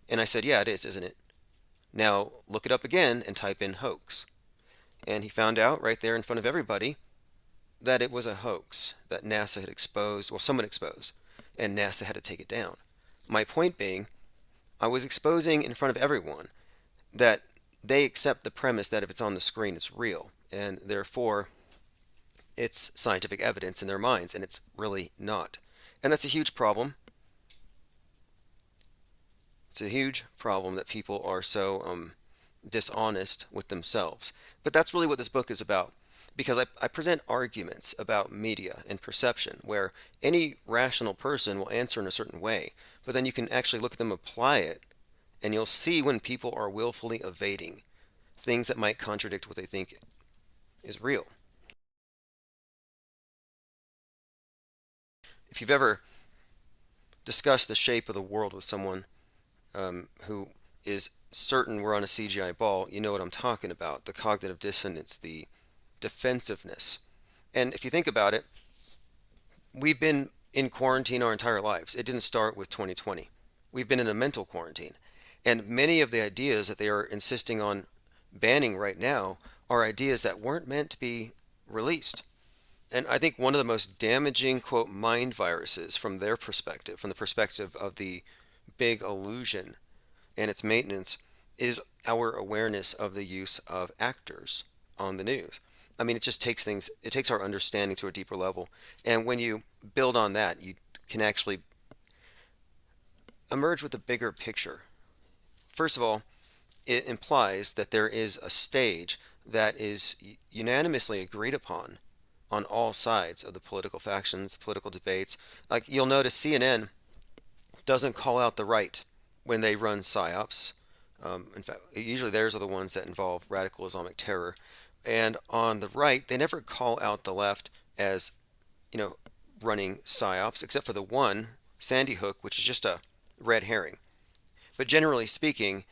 And I said, yeah, it is, isn't it? Now, look it up again and type in hoax. And he found out right there in front of everybody that it was a hoax that NASA had exposed, well, someone exposed, and NASA had to take it down. My point being, I was exposing in front of everyone that they accept the premise that if it's on the screen, it's real, and therefore it's scientific evidence in their minds, and it's really not. And that's a huge problem. It's a huge problem that people are so dishonest with themselves. But that's really what this book is about. Because I present arguments about media and perception where any rational person will answer in a certain way, but then you can actually look at them apply it, and you'll see when people are willfully evading things that might contradict what they think is real. If you've ever discussed the shape of the world with someone who is certain we're on a CGI ball, you know what I'm talking about. The cognitive dissonance, the defensiveness. And if you think about it, we've been in quarantine our entire lives. It didn't start with 2020. We've been in a mental quarantine. And many of the ideas that they are insisting on banning right now are ideas that weren't meant to be released. And I think one of the most damaging, quote, mind viruses from their perspective, from the perspective of the big illusion and its maintenance, is our awareness of the use of actors on the news. I mean, it just takes things, it takes our understanding to a deeper level. And when you build on that, you can actually emerge with a bigger picture. First of all, it implies that there is a stage that is unanimously agreed upon on all sides of the political factions, political debates. Like you'll notice CNN doesn't call out the right when they run psyops. In fact, usually theirs are the ones that involve radical Islamic terror. And on the right, they never call out the left as, you know, running psyops, except for the one, Sandy Hook, which is just a red herring. But generally speaking,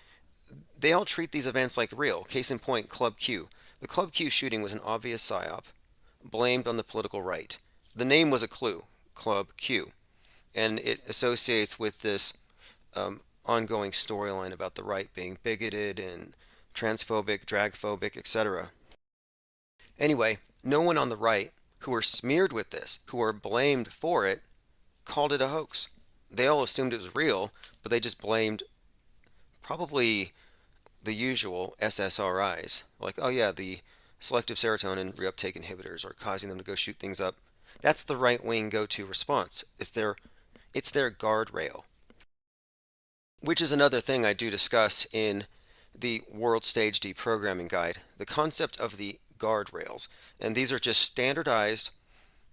they all treat these events like real. Case in point, Club Q. The Club Q shooting was an obvious psyop, blamed on the political right. The name was a clue, Club Q, and it associates with this ongoing storyline about the right being bigoted and transphobic, dragphobic, etc. Anyway, no one on the right who were smeared with this, who were blamed for it, called it a hoax. They all assumed it was real, but they just blamed probably the usual SSRIs. Like, oh yeah, the selective serotonin reuptake inhibitors are causing them to go shoot things up. That's the right wing go-to response. It's their guardrail. Which is another thing I do discuss in the World Stage Deprogramming Guide, the concept of the guardrails. And these are just standardized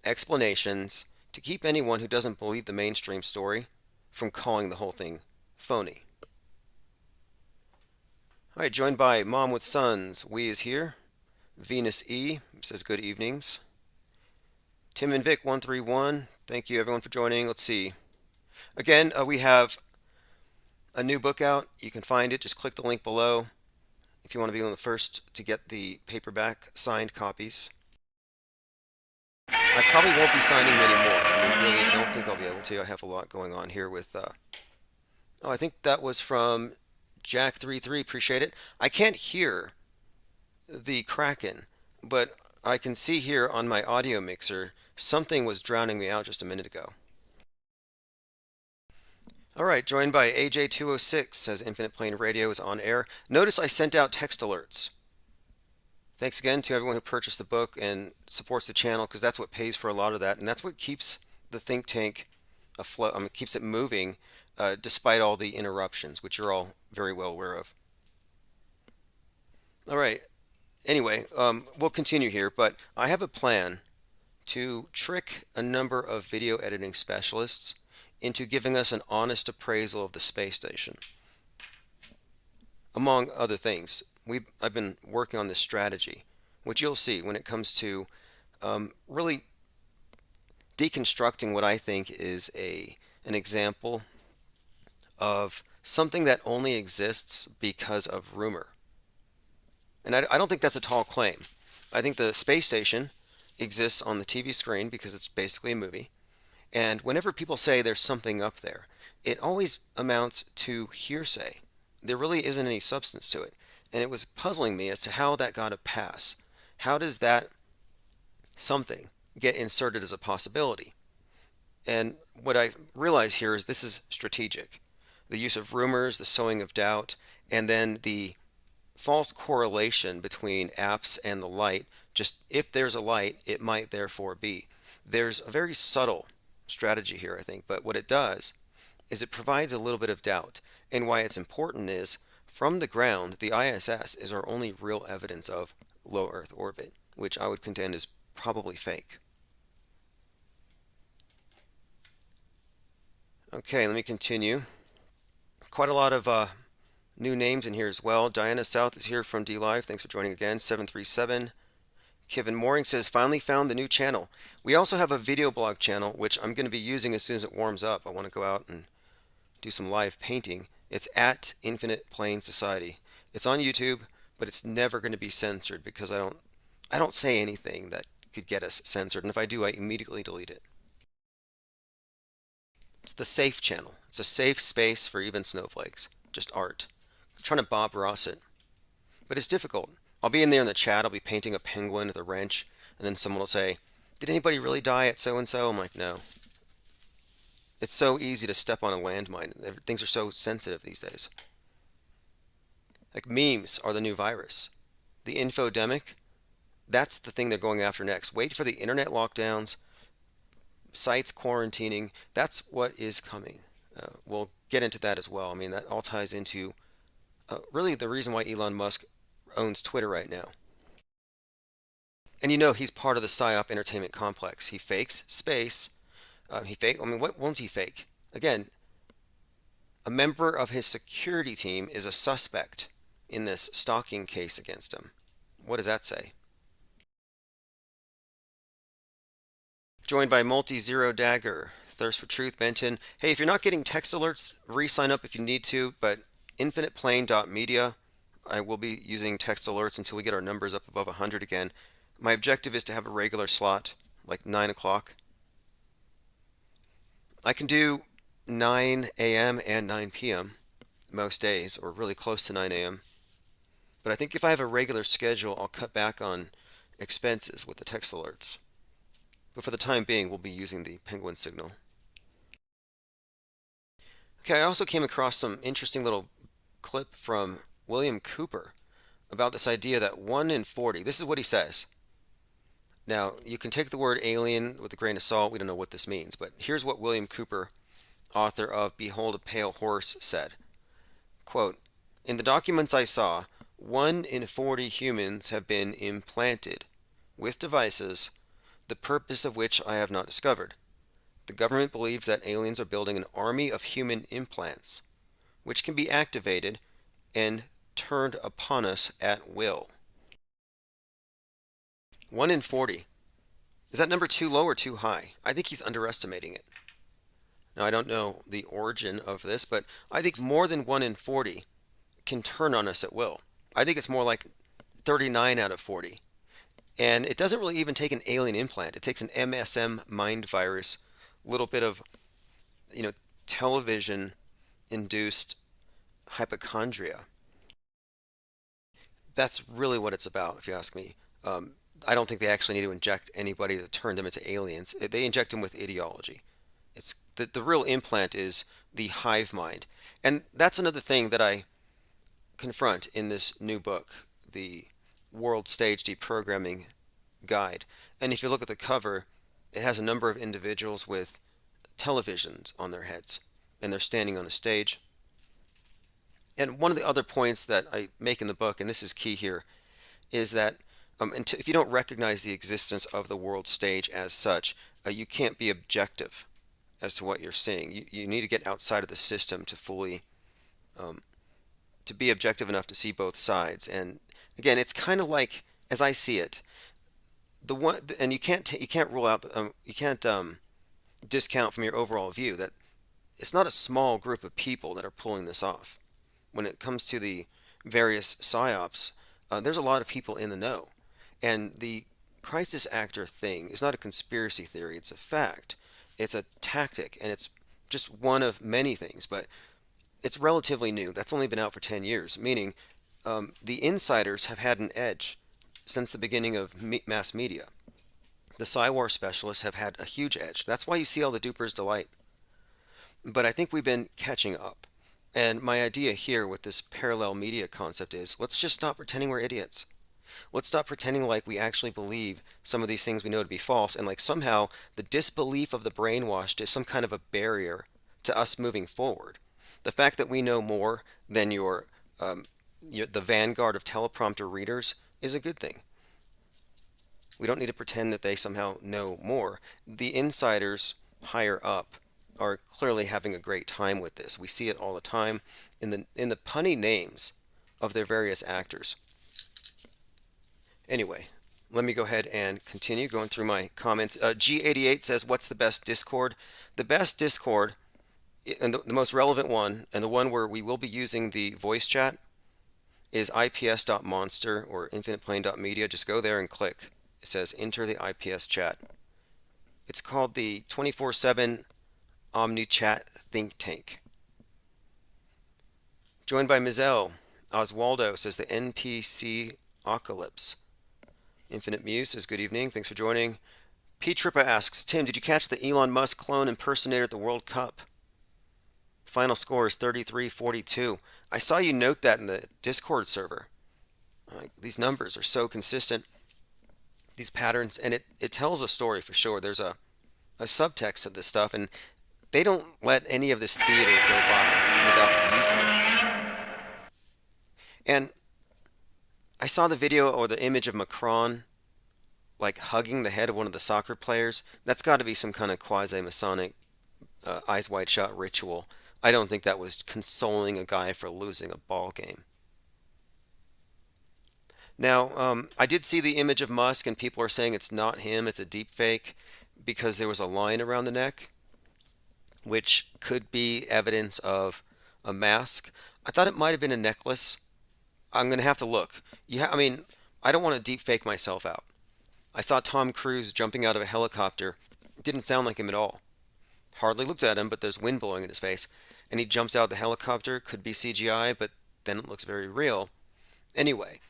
explanations to keep anyone who doesn't believe the mainstream story from calling the whole thing phony. All right, joined by Mom with Sons. We is here. Venus E says good evenings. Tim and Vic 131. Thank you everyone for joining. Let's see. Again, we have a new book out. You can find it. Just click the link below if you want to be one of the first to get the paperback signed copies. I probably won't be signing many more. I mean, really, I don't think I'll be able to. I have a lot going on here with. Oh, I think that was from Jack33. Appreciate it. I can't hear the Kraken, but I can see here on my audio mixer something was drowning me out just a minute ago. All right, joined by AJ206 says Infinite Plane Radio is on air. Notice I sent out text alerts. Thanks again to everyone who purchased the book and supports the channel, because that's what pays for a lot of that, and that's what keeps the think tank afloat. I mean, keeps it moving despite all the interruptions, which you're all very well aware of. All right. Anyway, we'll continue here, but I have a plan to trick a number of video editing specialists into giving us an honest appraisal of the space station. Among other things, I've been working on this strategy, which you'll see when it comes to really deconstructing what I think is an example of something that only exists because of rumor. And I don't think that's a tall claim. I think the space station exists on the TV screen because it's basically a movie. And whenever people say there's something up there, it always amounts to hearsay. There really isn't any substance to it. And it was puzzling me as to how that got a pass. How does that something get inserted as a possibility? And what I realize here is this is strategic. The use of rumors, the sowing of doubt, and then the false correlation between apps and the light. Just if there's a light, it might therefore be. There's a very subtle strategy here, I think, but what it does is it provides a little bit of doubt. And why it's important is from the ground, the ISS is our only real evidence of low Earth orbit, which I would contend is probably fake. Okay, let me continue. Quite a lot of new names in here as well. Diana South is here from D Live. Thanks for joining again. 737. Kevin Mooring says, finally found the new channel. We also have a video blog channel, which I'm going to be using as soon as it warms up. I want to go out and do some live painting. It's at Infinite Plane Society. It's on YouTube, but it's never going to be censored because I don't say anything that could get us censored, and if I do, I immediately delete it. It's the safe channel. It's a safe space for even snowflakes. Just art. I'm trying to Bob Ross it. But it's difficult. I'll be in there in the chat. I'll be painting a penguin with a wrench, and then someone will say, did anybody really die at so-and-so? I'm like, no. It's so easy to step on a landmine. Things are so sensitive these days. Like memes are the new virus. The infodemic, that's the thing they're going after next. Wait for the internet lockdowns, sites quarantining. That's what is coming. We'll get into that as well. I mean, that all ties into really the reason why Elon Musk owns Twitter right now. And you know he's part of the PSYOP entertainment complex. He fakes space. I mean, what won't he fake? Again, a member of his security team is a suspect in this stalking case against him. What does that say? Joined by Multi-Zero Dagger, Thirst for Truth, Benton. Hey, if you're not getting text alerts, re-sign up if you need to, but infiniteplane.media, I will be using text alerts until we get our numbers up above 100 again. My objective is to have a regular slot, like 9 o'clock. I can do 9 a.m. and 9 p.m. most days, or really close to 9 a.m. But I think if I have a regular schedule, I'll cut back on expenses with the text alerts. But for the time being, we'll be using the penguin signal. Okay, I also came across some interesting little clip from William Cooper about this idea that 1 in 40, this is what he says. Now, you can take the word alien with a grain of salt. We don't know what this means, but here's what William Cooper, author of Behold a Pale Horse, said. Quote, in the documents I saw, 1 in 40 humans have been implanted with devices, the purpose of which I have not discovered. The government believes that aliens are building an army of human implants, which can be activated and turned upon us at will. 1 in 40. Is that number too low or too high? I think he's underestimating it. Now, I don't know the origin of this, but I think more than 1 in 40 can turn on us at will. I think it's more like 39 out of 40. And it doesn't really even take an alien implant. It takes an MSM mind virus, a little bit of, television-induced hypochondria. That's really what it's about, if you ask me. I don't think they actually need to inject anybody to turn them into aliens. They inject them with ideology. It's the real implant is the hive mind. And that's another thing that I confront in this new book, the World Stage Deprogramming Guide. And if you look at the cover, it has a number of individuals with televisions on their heads, and they're standing on a stage. And one of the other points that I make in the book, and this is key here, is that if you don't recognize the existence of the world stage as such, you can't be objective as to what you're seeing. You need to get outside of the system to fully, to be objective enough to see both sides. And again, it's kind of like, as I see it, the one, and you can't rule out, you can't discount from your overall view that it's not a small group of people that are pulling this off. When it comes to the various psyops, there's a lot of people in the know. And the crisis actor thing is not a conspiracy theory, it's a fact. It's a tactic, and it's just one of many things, but it's relatively new. That's only been out for 10 years, meaning the insiders have had an edge since the beginning of mass media. The Psywar specialists have had a huge edge. That's why you see all the dupers delight. But I think we've been catching up. And my idea here with this parallel media concept is let's just stop pretending we're idiots. Let's stop pretending like we actually believe some of these things we know to be false, and like somehow the disbelief of the brainwashed is some kind of a barrier to us moving forward. The fact that we know more than um, the vanguard of teleprompter readers is a good thing. We don't need to pretend that they somehow know more. The insiders higher up are clearly having a great time with this. We see it all the time in the punny names of their various actors. Anyway, let me go ahead and continue going through my comments. G88 says, "What's the best Discord?" The best Discord, and the most relevant one, and the one where we will be using the voice chat, is ips.monster or infiniteplane.media. Just go there and click. It says enter the IPS chat. It's called the 24/7 OmniChat Think Tank. Joined by Mizell. Oswaldo says the NPC Apocalypse. Infinite Muse says good evening. Thanks for joining. P. Trippa asks, Tim, did you catch the Elon Musk clone impersonator at the World Cup? Final score is 33-42. I saw you note that in the Discord server. These numbers are so consistent, these patterns, and it tells a story for sure. There's a subtext to this stuff, and they don't let any of this theater go by without using it. And I saw the video or the image of Macron like hugging the head of one of the soccer players. That's got to be some kind of quasi-Masonic eyes wide shut ritual. I don't think that was consoling a guy for losing a ball game. Now, I did see the image of Musk, and people are saying it's not him, it's a deep fake because there was a line around the neck, which could be evidence of a mask. I thought it might have been a necklace. I'm going to have to look. I mean, I don't want to deep fake myself out. I saw Tom Cruise jumping out of a helicopter. It didn't sound like him at all. Hardly looked at him, but there's wind blowing in his face. And he jumps out of the helicopter. Could be CGI, but then it looks very real. Anyway,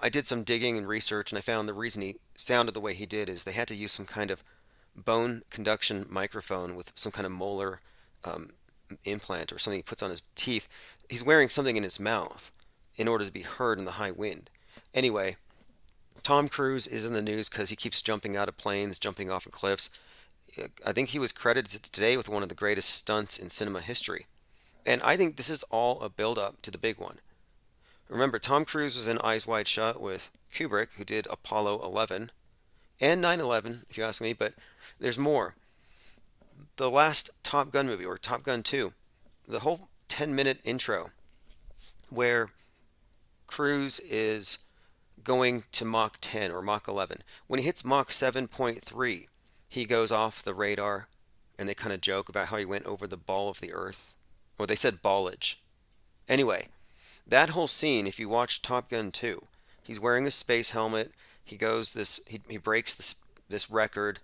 I did some digging and research, and I found the reason he sounded the way he did is they had to use some kind of bone conduction microphone with some kind of molar um, implant or something he puts on his teeth. He's wearing something in his mouth in order to be heard in the high wind. Anyway, Tom Cruise is in the news because he keeps jumping out of planes, jumping off of cliffs. I think he was credited today with one of the greatest stunts in cinema history. And I think this is all a build-up to the big one. Remember, Tom Cruise was in Eyes Wide Shut with Kubrick, who did Apollo 11 and 9/11, if you ask me, but there's more. The last Top Gun movie, or Top Gun 2, the whole 10-minute intro where Cruise is going to Mach 10 or Mach 11. When he hits Mach 7.3, he goes off the radar, and they kind of joke about how he went over the ball of the earth. Or they said ballage. Anyway, that whole scene, if you watch Top Gun 2, he's wearing a space helmet. He breaks this record,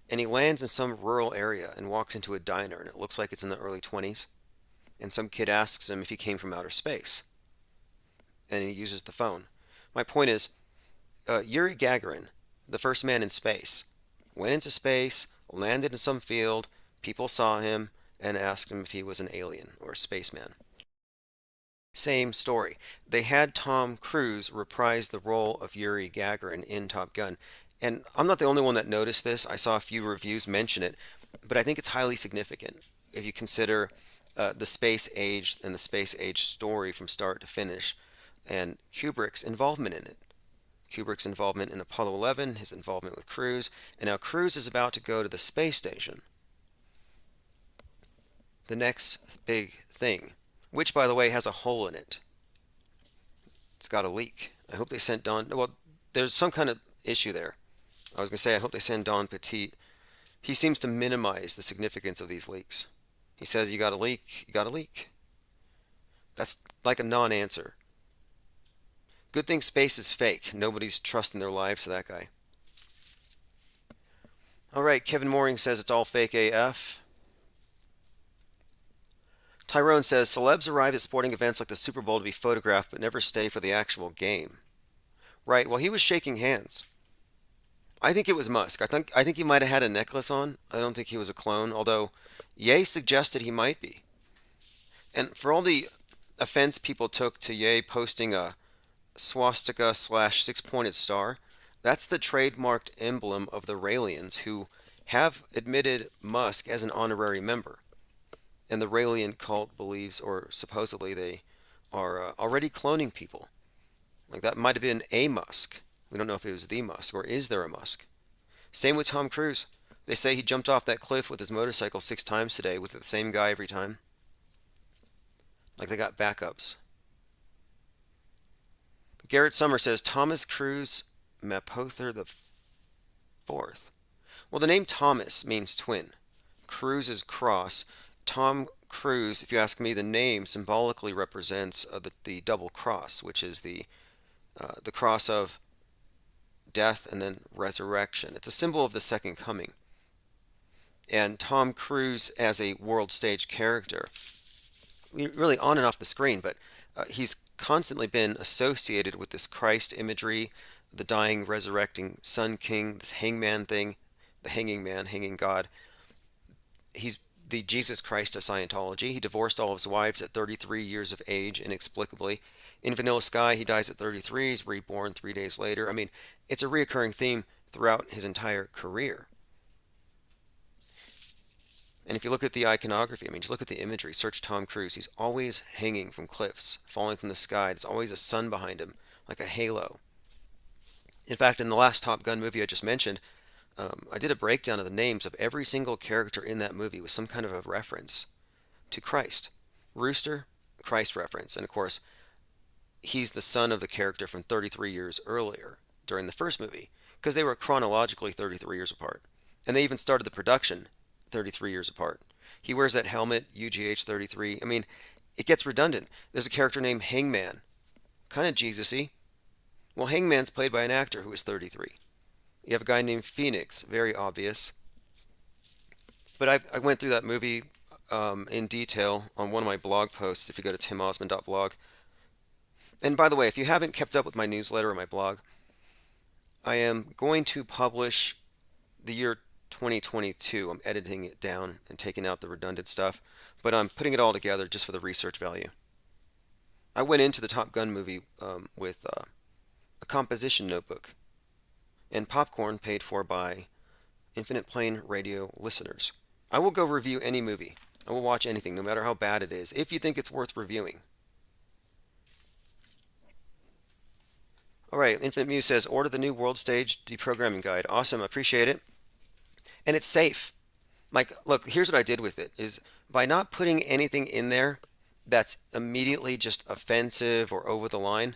and he lands in some rural area and walks into a diner, and it looks like it's in the early 20s. And some kid asks him if he came from outer space, and he uses the phone. My point is, Yuri Gagarin, the first man in space, went into space, landed in some field, people saw him, and asked him if he was an alien or a spaceman. Same story. They had Tom Cruise reprise the role of Yuri Gagarin in Top Gun. And I'm not the only one that noticed this. I saw a few reviews mention it, but I think it's highly significant if you consider the space age and the space age story from start to finish, and Kubrick's involvement in it. Kubrick's involvement in Apollo 11, his involvement with Cruise, and now Cruise is about to go to the space station. The next big thing, which by the way has a hole in it. It's got a leak. I hope they sent Don. Well, there's some kind of issue there. I was going to say I hope they send Don Petit. He seems to minimize the significance of these leaks. He says you got a leak, you got a leak. That's like a non-answer. Good thing space is fake. Nobody's trusting their lives to that guy. All right, Kevin Mooring says it's all fake AF. Tyrone says celebs arrive at sporting events like the Super Bowl to be photographed but never stay for the actual game. Right, well, he was shaking hands. I think it was Musk. I think he might have had a necklace on. I don't think he was a clone, although Ye suggested he might be. And for all the offense people took to Ye posting a swastika slash six-pointed star, that's the trademarked emblem of the Raelians, who have admitted Musk as an honorary member. And the Raelian cult believes, or supposedly they are already cloning people. Like that might have been a Musk. We don't know if it was the Musk, or is there a Musk? Same with Tom Cruise. They say he jumped off that cliff with his motorcycle 6 times today. Was it the same guy every time? Like they got backups. Garrett Summer says Thomas Cruise Mapother the fourth. Well, the name Thomas means twin. Cruise is cross. Tom Cruise, if you ask me, the name symbolically represents the double cross, which is the cross of death and then resurrection. It's a symbol of the second coming. And Tom Cruise as a world stage character, really on and off the screen, but he's constantly been associated with this Christ imagery, the dying, resurrecting Sun King, this hangman thing, the hanging man, hanging God. He's the Jesus Christ of Scientology. He divorced all of his wives at 33 years of age, inexplicably. In Vanilla Sky, he dies at 33. He's reborn 3 days later. I mean, it's a reoccurring theme throughout his entire career. And if you look at the iconography, I mean, just look at the imagery. Search Tom Cruise. He's always hanging from cliffs, falling from the sky. There's always a sun behind him, like a halo. In fact, in the last Top Gun movie I just mentioned, I did a breakdown of the names of every single character in that movie with some kind of a reference to Christ. Rooster, Christ reference. And of course, he's the son of the character from 33 years earlier during the first movie, because they were chronologically 33 years apart. And they even started the production 33 years apart. He wears that helmet, UGH 33. I mean, it gets redundant. There's a character named Hangman, kind of Jesus-y. Well, Hangman's played by an actor who is 33. You have a guy named Phoenix, very obvious. But I went through that movie in detail on one of my blog posts if you go to timosman.blog. And by the way, if you haven't kept up with my newsletter or my blog, I am going to publish the year 2022. I'm editing it down and taking out the redundant stuff, but I'm putting it all together just for the research value. I went into the Top Gun movie with a composition notebook and popcorn paid for by Infinite Plane Radio listeners. I will go review any movie. I will watch anything, no matter how bad it is, if you think it's worth reviewing. Alright, Infinite Muse says, order the new World Stage deprogramming guide. Awesome, I appreciate it. And it's safe. Like, look, here's what I did with it, is by not putting anything in there that's immediately just offensive or over the line,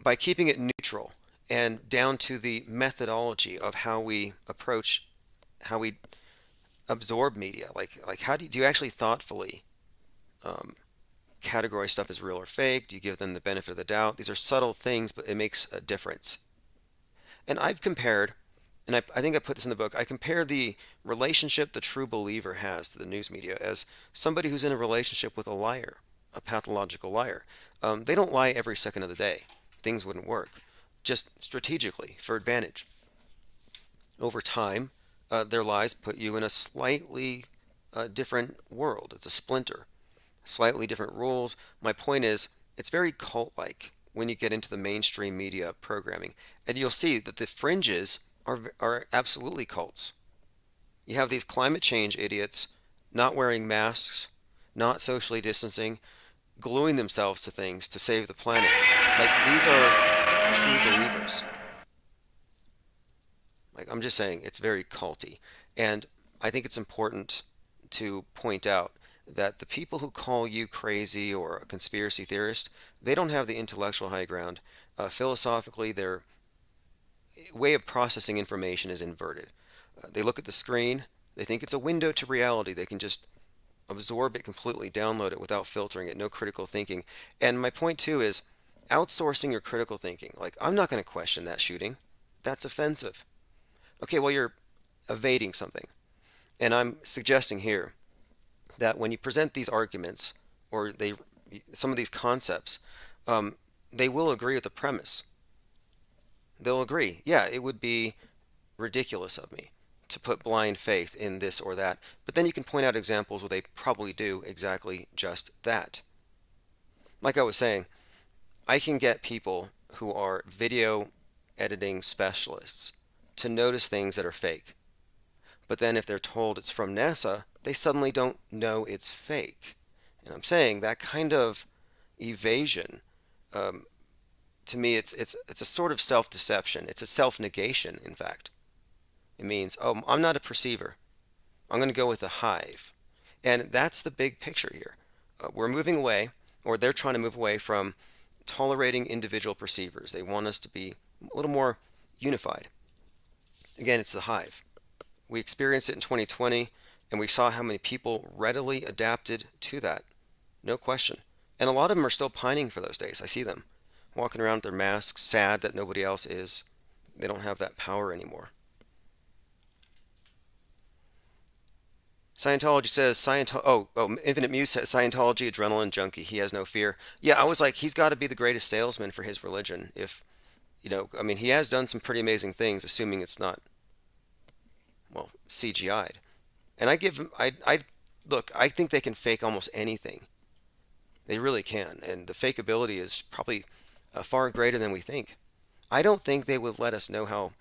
by keeping it neutral and down to the methodology of how we approach, how we absorb media. Like how do you actually thoughtfully categorize stuff as real or fake? Do you give them the benefit of the doubt? These are subtle things, but it makes a difference. And I've compared, and I think I put this in the book, I compare the relationship the true believer has to the news media as somebody who's in a relationship with a liar, a pathological liar. They don't lie every second of the day. Things wouldn't work. Just strategically, for advantage. Over time, their lies put you in a slightly different world. It's a splinter. Slightly different rules. My point is, it's very cult-like when you get into the mainstream media programming. And you'll see that the fringes are absolutely cults. You have these climate change idiots not wearing masks, not socially distancing, gluing themselves to things to save the planet. Like, these are true believers. Like, I'm just saying, it's very culty. And I think it's important to point out that the people who call you crazy or a conspiracy theorist, they don't have the intellectual high ground. Philosophically, their way of processing information is inverted. They look at the screen, they think it's a window to reality. They can just absorb it completely, download it without filtering it, no critical thinking. And my point too is outsourcing your critical thinking. Like, I'm not going to question that shooting. That's offensive. Okay, well, you're evading something. And I'm suggesting here that when you present these arguments or some of these concepts, they will agree with the premise. They'll agree. Yeah, it would be ridiculous of me to put blind faith in this or that. But then you can point out examples where they probably do exactly just that. Like I was saying, I can get people who are video editing specialists to notice things that are fake. But then if they're told it's from NASA, they suddenly don't know it's fake. And I'm saying that kind of evasion, um, to me, it's a sort of self-deception. It's a self-negation, in fact. It means, oh, I'm not a perceiver. I'm going to go with a hive. And that's the big picture here. We're moving away, or they're trying to move away from tolerating individual perceivers. They want us to be a little more unified. Again, it's the hive. We experienced it in 2020, and we saw how many people readily adapted to that. No question. And a lot of them are still pining for those days. I see them walking around with their masks, sad that nobody else is. They don't have that power anymore. Scientology says, Infinite Muse says, Scientology, adrenaline junkie. He has no fear. Yeah, I was like, he's got to be the greatest salesman for his religion. If, I mean, he has done some pretty amazing things, assuming it's not, well, CGI'd. And I give him, look, I think they can fake almost anything. They really can. And the fake ability is probably far greater than we think. I don't think they would let us know how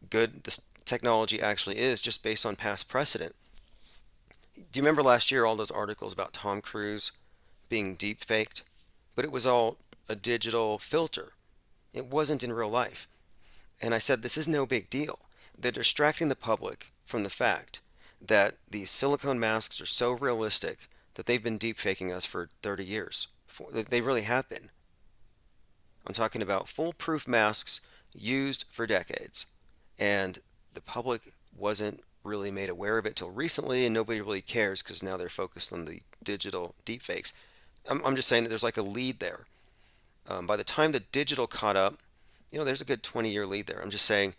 good this technology actually is just based on past precedent. Do you remember last year all those articles about Tom Cruise being deep faked? But it was all a digital filter. It wasn't in real life. And I said, this is no big deal. They're distracting the public from the fact that these silicone masks are so realistic that they've been deep faking us for 30 years. They really have been. I'm talking about foolproof masks used for decades. And the public wasn't really made aware of it till recently, and nobody really cares because now they're focused on the digital deepfakes. I'm just saying that there's like a lead there. By the time the digital caught up, there's a good 20-year lead there. I'm just saying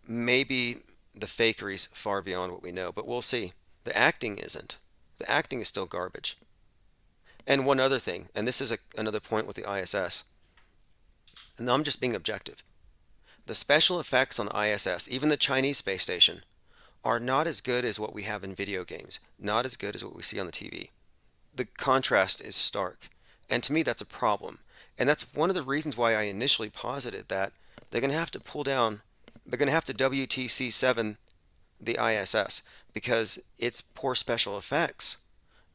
maybe the fakery's far beyond what we know, but we'll see. The acting isn't. The acting is still garbage. And one other thing, and this is another point with the ISS, and I'm just being objective. The special effects on the ISS, even the Chinese space station, are not as good as what we have in video games, not as good as what we see on the TV. The contrast is stark, and to me that's a problem. And that's one of the reasons why I initially posited that they're going to have to pull down, they're going to have to WTC7 the ISS because its poor special effects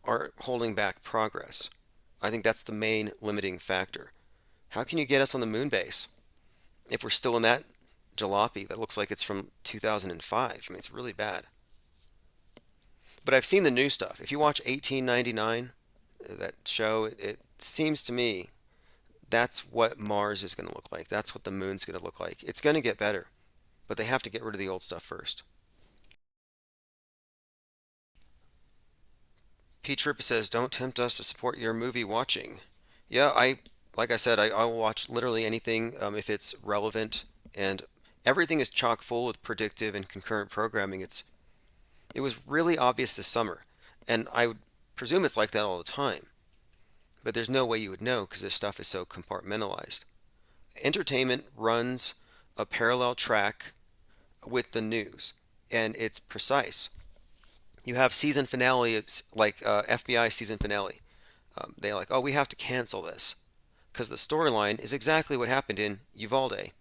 are holding back progress. I think that's the main limiting factor. How can you get us on the moon base if we're still in that jalopy that looks like it's from 2005? I mean, it's really bad. But I've seen the new stuff. If you watch 1899, that show, it seems to me that's what Mars is going to look like. That's what the moon's going to look like. It's going to get better, but they have to get rid of the old stuff first. Pete Trippa says, don't tempt us to support your movie watching. Yeah, like I said, I will watch literally anything if it's relevant, and everything is chock full with predictive and concurrent programming. It was really obvious this summer, and I would presume it's like that all the time. But there's no way you would know because this stuff is so compartmentalized. Entertainment runs a parallel track with the news, and it's precise. You have season finale, it's like FBI season finale. They're like, oh, we have to cancel this because the storyline is exactly what happened in Uvalde.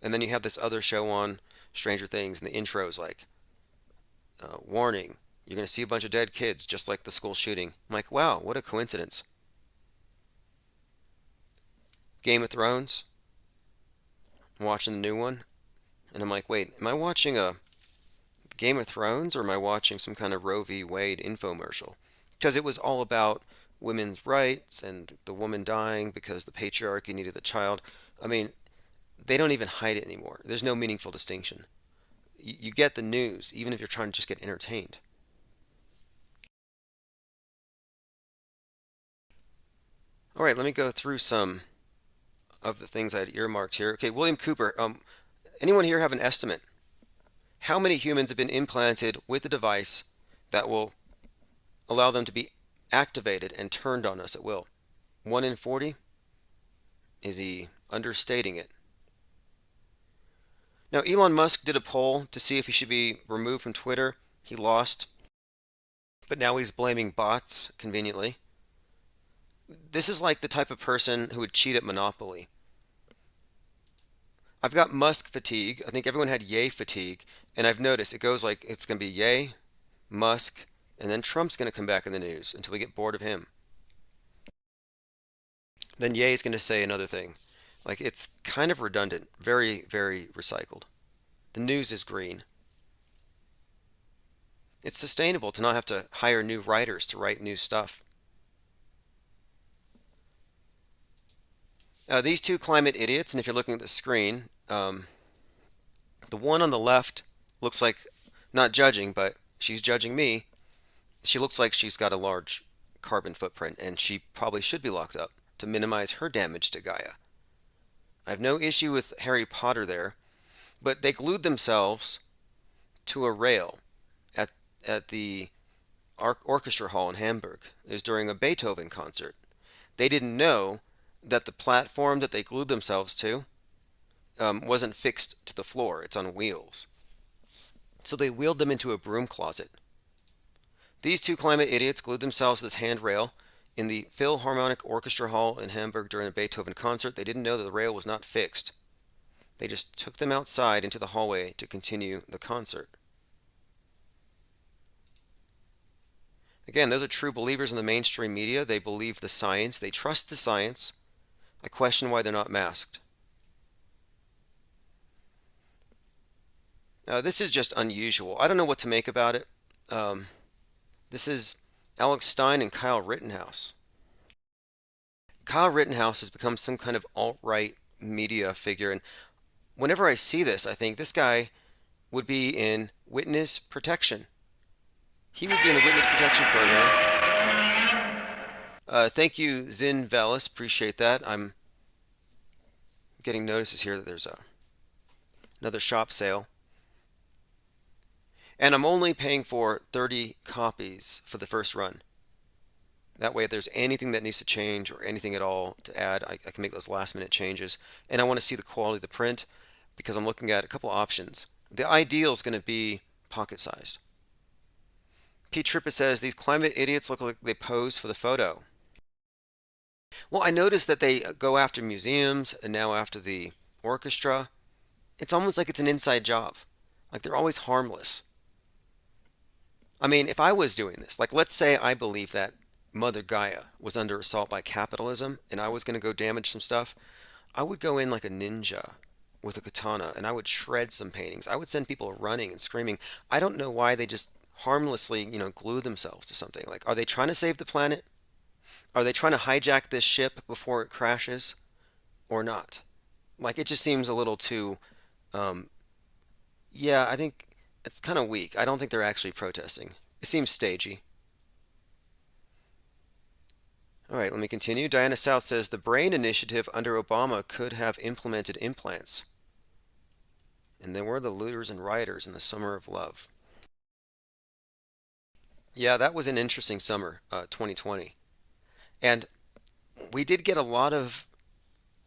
And then you have this other show on, Stranger Things, and the intro is like, warning, you're going to see a bunch of dead kids just like the school shooting. I'm like, wow, what a coincidence. Game of Thrones, I'm watching the new one, and I'm like, wait, am I watching a Game of Thrones or am I watching some kind of Roe v. Wade infomercial? Because it was all about women's rights and the woman dying because the patriarchy needed the child. I mean, they don't even hide it anymore. There's no meaningful distinction. You get the news, even if you're trying to just get entertained. All right, let me go through some of the things I had earmarked here. Okay, William Cooper. Anyone here have an estimate? How many humans have been implanted with a device that will allow them to be activated and turned on us at will? 1 in 40? Is he understating it? Now, Elon Musk did a poll to see if he should be removed from Twitter. He lost, but now he's blaming bots conveniently. This is like the type of person who would cheat at Monopoly. I've got Musk fatigue. I think everyone had Yay fatigue. And I've noticed it goes like it's going to be Yay, Musk, and then Trump's going to come back in the news until we get bored of him. Then Yay is going to say another thing. Like it's kind of redundant, very, very recycled. The news is green. It's sustainable to not have to hire new writers to write new stuff. These two climate idiots, and if you're looking at the screen, the one on the left looks like, not judging, but she's judging me. She looks like she's got a large carbon footprint, and she probably should be locked up to minimize her damage to Gaia. I have no issue with Harry Potter there, but they glued themselves to a rail at the orchestra hall in Hamburg. It was during a Beethoven concert. They didn't know that the platform that they glued themselves to wasn't fixed to the floor. It's on wheels. So they wheeled them into a broom closet. These two climate idiots glued themselves to this handrail in the Philharmonic Orchestra Hall in Hamburg during a Beethoven concert. They didn't know that the rail was not fixed. They just took them outside into the hallway to continue the concert. Again, those are true believers in the mainstream media. They believe the science. They trust the science. I question why they're not masked. This is just unusual. I don't know what to make about it. This is Alex Stein and Kyle Rittenhouse. Kyle Rittenhouse has become some kind of alt-right media figure, and whenever I see this, I think this guy would be in witness protection. He would be in the witness protection program. Thank you, Zin Velis. Appreciate that. I'm getting notices here that there's another shop sale. And I'm only paying for 30 copies for the first run. That way, if there's anything that needs to change or anything at all to add, I can make those last minute changes. And I want to see the quality of the print because I'm looking at a couple options. The ideal is going to be pocket sized. Pete Trippa says, these climate idiots look like they pose for the photo. Well, I noticed that they go after museums and now after the orchestra. It's almost like it's an inside job. Like they're always harmless. I mean, if I was doing this, like let's say I believe that Mother Gaia was under assault by capitalism and I was going to go damage some stuff, I would go in like a ninja with a katana and I would shred some paintings. I would send people running and screaming. I don't know why they just harmlessly, glue themselves to something. Like, are they trying to save the planet? Are they trying to hijack this ship before it crashes or not? Like, it just seems a little too, yeah, I think it's kind of weak. I don't think they're actually protesting. It seems stagey. All right, let me continue. Diana South says the Brain Initiative under Obama could have implemented implants. And there were the looters and rioters in the summer of love. Yeah, that was an interesting summer, 2020. And we did get a lot of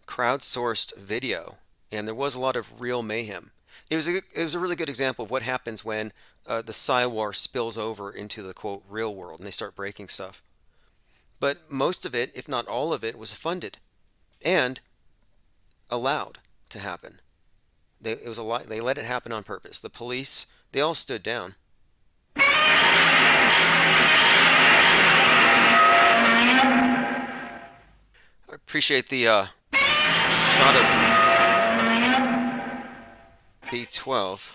crowdsourced video, and there was a lot of real mayhem. It was a really good example of what happens when the Psy-War spills over into the quote real world and they start breaking stuff. But most of it, if not all of it, was funded and allowed to happen. It was a lot. They let it happen on purpose. The police, they all stood down. I appreciate the shot of B12.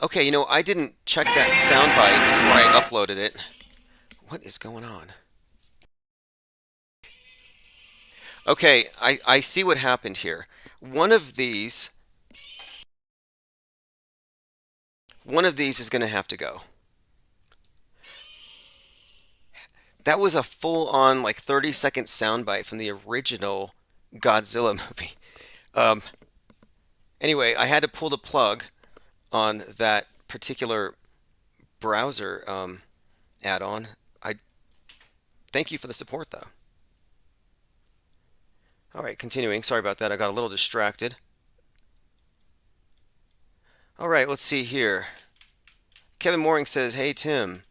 Okay, I didn't check that soundbite before I uploaded it. What is going on? Okay, I see what happened here. One of these is going to have to go. That was a full-on, like 30-second soundbite from the original Godzilla movie. Anyway, I had to pull the plug on that particular browser add-on. I thank you for the support, though. All right, continuing. Sorry about that. I got a little distracted. All right, let's see here. Kevin Mooring says, "Hey Tim,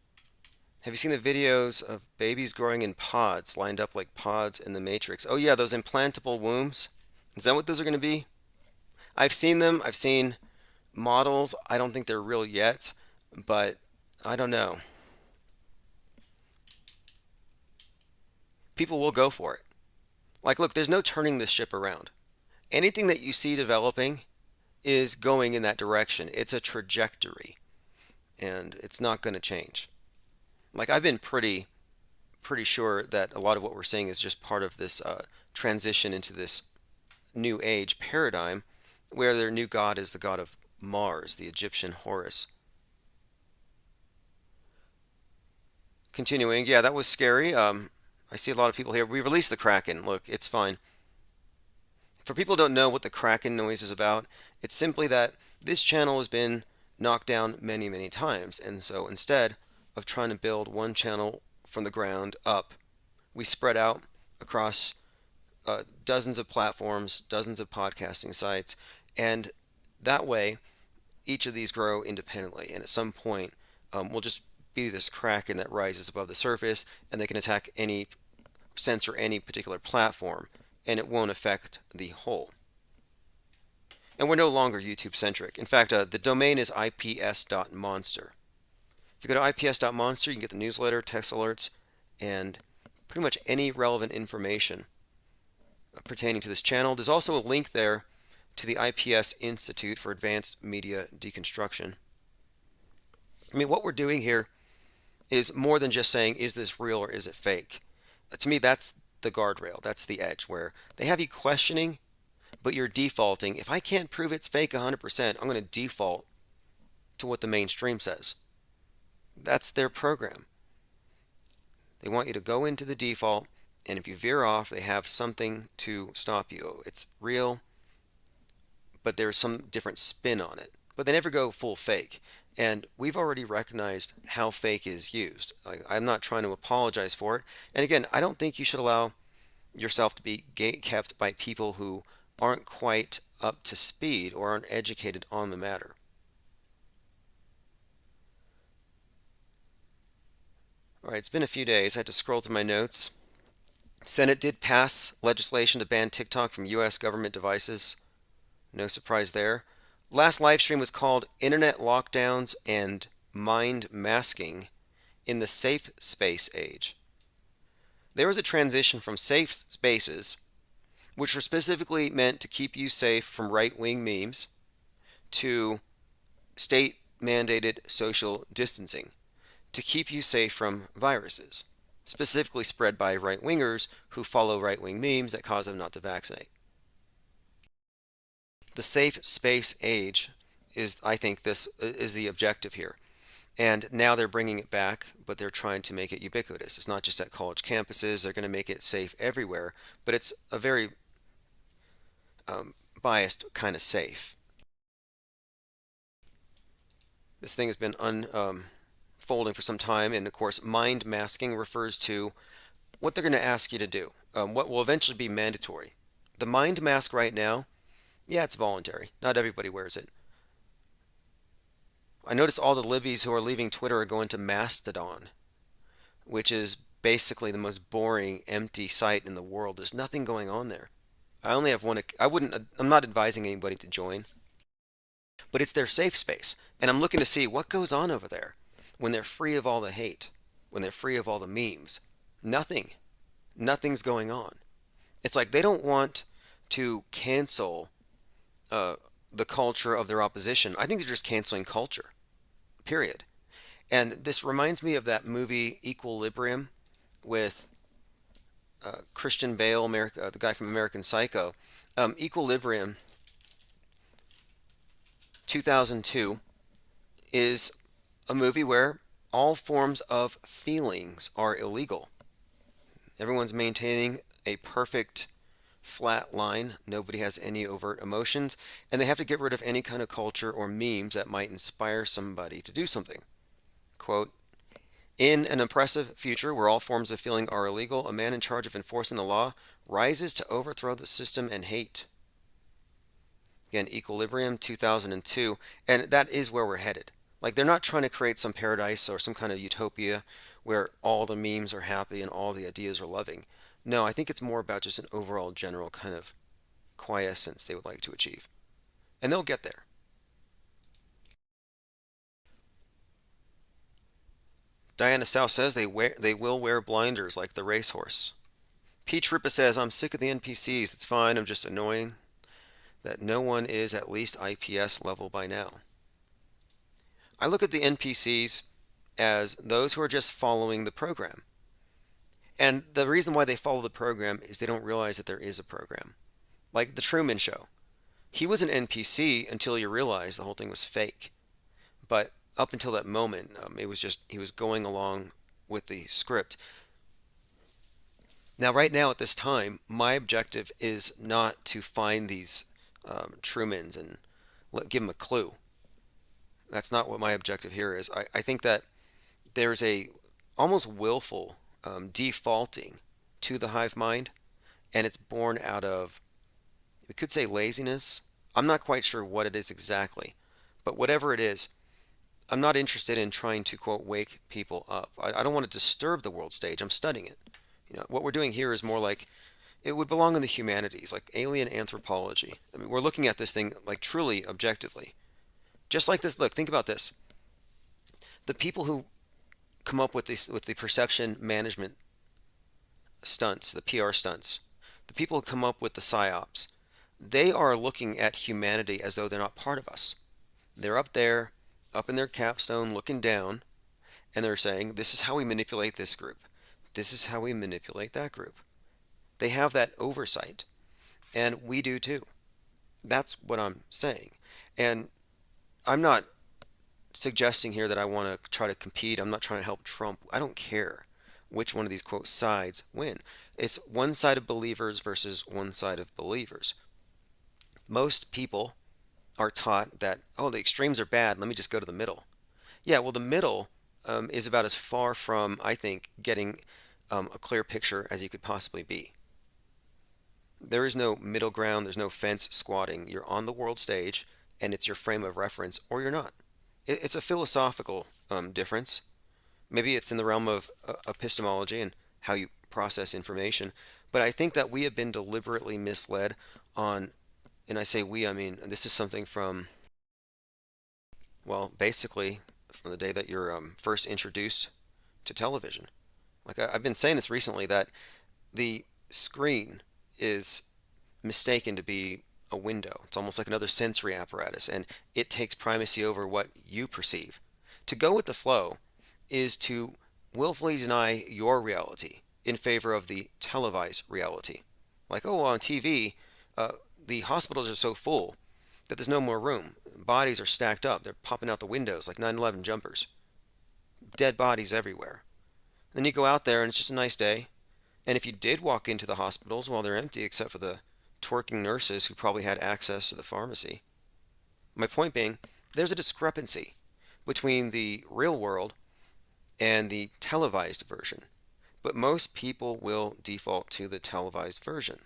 have you seen the videos of babies growing in pods, lined up like pods in the Matrix?" Oh yeah, those implantable wombs. Is that what those are going to be? I've seen them. I've seen models. I don't think they're real yet, but I don't know. People will go for it. Like, look, there's no turning this ship around. Anything that you see developing is going in that direction. It's a trajectory, and it's not going to change. Like, I've been pretty sure that a lot of what we're seeing is just part of this transition into this new age paradigm where their new god is the god of Mars, the Egyptian Horus. Continuing, yeah, that was scary. I see a lot of people here. We released the Kraken. Look, it's fine. For people who don't know what the Kraken noise is about, it's simply that this channel has been knocked down many, many times. And so instead of trying to build one channel from the ground up, we spread out across dozens of platforms, dozens of podcasting sites, and that way each of these grow independently. And at some point, we'll just be this kraken that rises above the surface, and they can attack any censor any particular platform, and it won't affect the whole. And we're no longer YouTube centric. In fact, the domain is ips.monster. If you go to ips.monster, you can get the newsletter, text alerts, and pretty much any relevant information pertaining to this channel. There's also a link there to the IPS Institute for Advanced Media Deconstruction. I mean, what we're doing here is more than just saying, is this real or is it fake? To me, that's the guardrail. That's the edge where they have you questioning, but you're defaulting. If I can't prove it's fake 100%, I'm going to default to what the mainstream says. That's their program. They want you to go into the default, and if you veer off, they have something to stop you. It's real, but there's some different spin on it. But they never go full fake. And we've already recognized how fake is used. I'm not trying to apologize for it. And again, I don't think you should allow yourself to be gate-kept by people who aren't quite up to speed or aren't educated on the matter. All right, it's been a few days. I had to scroll through my notes. Senate did pass legislation to ban TikTok from U.S. government devices. No surprise there. Last live stream was called Internet Lockdowns and Mind Masking in the Safe Space Age. There was a transition from safe spaces, which were specifically meant to keep you safe from right-wing memes, to state-mandated social distancing, to keep you safe from viruses, specifically spread by right-wingers who follow right-wing memes that cause them not to vaccinate. The safe space age is, I think, this is the objective here. And now they're bringing it back, but they're trying to make it ubiquitous. It's not just at college campuses. They're going to make it safe everywhere, but it's a very biased kind of safe. This thing has been unfolding for some time, and of course, mind masking refers to what they're going to ask you to do, what will eventually be mandatory. The mind mask right now, yeah, it's voluntary. Not everybody wears it. I notice all the libbies who are leaving Twitter are going to Mastodon, which is basically the most boring, empty site in the world. There's nothing going on there. I only have one. I'm not advising anybody to join, but it's their safe space. And I'm looking to see what goes on over there when they're free of all the hate, when they're free of all the memes. Nothing's going on. It's like they don't want to cancel the culture of their opposition. I think they're just canceling culture, period. And this reminds me of that movie Equilibrium with Christian Bale, the guy from American Psycho. Equilibrium, 2002, is a movie where all forms of feelings are illegal. Everyone's maintaining a perfect flat line. Nobody has any overt emotions, and they have to get rid of any kind of culture or memes that might inspire somebody to do something. Quote, In an oppressive future where all forms of feeling are illegal, a man in charge of enforcing the law rises to overthrow the system and hate. Again, Equilibrium 2002, and that is where we're headed. Like, they're not trying to create some paradise or some kind of utopia where all the memes are happy and all the ideas are loving. No, I think it's more about just an overall general kind of quiescence they would like to achieve. And they'll get there. Diana South says they will wear blinders like the racehorse. Pete Rupa says, I'm sick of the NPCs. It's fine. I'm just annoying that no one is at least IPS level by now. I look at the NPCs as those who are just following the program. And the reason why they follow the program is they don't realize that there is a program. Like the Truman Show. He was an NPC until you realized the whole thing was fake. But up until that moment, it was just he was going along with the script. Now, right now at this time, my objective is not to find these Trumans and give them a clue. That's not what my objective here is. I think that there's a almost willful defaulting to the hive mind, and it's born out of, we could say, laziness. I'm not quite sure what it is exactly, but whatever it is, I'm not interested in trying to, quote, wake people up. I don't want to disturb the world stage. I'm studying it. What we're doing here is more like it would belong in the humanities, like alien anthropology. I mean, we're looking at this thing like truly objectively. Just like this, look, think about this. The people who come up with this, with the perception management stunts, the PR stunts, the people who come up with the psyops, they are looking at humanity as though they're not part of us. They're up there, up in their capstone, looking down, and they're saying, this is how we manipulate this group. This is how we manipulate that group. They have that oversight, and we do too. That's what I'm saying. And I'm not suggesting here that I want to try to compete. I'm not trying to help Trump. I don't care which one of these, quote, sides win. It's one side of believers versus one side of believers. Most people are taught that, oh, the extremes are bad. Let me just go to the middle. Yeah, well, the middle is about as far from, I think, getting a clear picture as you could possibly be. There is no middle ground. There's no fence squatting. You're on the world stage, and it's your frame of reference, or you're not. It's a philosophical difference. Maybe it's in the realm of epistemology and how you process information. But I think that we have been deliberately misled on, and I say we, I mean, this is something from, well, basically from the day that you're first introduced to television. Like I've been saying this recently, that the screen is mistaken to be a window. It's almost like another sensory apparatus, and it takes primacy over what you perceive. To go with the flow is to willfully deny your reality in favor of the televised reality. Like, oh, on TV, the hospitals are so full that there's no more room. Bodies are stacked up. They're popping out the windows like 9/11 jumpers. Dead bodies everywhere. Then you go out there and it's just a nice day. And if you did walk into the hospitals, well, they're empty except for the twerking nurses who probably had access to the pharmacy. My point being, there's a discrepancy between the real world and the televised version. But most people will default to the televised version.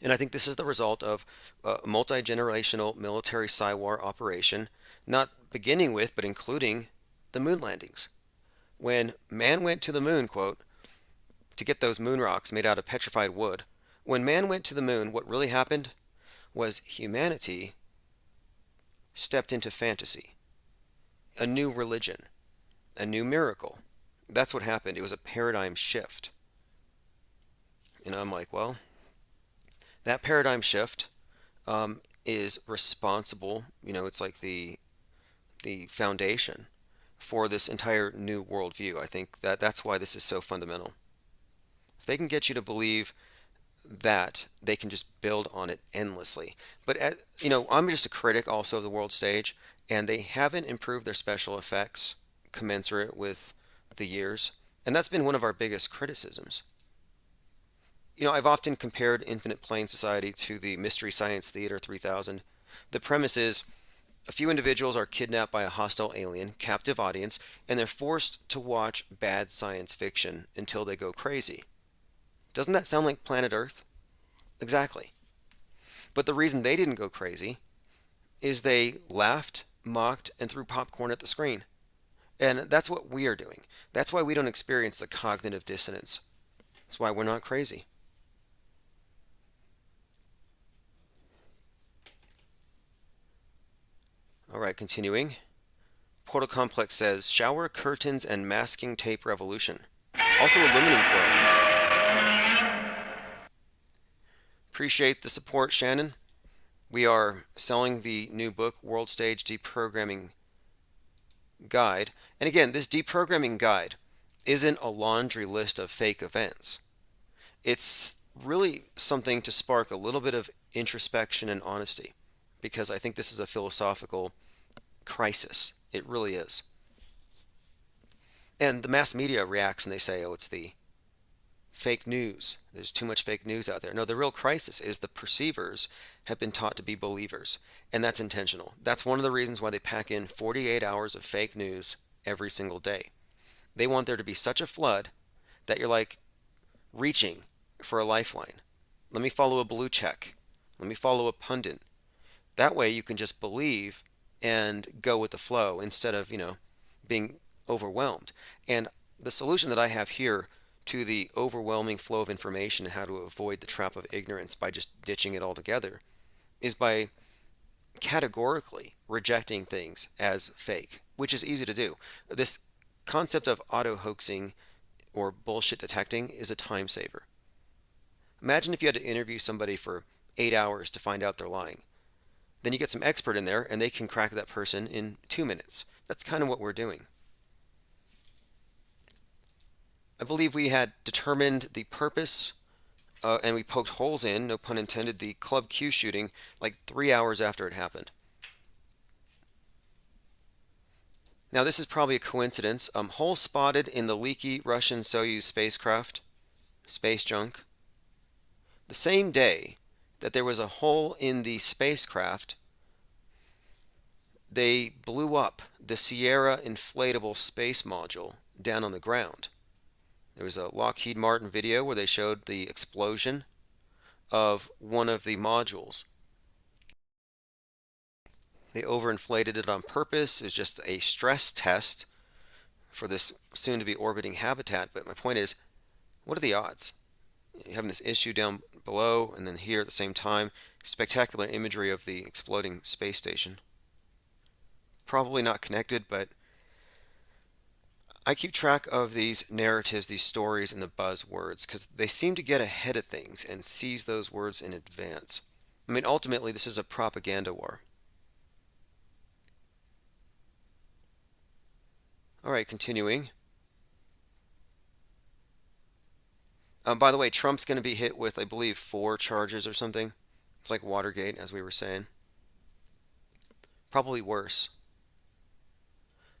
And I think this is the result of a multi-generational military Psywar operation, not beginning with, but including the moon landings. When man went to the moon, quote, to get those moon rocks made out of petrified wood, when man went to the moon, what really happened was humanity stepped into fantasy, a new religion, a new miracle. That's what happened. It was a paradigm shift. And I'm like, well, that paradigm shift is responsible. It's like the foundation for this entire new worldview. I think that that's why this is so fundamental. If they can get you to believe that, they can just build on it endlessly. But I'm just a critic also of the world stage, and they haven't improved their special effects commensurate with the years, and that's been one of our biggest criticisms. I've often compared Infinite Plane Society to the Mystery Science Theater 3000. The premise is A few individuals are kidnapped by a hostile alien, captive audience, and they're forced to watch bad science fiction until they go crazy. Doesn't that sound like Planet Earth? Exactly. But the reason they didn't go crazy is they laughed, mocked, and threw popcorn at the screen. And that's what we are doing. That's why we don't experience the cognitive dissonance. That's why we're not crazy. All right, continuing. Portal Complex says shower curtains and masking tape revolution. Also aluminum foil. Appreciate the support, Shannon. We are selling the new book, World Stage Deprogramming Guide. And again, this deprogramming guide isn't a laundry list of fake events. It's really something to spark a little bit of introspection and honesty, because I think this is a philosophical crisis. It really is. And the mass media reacts and they say, oh, it's the fake news. There's too much fake news out there. No, the real crisis is the perceivers have been taught to be believers, and that's intentional. That's one of the reasons why they pack in 48 hours of fake news every single day. They want there to be such a flood that you're like reaching for a lifeline. Let me follow a blue check. Let me follow a pundit. That way you can just believe and go with the flow instead of, being overwhelmed. And the solution that I have here to the overwhelming flow of information and how to avoid the trap of ignorance by just ditching it altogether is by categorically rejecting things as fake, which is easy to do. This concept of auto hoaxing or bullshit detecting is a time saver. Imagine if you had to interview somebody for 8 hours to find out they're lying. Then you get some expert in there and they can crack that person in 2 minutes. That's kind of what we're doing. I believe we had determined the purpose and we poked holes in, no pun intended, the Club Q shooting like 3 hours after it happened. Now this is probably a coincidence. Holes spotted in the leaky Russian Soyuz spacecraft, space junk. The same day that there was a hole in the spacecraft, they blew up the Sierra inflatable space module down on the ground. There was a Lockheed Martin video where they showed the explosion of one of the modules. They overinflated it on purpose. It was just a stress test for this soon-to-be orbiting habitat. But my point is, what are the odds? You're having this issue down below and then here at the same time. Spectacular imagery of the exploding space station. Probably not connected, but I keep track of these narratives, these stories, and the buzzwords because they seem to get ahead of things and seize those words in advance. I mean, ultimately, this is a propaganda war. All right, continuing. By the way, Trump's going to be hit with, I believe, 4 charges or something. It's like Watergate, as we were saying. Probably worse.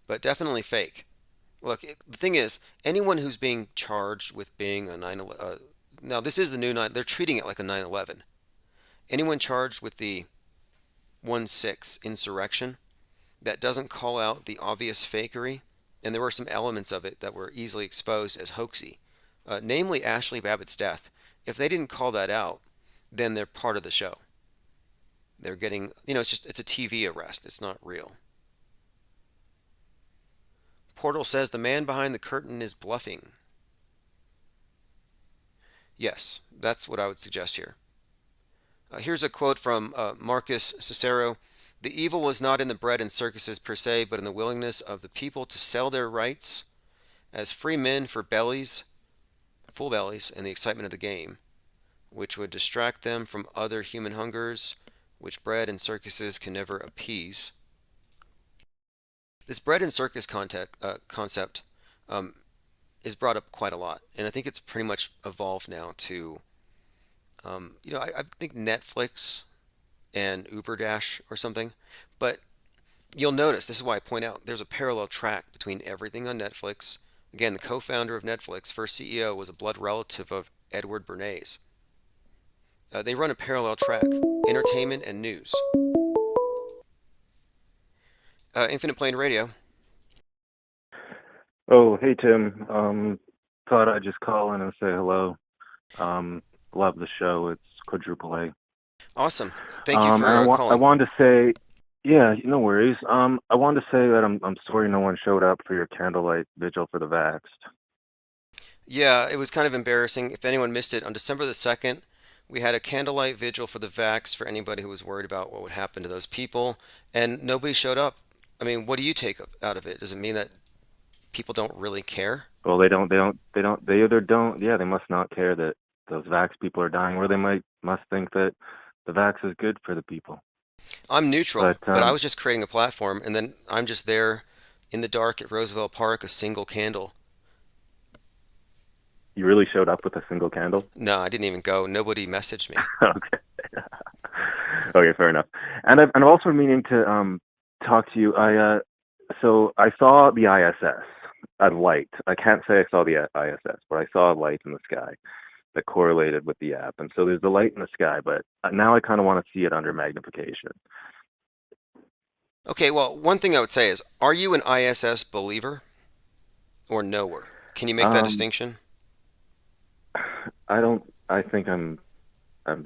But definitely fake. Look, the thing is, anyone who's being charged with being a 9/11, now this is the new 9, they're treating it like a 9/11. Anyone charged with the 1/6 insurrection that doesn't call out the obvious fakery, and there were some elements of it that were easily exposed as hoaxy, namely Ashley Babbitt's death. If they didn't call that out, then they're part of the show. They're getting, it's a TV arrest. It's not real. Portal says the man behind the curtain is bluffing. Yes, that's what I would suggest here. Here's a quote from Marcus Cicero. The evil was not in the bread and circuses per se, but in the willingness of the people to sell their rights as free men for bellies, full bellies, and the excitement of the game, which would distract them from other human hungers, which bread and circuses can never appease. This bread and circus concept is brought up quite a lot, and I think it's pretty much evolved now to, I think Netflix and UberDash or something, but you'll notice, this is why I point out, there's a parallel track between everything on Netflix. Again, the co-founder of Netflix, first CEO, was a blood relative of Edward Bernays. They run a parallel track, entertainment and news. Infinite Plane Radio. Oh, hey Tim. Thought I'd just call in and say hello. Um, Love the show. It's quadruple A. Awesome. Thank you And for I calling. wanted to say, yeah, no worries. I wanted to say that I'm sorry no one showed up for your candlelight vigil for the vaxxed. Yeah, it was kind of embarrassing. If anyone missed it, on December the 2nd, we had a candlelight vigil for the vax for anybody who was worried about what would happen to those people, and nobody showed up. I mean, what do you take out of it? Does it mean that people don't really care? Well, they either don't, yeah, they must not care that those vax people are dying, or they must think that the vax is good for the people. I'm neutral, But but I was just creating a platform, and then I'm just there in the dark at Roosevelt Park, a single candle. you really showed up with a single candle? No, I didn't even go. Nobody messaged me. Okay. Okay, fair enough. And I've also been meaning to talk to you. So I saw the ISS, a light. I can't say I saw the ISS, but I saw a light in the sky that correlated with the app. And so there's the light in the sky, but now I kind of want to see it under magnification. Okay, well, one thing I would say is, are you an ISS believer or knower? Can you make that Um, distinction? I don't. I think I'm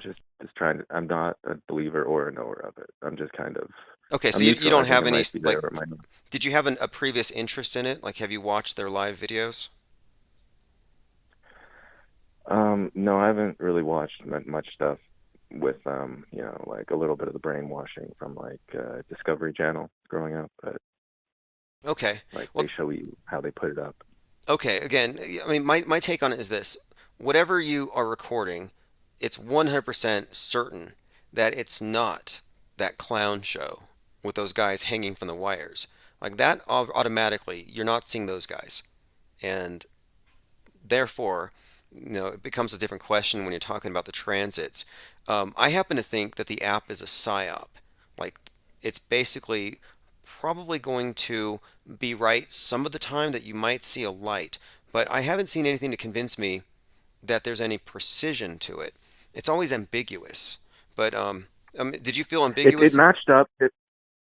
just trying to. I'm not a believer or a knower of it. I'm just kind of. Okay, so I'm you neutral. I don't think have it any, might be there like, or it might not. did you have a previous interest in it? Like, have you watched their live videos? No, I haven't really watched much stuff with like a little bit of the brainwashing from like Discovery Channel growing up, but Okay, like they well, show you how they put it up. okay, again, I mean, my take on it is this. Whatever you are recording, it's 100% certain that it's not that clown show with those guys hanging from the wires. Like that, automatically, you're not seeing those guys. And therefore, it becomes a different question when you're talking about the transits. I happen to think that the app is a psyop. Like, it's basically probably going to be right some of the time that you might see a light, but I haven't seen anything to convince me that there's any precision to it. It's always ambiguous. But did you feel It ambiguous? matched up.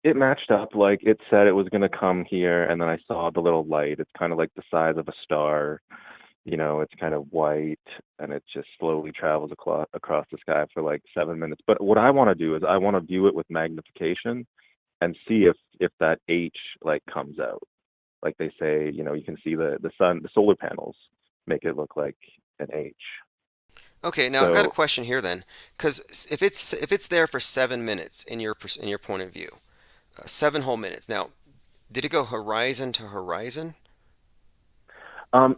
It matched up. Like it said it was gonna come here, and then I saw the little light. It's kind of like the size of a star. It's kind of white, and it just slowly travels across the sky for like 7 minutes. But what I want to do is I want to view it with magnification and see if that H like comes out. Like they say, you can see the sun, the solar panels make it look like an H. Okay, now I got a So question here then, because if it's there for 7 minutes in your point of view, 7 whole minutes. Now, did it go horizon to horizon?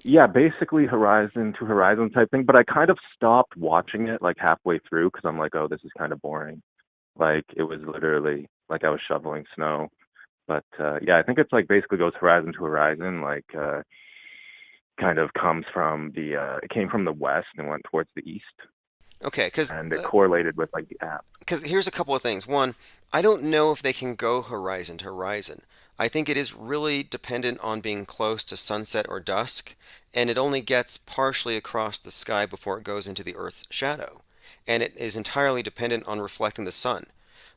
yeah, basically horizon to horizon type thing. But I kind of stopped watching it like halfway through because I'm like, oh, this is kind of boring. Like it was literally like I was shoveling snow. But yeah, I think it's like basically goes horizon to horizon, like kind of comes from it came from the west and went towards the east, Okay, because and it correlated with like the app. here's a couple of things. One, I don't know if they can go horizon to horizon. I think it is really dependent on being close to sunset or dusk, and it only gets partially across the sky before it goes into the Earth's shadow. And it is entirely dependent on reflecting the sun.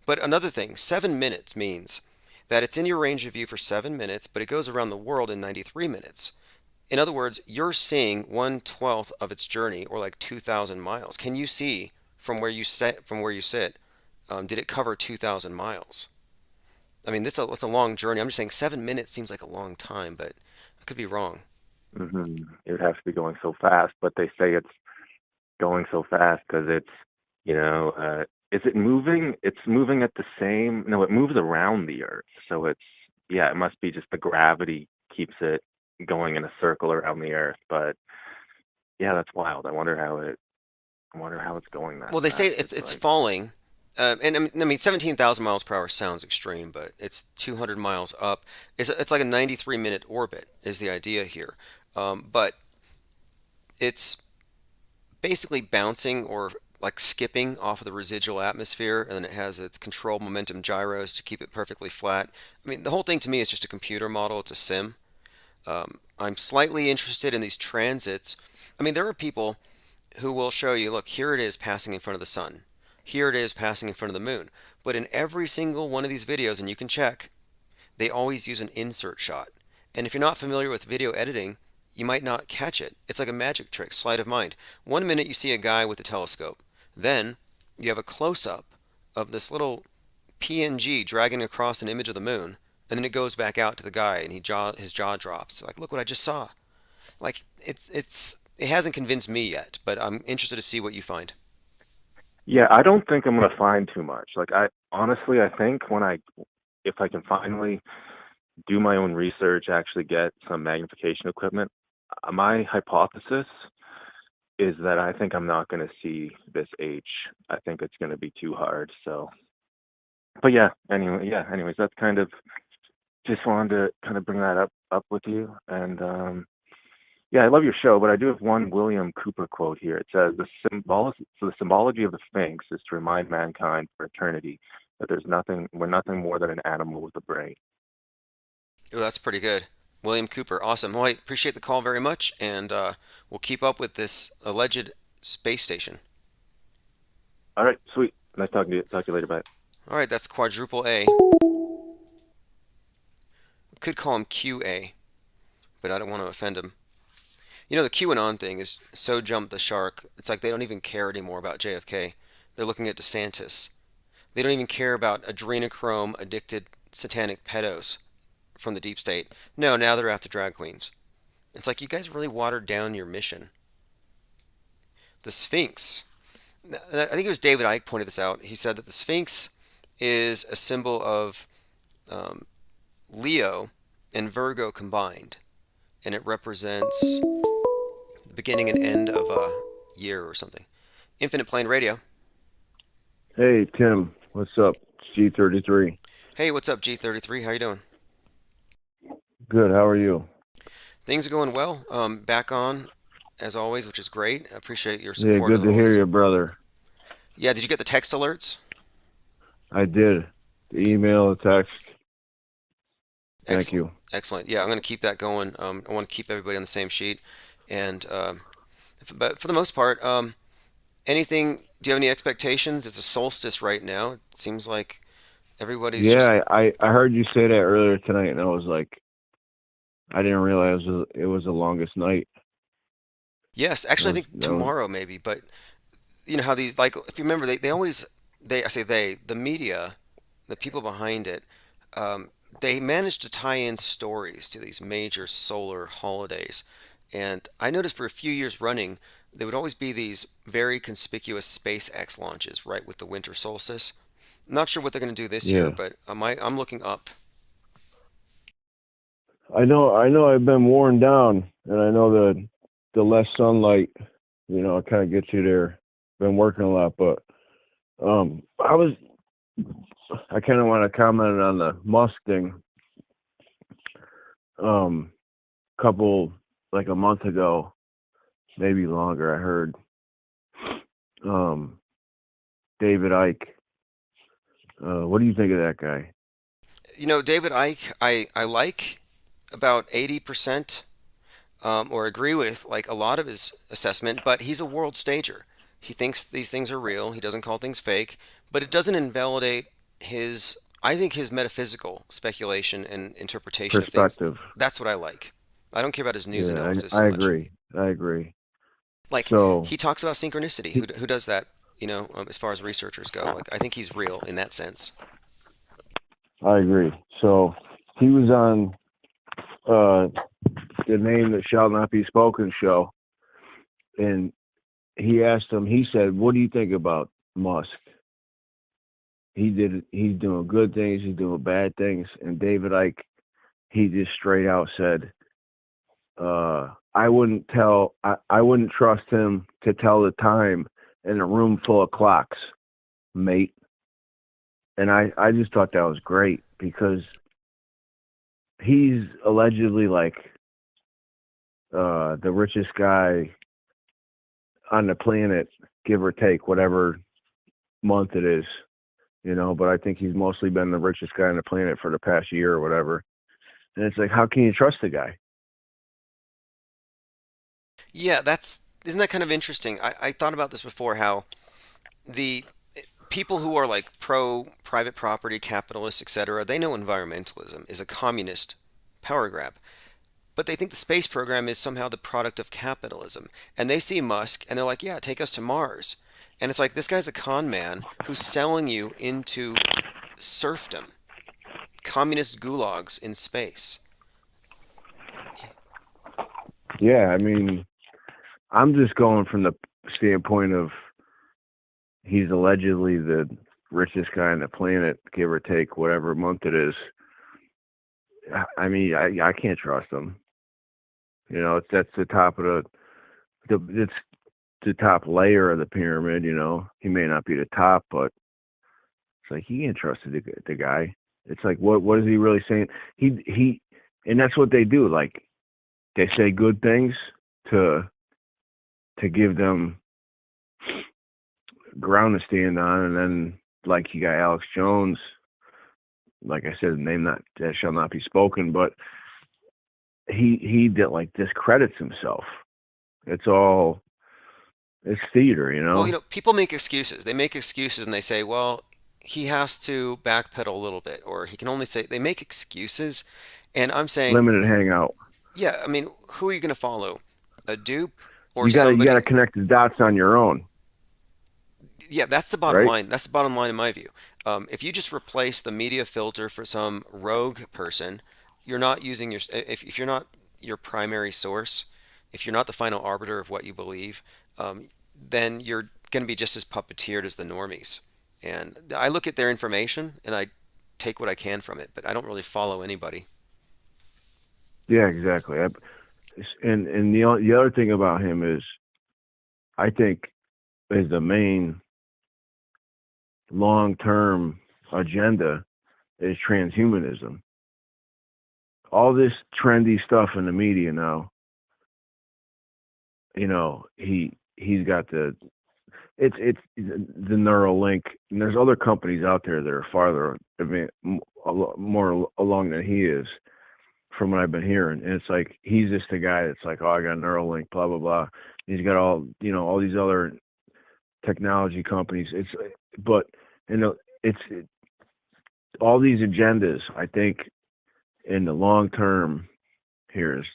But another thing, 7 minutes means that it's in your range of view for 7 minutes, but it goes around the world in 93 minutes. In other words, you're seeing 1/12 of its journey, or like 2,000 miles. Can you see from where you sit? Did it cover 2,000 miles? I mean, that's a long journey. I'm just saying 7 minutes seems like a long time, but I could be wrong. It would have to be going so fast, but they say it's going so fast because is it moving? It's moving at the same. No, it moves around the Earth, so yeah, it must be just the gravity keeps it going in a circle around the Earth. But yeah, that's wild. I wonder how it's going that Well, they say fast. it's It's it's like, falling, and I mean 17,000 miles per hour sounds extreme, but it's 200 miles up. It's like a 93-minute orbit is the idea here, but it's basically bouncing or like skipping off of the residual atmosphere, and then it has its control momentum gyros to keep it perfectly flat. I mean, the whole thing to me is just a computer model. It's a sim. I'm slightly interested in these transits. I mean, there are people who will show you, look, here it is passing in front of the sun. Here it is passing in front of the moon. But in every single one of these videos, and you can check, they always use an insert shot. And if you're not familiar with video editing, you might not catch it. It's like a magic trick, sleight of mind. One minute you see a guy with a telescope, then you have a close up of this little PNG dragging across an image of the moon, and then it goes back out to the guy, and his jaw drops. Like, look what I just saw. Like, it hasn't convinced me yet, but I'm interested to see what you find. Yeah, I don't think I'm gonna find too much. Like I honestly, I think if I can finally do my own research, actually get some magnification equipment, my hypothesis is that I think I'm not going to see this H. I think it's going to be too hard. So, but yeah. Anyways, that's kind of just wanted to kind of bring that up with you. And yeah, I love your show, but I do have one William Cooper quote here. It says the symbology of the Sphinx is to remind mankind for eternity that we're nothing more than an animal with a brain. Oh, that's pretty good. William Cooper, awesome. Well, I appreciate the call very much, and we'll keep up with this alleged space station. All right, sweet. Nice talking to you. Talk to you later. Bye. All right, that's quadruple A. We could call him QA, but I don't want to offend him. You know, the QAnon thing is so jumped the shark. It's like they don't even care anymore about JFK. They're looking at DeSantis. They don't even care about adrenochrome addicted satanic pedos from the deep state. No, now they're after drag queens. It's like you guys really watered down your mission. The Sphinx. I think it was David Icke pointed this out. He said that the Sphinx is a symbol of um, Leo and Virgo combined, and it represents the beginning and end of a year or something. Infinite Plane Radio. Hey, Tim. What's up? It's G33. Hey, what's up, G33? How you doing? Good. How are you? Things are going well. Back on as always, which is great. I appreciate your Yeah, support good as to hear always. you, brother. Yeah, did you get the text alerts? I did. The email, the text. Thank Excellent. you. Excellent. Yeah, I'm going to keep that going. I want to keep everybody on the same sheet. And but for the most part, anything? Do you have any expectations? It's a solstice right now. It seems like everybody's just. Yeah, I heard you say that earlier tonight, and I was like, I didn't realize it was the longest night. Yes, That actually, I was, think that was, tomorrow maybe. But you know how these, like, if you remember, they always I say the media, the people behind it, um, they manage to tie in stories to these major solar holidays. And I noticed for a few years running, there would always be these very conspicuous SpaceX launches right with the winter solstice. Not sure what they're going to do this year, yeah. but I'm looking up. I know I've been worn down, and I know the less sunlight, it kind of gets you there. Been working a lot, but I kind of want to comment on the Musk thing. Couple like a month ago, maybe longer, I heard um David Icke. What do you think of that guy? You know, David Icke, I like about 80%, or agree with like a lot of his assessment, but he's a world stager. He thinks these things are real. He doesn't call things fake, but it doesn't invalidate I think his metaphysical speculation and interpretation of things. Perspective. That's what I like. I don't care about his news Yeah, analysis I so much. agree. I agree. Like, So he talks about synchronicity. he, Who does that, as far as researchers go? Like, I think he's real in that sense. I agree. So he was on uh the Name That Shall Not Be Spoken show, and he asked him. He said, "What do you think about Musk? He's doing good things. He's doing bad things." And David Icke, he just straight out said, I wouldn't trust him to tell the time in a room full of clocks, mate." And I just thought that was great because he's allegedly like the richest guy on the planet, give or take, whatever month it is, but I think he's mostly been the richest guy on the planet for the past year or whatever. And it's like, how can you trust the guy? Yeah, isn't that kind of interesting? I thought about this before, how the people who are like pro private property, capitalists, etc., they know environmentalism is a communist power grab. But they think the space program is somehow the product of capitalism. And they see Musk and they're like, yeah, take us to Mars. And it's like, this guy's a con man who's selling you into serfdom, communist gulags in space. Yeah, I mean, I'm just going from the standpoint of he's allegedly the richest guy on the planet, give or take whatever month it is. I mean, I can't trust him. You know, that's the top of it's the top layer of the pyramid. You know, he may not be the top, but it's like you can't trust the guy. It's like what is he really saying? He, and that's what they do. Like they say good things to give them ground to stand on, and then like you got Alex Jones, like I said, name not that shall not be spoken, but he did like discredits himself. It's all it's theater, you Well, know. people make excuses. They make excuses and they say, well, he has to backpedal a little bit, or he can only say, they make excuses. And I'm saying, Limited hangout. yeah, I mean, who are you going to follow? A dupe or You gotta somebody? connect the dots on your own, Yeah, that's the bottom right? line. That's the bottom line in my view. If you just replace the media filter for some rogue person, you're not using if you're not your primary source, if you're not the final arbiter of what you believe, then you're going to be just as puppeteered as the normies. And I look at their information and I take what I can from it, but I don't really follow anybody. Yeah, exactly. And the other thing about him is, I think, is the main long term agenda is transhumanism. All this trendy stuff in the media now, you know, he's got it's the Neuralink, and there's other companies out there that are farther, I mean, more along than he is, from what I've been hearing. And it's like he's just a guy that's like, oh, I got Neuralink, blah blah blah. He's got all these other technology companies. But you know, it's all these agendas. I think in the long term here is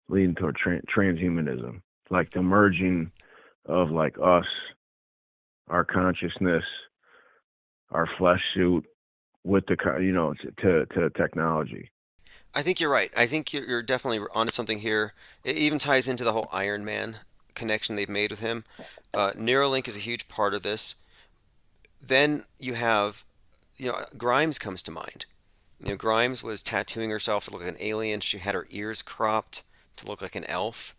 leading toward transhumanism, like the merging of like us, our consciousness, our flesh suit with the to technology. I think you're right. I think you're definitely onto something here. It even ties into the whole Iron Man connection they've made with him. Neuralink is a huge part of this. Then you have, Grimes comes to mind. Grimes was tattooing herself to look like an alien. She had her ears cropped to look like an elf.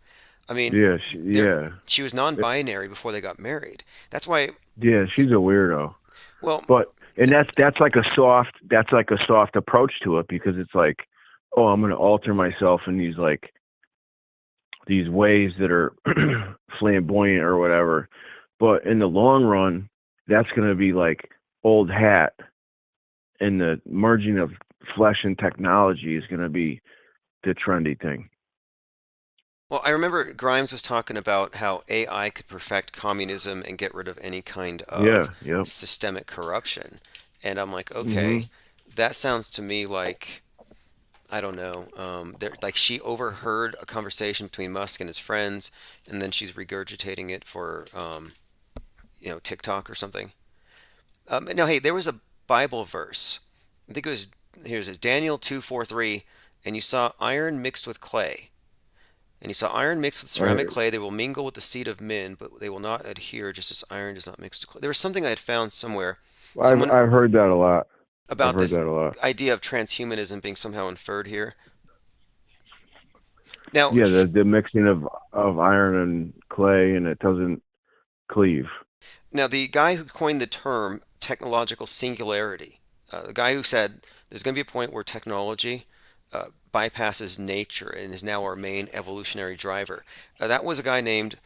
I mean, Yeah, there yeah, she was non-binary before they got married. That's why, yeah. She's a weirdo. well, But and that's like a soft approach to it, because it's like, oh, I'm going to alter myself in these ways that are flamboyant or whatever. But in the long run, that's going to be like old hat, and the merging of flesh and technology is going to be the trendy thing. I remember Grimes was talking about how AI could perfect communism and get rid of any kind of Yeah, yep. systemic corruption. And I'm like, okay, Mhm. that sounds to me like, I don't know, like she overheard a conversation between Musk and his friends, and then she's regurgitating it for, TikTok or something. Now, hey, there was a Bible verse. I think it was, here's it, Daniel 2:4-3, and you saw iron mixed with clay. And you saw iron mixed with I ceramic clay. They will mingle with the seed of men, but they will not adhere, just as iron does not mix to clay. There was something I had found somewhere. Someone I've heard that a lot. I've about heard this that a lot. idea of transhumanism being somehow inferred here. Now, Yeah, the mixing of iron and clay, and it doesn't cleave. the guy who coined the term technological singularity, the guy who said there's going to be a point where technology bypasses nature and is now our main evolutionary driver. That was a guy named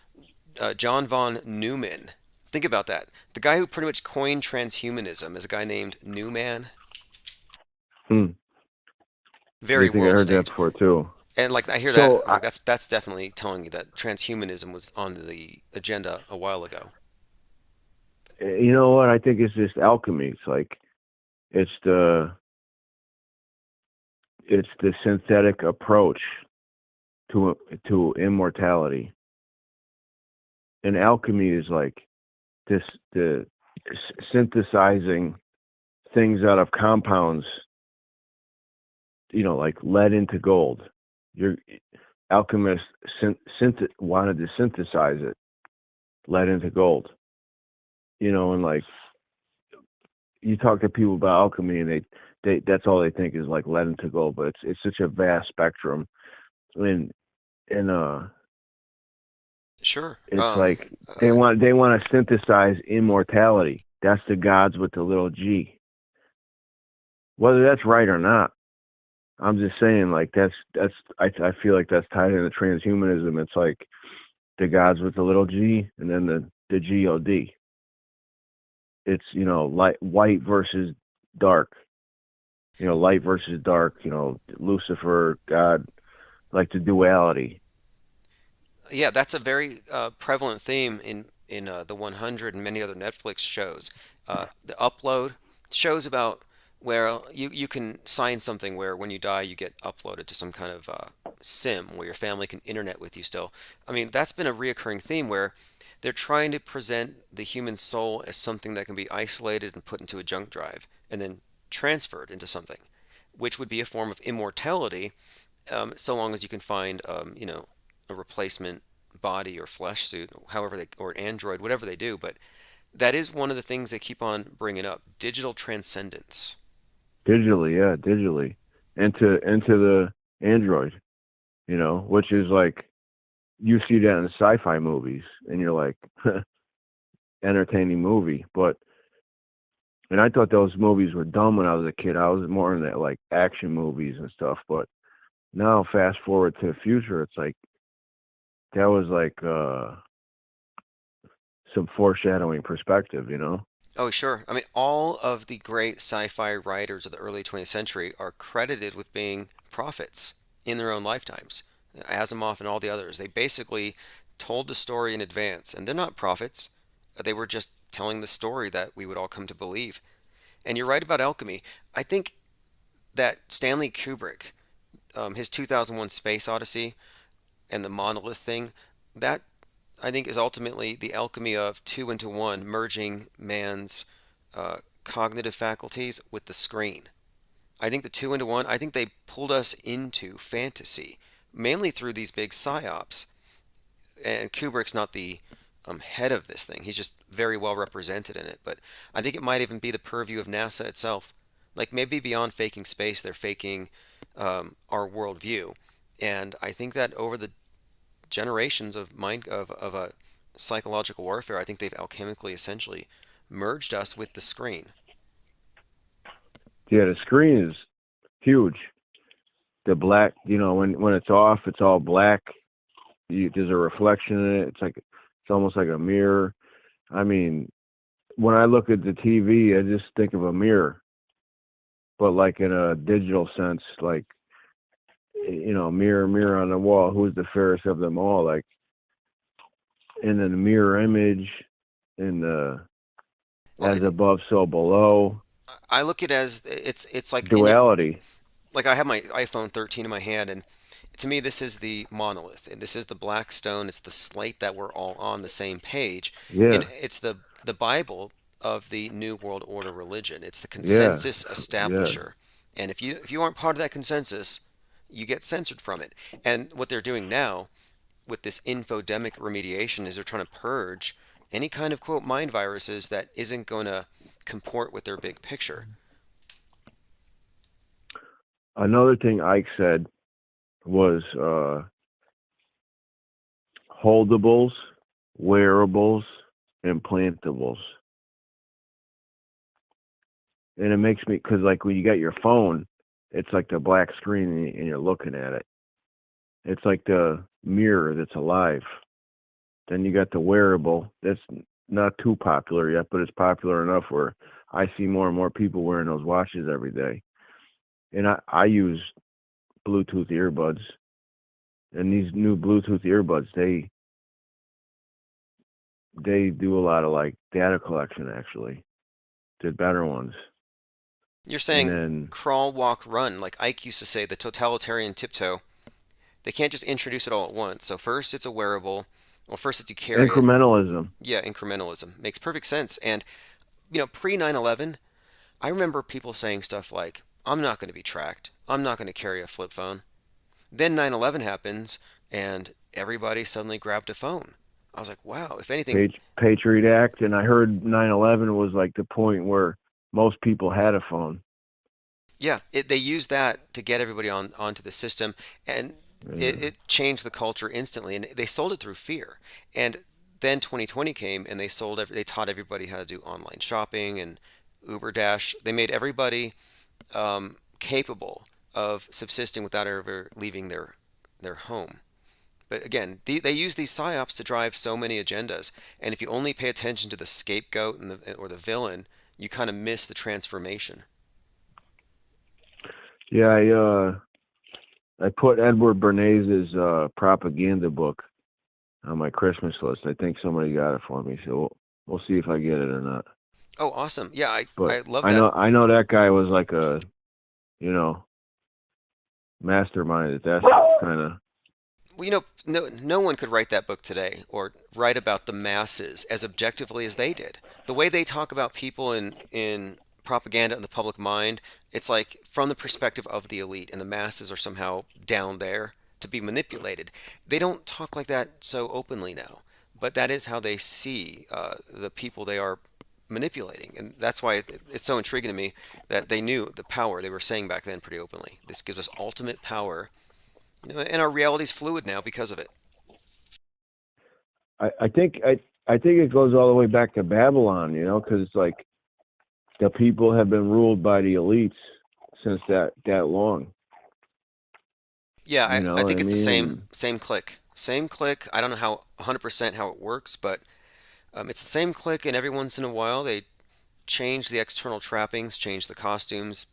John von Neumann. Think about that. The guy who pretty much coined transhumanism is a guy named Newman. Hmm. Very I think I world heard that stage. before too. And like I hear that, So I'm like that's definitely telling you that transhumanism was on the agenda a while ago. You know what? I think it's just alchemy. It's like it's the it's the synthetic approach to immortality. And alchemy is like this the synthesizing things out of compounds, like lead into gold. Your alchemists wanted to synthesize it, lead into gold. And like you talk to people about alchemy, and they that's all they think is like lead into gold, but it's such a vast spectrum. And Sure. it's like they want to synthesize immortality. That's the gods with the little g. Whether that's right or not, I'm just saying, like I feel like that's tied into transhumanism. It's like the gods with the little g, and then the god. It's light, white versus dark. Light versus dark. Lucifer, God, like the duality. Yeah, that's a very prevalent theme in the 100 and many other Netflix shows. The upload shows about where you can sign something where when you die you get uploaded to some kind of sim where your family can internet with you still. I mean, that's been a reoccurring theme where they're trying to present the human soul as something that can be isolated and put into a junk drive and then transferred into something, which would be a form of immortality, so long as you can find, a replacement body or flesh suit, however they, or android, whatever they do. But that is one of the things they keep on bringing up: digital transcendence. Digitally, yeah, digitally, into the android. Which is like you see that in sci-fi movies, and you're like, entertaining movie, but. And I thought those movies were dumb when I was a kid. I was more in that like action movies and stuff. But now, fast forward to the future, it's like that was like some foreshadowing perspective. Oh, sure. I mean, all of the great sci-fi writers of the early 20th century are credited with being prophets in their own lifetimes. Asimov and all the others. They basically told the story in advance, and they're not prophets. They were just telling the story that we would all come to believe. And you're right about alchemy. I think that Stanley Kubrick, his 2001 Space Odyssey and the monolith thing, that I think is ultimately the alchemy of two into one, merging man's cognitive faculties with the screen. I think the two into one, I think they pulled us into fantasy, mainly through these big psyops. And Kubrick's not the head of this thing. He's just very well represented in it. But I think it might even be the purview of NASA itself. Like maybe beyond faking space, they're faking our worldview. And I think that over the generations of a psychological warfare, I think they've alchemically essentially merged us with the screen. Yeah, the screen is huge. The black, when it's off, it's all black. There's a reflection in it. It's almost like a mirror. I mean, when I look at the TV, I just think of a mirror, but like in a digital sense, like mirror, mirror on the wall, who's the fairest of them all? Like, and then the mirror image, and the Well, as above, so below. I look at it as it's like in your, Duality. like I have my iPhone 13 in my hand, and to me this is the monolith, and this is the black stone. It's the slate that we're all on the same page, and Yeah, it's the Bible of the New World Order religion. It's the yeah, consensus yeah. establisher, and if you aren't part of that consensus, you get censored from it. And what they're doing now with this infodemic remediation is they're trying to purge any kind of quote mind viruses that isn't going to comport with their big picture. Another thing Ike said was holdables, wearables, implantables. And it makes me, because like when you got your phone, it's like the black screen and you're looking at it. It's like the mirror that's alive. Then you got the wearable. That's not too popular yet, but it's popular enough where I see more and more people wearing those watches every day. And I use Bluetooth earbuds. And these new Bluetooth earbuds, they do a lot of like data collection. Actually, did better ones, You're and saying then crawl, walk, run, like Ike used to say, the totalitarian tiptoe. They can't just introduce it all at once. So first it's a wearable. Well, first it's you carry it. incrementalism. Yeah, incrementalism makes perfect sense. And pre 9/11, I remember people saying stuff like, "I'm not going to be tracked. I'm not going to carry a flip phone." Then 9/11 happens, and everybody suddenly grabbed a phone. I was like, "Wow, if anything, Patriot Act, and I heard 9/11 was like the point where most people had a phone. yeah, they used that to get everybody onto the system, and Yeah. it changed the culture instantly. And they sold it through fear. And then 2020 came, and they taught everybody how to do online shopping and Uber Dash. They made everybody capable of subsisting without ever leaving their home. But again, they use these psyops to drive so many agendas. And if you only pay attention to the scapegoat or the villain, you kind of miss the transformation. Yeah, I put Edward Bernays' propaganda book on my Christmas list. I think somebody got it for me, so we'll see if I get it or not. Oh, awesome! Yeah, But I love I that. know I know that guy was like a you know mastermind at that kind of. Well, no one could write that book today or write about the masses as objectively as they did. The way they talk about people in propaganda in the public mind, it's like from the perspective of the elite, and the masses are somehow down there to be manipulated. They don't talk like that so openly now, but that is how they see the people they are manipulating, and that's why it's so intriguing to me that they knew the power they were saying back then pretty openly. This gives us ultimate power, and our reality's fluid now because of it. I think it goes all the way back to Babylon, because it's like the people have been ruled by the elites since that long. Yeah, You I know what think I it's the mean? same click. Same click. I don't know how 100% how it works, but it's the same click, and every once in a while they change the external trappings, change the costumes,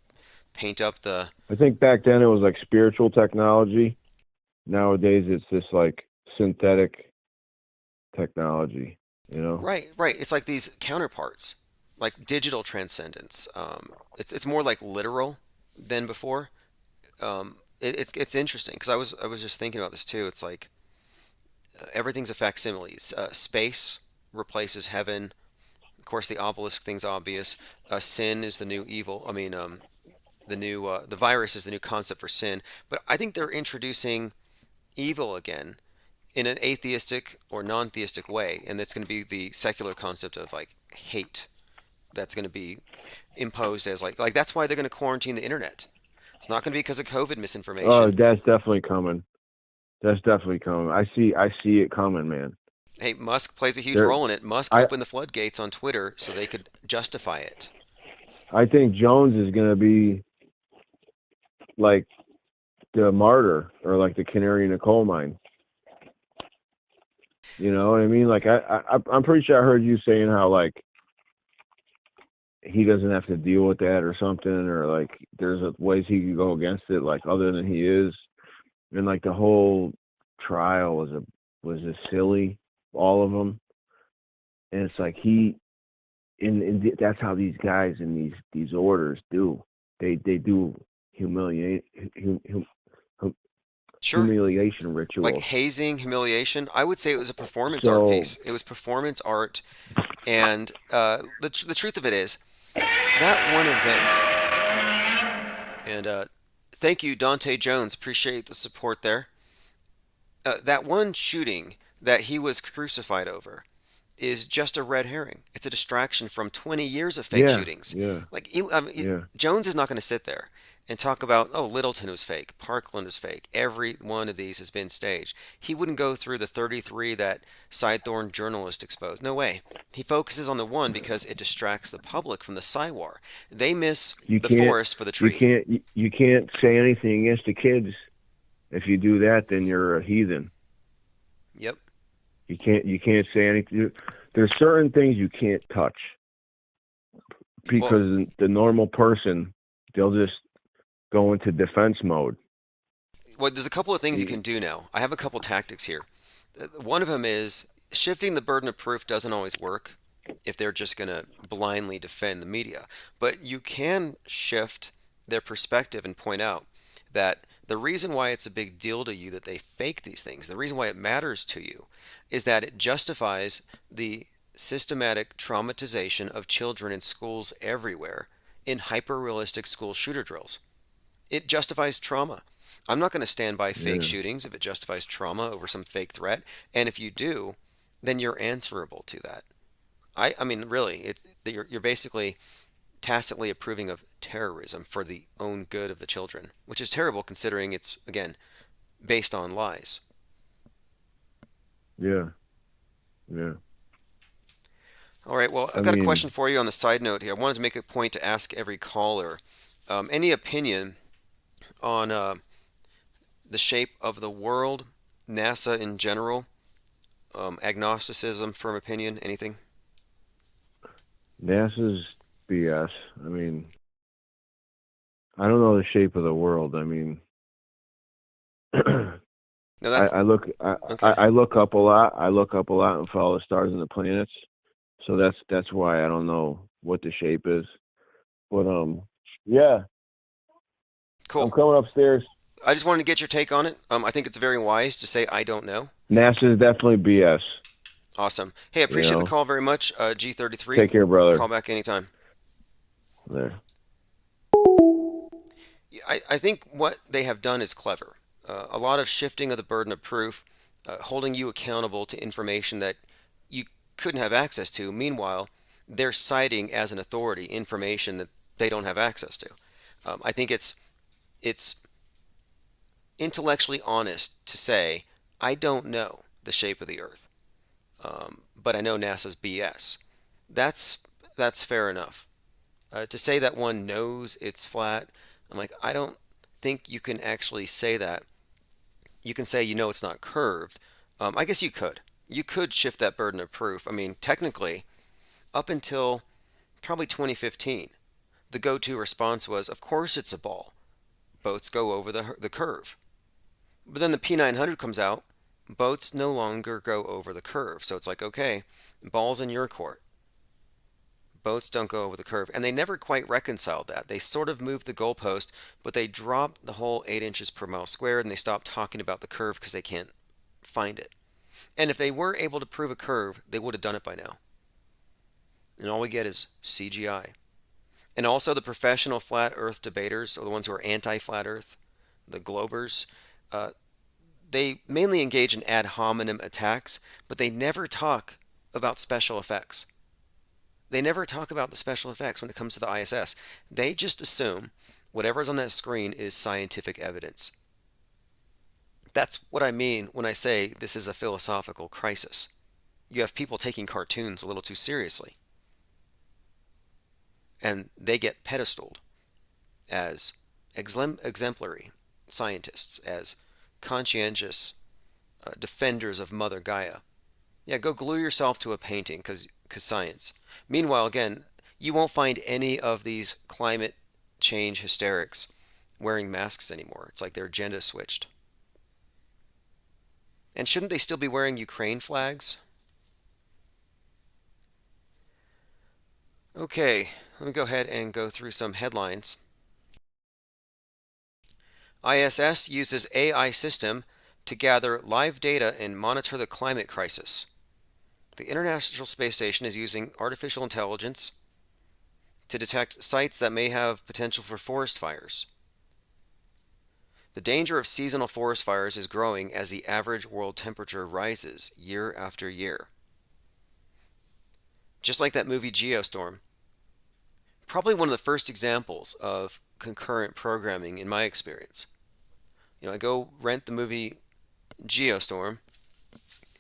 paint up the. I think back then it was like spiritual technology. Nowadays it's this like synthetic technology. You know? Right, right. It's like these counterparts, like digital transcendence. It's more like literal than before. It's interesting because I was just thinking about this too. It's like everything's a facsimile. Space replaces heaven. Of course, the obelisk thing's obvious. Sin is the new evil. I mean, the virus is the new concept for sin. But I think they're introducing evil again in an atheistic or non-theistic way, and that's going to be the secular concept of like hate. That's going to be imposed as like that's why they're going to quarantine the internet. It's not going to be because of COVID Oh, misinformation. that's definitely coming. That's definitely coming. I see it coming, man. Hey, Musk plays a huge There, role in it. Musk I opened the floodgates on Twitter so they could justify it. I think Jones is gonna be like the martyr or like the canary in the coal mine. You know what I mean? Like I'm pretty sure I heard you saying how like he doesn't have to deal with that or something, or like there's ways he could go against it, like other than he is, and like the whole trial was just silly, all of them, and it's like that's how these guys in these orders do. They do humiliate hum, Sure, humiliation like rituals. hazing, humiliation. I would say it was a performance art So piece. It was performance art, and the truth of it is that one event. And thank you, Dante Jones. Appreciate the support there. That one shooting that he was crucified over is just a red herring. It's a distraction from 20 years of fake yeah, shootings. yeah, Like yeah. Jones is not going to sit there and talk about, oh, Littleton was fake, Parkland was fake. Every one of these has been staged. He wouldn't go through the 33 that Sidethorn journalist exposed. No way. He focuses on the one because it distracts the public from the Cywar. They miss You the can't forest for the you tree. can't you can't say anything against the kids. If you do that, then you're a heathen. Yep. You can't say anything. There's certain things you can't touch Well, because the normal person, they'll just go into defense mode. there's a couple of things you You- can do now. I have a couple tactics here. One of them is shifting the burden of proof doesn't always work if they're just going to blindly defend the media. But you can shift their perspective and point out that the reason why it's a big deal to you that they fake these things, the reason why it matters to you, is that it justifies the systematic traumatization of children in schools everywhere in hyper realistic school shooter drills. It justifies trauma. I'm not going to stand by fake Yeah. shootings if it justifies trauma over some fake threat. And if you do, then you're answerable to that. I mean, really, you're basically tacitly approving of terrorism for the own good of the children, which is terrible considering it's, again, based on lies. Yeah. Yeah. All right, well, I've I got a mean, question for you on the side note here. I wanted to make a point to ask every caller any opinion on the shape of the world, NASA in general, agnosticism, firm opinion, anything? NASA's BS. I mean, I don't know the shape of the world. I mean, No, that's I look okay. I look up a lot. I look up a lot and follow the stars and the planets. So that's why I don't know what the shape is. But yeah, I'm Cool. coming upstairs. I just wanted to get your take on it. I think it's very wise to say I don't know. NASA is definitely BS. Awesome. Hey, I You appreciate the know. call very much, G33. Take care, brother. Call back anytime. There. I think what they have done is clever. A lot of shifting of the burden of proof, holding you accountable to information that you couldn't have access to. Meanwhile, they're citing as an authority information that they don't have access to. I think it's intellectually honest to say I don't know the shape of the Earth, but I know NASA's BS. That's that's fair enough. To say that one knows it's flat, I'm like, I don't think you can actually say that. You can say you know it's not curved. I guess you could. You could shift that burden of proof. I mean, technically, up until probably 2015, the go-to response was, of course it's a ball. Boats go over the curve. But then the P900 comes out. Boats no longer go over the curve. So it's like, okay, ball's in your court. Boats don't go over the curve. And they never quite reconciled that. They sort of moved the goalpost, but they dropped the whole 8 inches per mile squared and they stopped talking about the curve because they can't find it. And if they were able to prove a curve, they would have done it by now. And all we get is CGI. And also the professional flat earth debaters, or the ones who are anti-flat earth, the globers, uh, they mainly engage in ad hominem attacks, but they never talk about special effects. They never talk about the special effects when it comes to the ISS. They just assume whatever's on that screen is scientific evidence. That's what I mean when I say this is a philosophical crisis. You have people taking cartoons a little too seriously, and they get pedestaled as exemplary scientists, as conscientious defenders of Mother Gaia. Yeah, go glue yourself to a painting because science. Meanwhile, again, you won't find any of these climate change hysterics wearing masks anymore. It's like their agenda switched. And shouldn't they still be wearing Ukraine flags? Okay, let me go ahead and go through some headlines. ISS uses AI system to gather live data and monitor the climate crisis. The International Space Station is using artificial intelligence to detect sites that may have potential for forest fires. The danger of seasonal forest fires is growing as the average world temperature rises year after year. Just like that movie Geostorm, probably one of the first examples of concurrent programming in my experience. I go rent the movie Geostorm,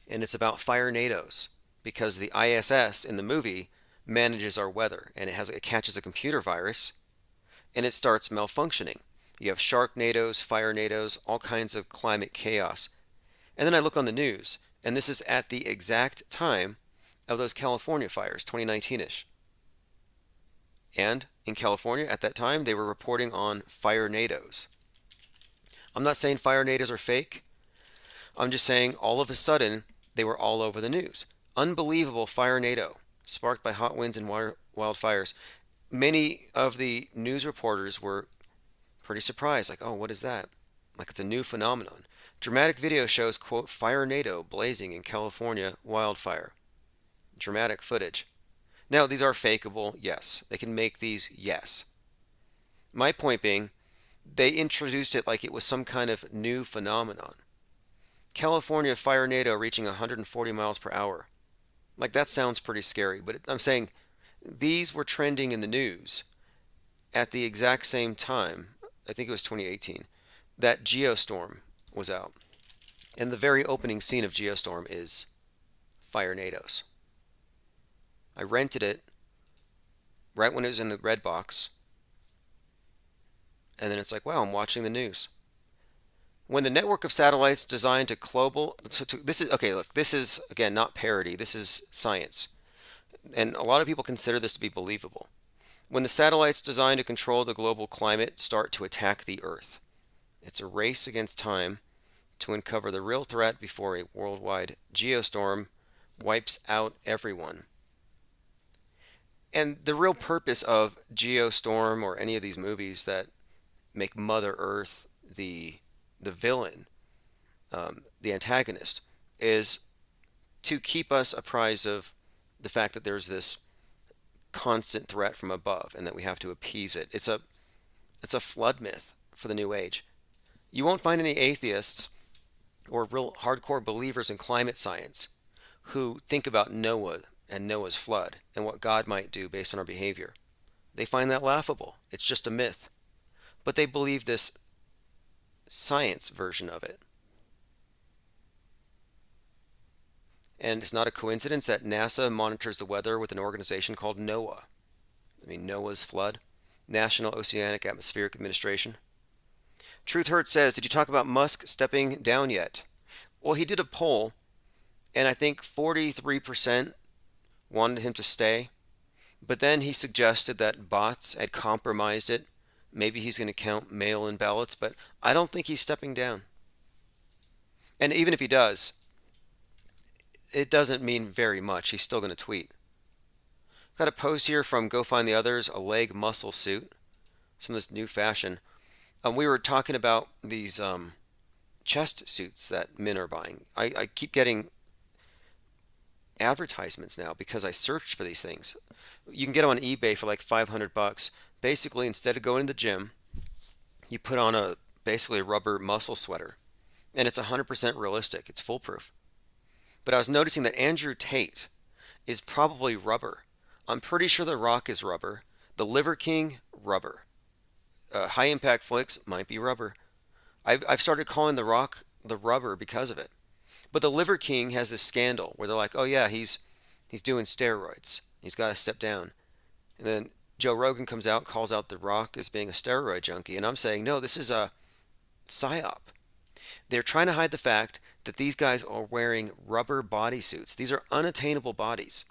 and it's about fire nados because the ISS in the movie manages our weather, and it catches a computer virus, and it starts malfunctioning. You have sharknadoes, fire nados, all kinds of climate chaos. And then I look on the news, and this is at the exact time of those California fires, 2019ish. And in California at that time, they were reporting on fire nados. I'm not saying fire nados are fake. I'm just saying all of a sudden They were all over the news. Unbelievable fire NATO sparked by hot winds and wildfires. Many of the news reporters were pretty surprised, like, oh, what is that? Like it's a new phenomenon. Dramatic video shows, quote, fire NATO blazing in California wildfire. Dramatic footage. Now, these are fakeable, yes. They can make these, yes. My point being, they introduced it like it was some kind of new phenomenon. California fire NATO reaching 140 miles per hour. Like that sounds pretty scary, but I'm saying these were trending in the news at the exact same time, I think it was 2018, that Geostorm was out. And the very opening scene of Geostorm is fire NATOs. I rented it right when it was in the red box, and then it's like, wow, I'm watching the news. When the network of satellites designed to global, this is okay. Look, this is again not parody. This is science, and a lot of people consider this to be believable. When the satellites designed to control the global climate start to attack the Earth, it's a race against time to uncover the real threat before a worldwide geostorm wipes out everyone. And the real purpose of Geostorm or any of these movies that make Mother Earth the villain, the antagonist, is to keep us apprised of the fact that there's this constant threat from above and that we have to appease it. It's a flood myth for the new age. You won't find any atheists or real hardcore believers in climate science who think about Noah and Noah's flood and what God might do based on our behavior. They find that laughable. It's just a myth. But they believe this science version of it. And it's not a coincidence that NASA monitors the weather with an organization called NOAA. I mean, NOAA's flood, National Oceanic Atmospheric Administration. Truth Hurt says, did you talk about Musk stepping down yet? Well, he did a poll, and I think 43% wanted him to stay. But then he suggested that bots had compromised it. Maybe he's going to count mail-in ballots, but I don't think he's stepping down. And even if he does, it doesn't mean very much. He's still going to tweet. Got a post here from Go Find the Others, a leg muscle suit. Some of this new fashion. We were talking about these chest suits that men are buying. I keep getting advertisements now because I searched for these things. You can get them on eBay for like $500. Basically, instead of going to the gym, you put on basically a rubber muscle sweater, and it's 100% realistic. It's foolproof. But I was noticing that Andrew Tate is probably rubber. I'm pretty sure The Rock is rubber. The Liver King, rubber. High Impact Flicks might be rubber. I've started calling The Rock the rubber because of it. But the Liver King has this scandal where they're like, oh yeah, he's doing steroids. He's got to step down. And then Joe Rogan comes out, calls out The Rock as being a steroid junkie. And I'm saying, no, this is a psyop. They're trying to hide the fact that these guys are wearing rubber bodysuits. These are unattainable bodies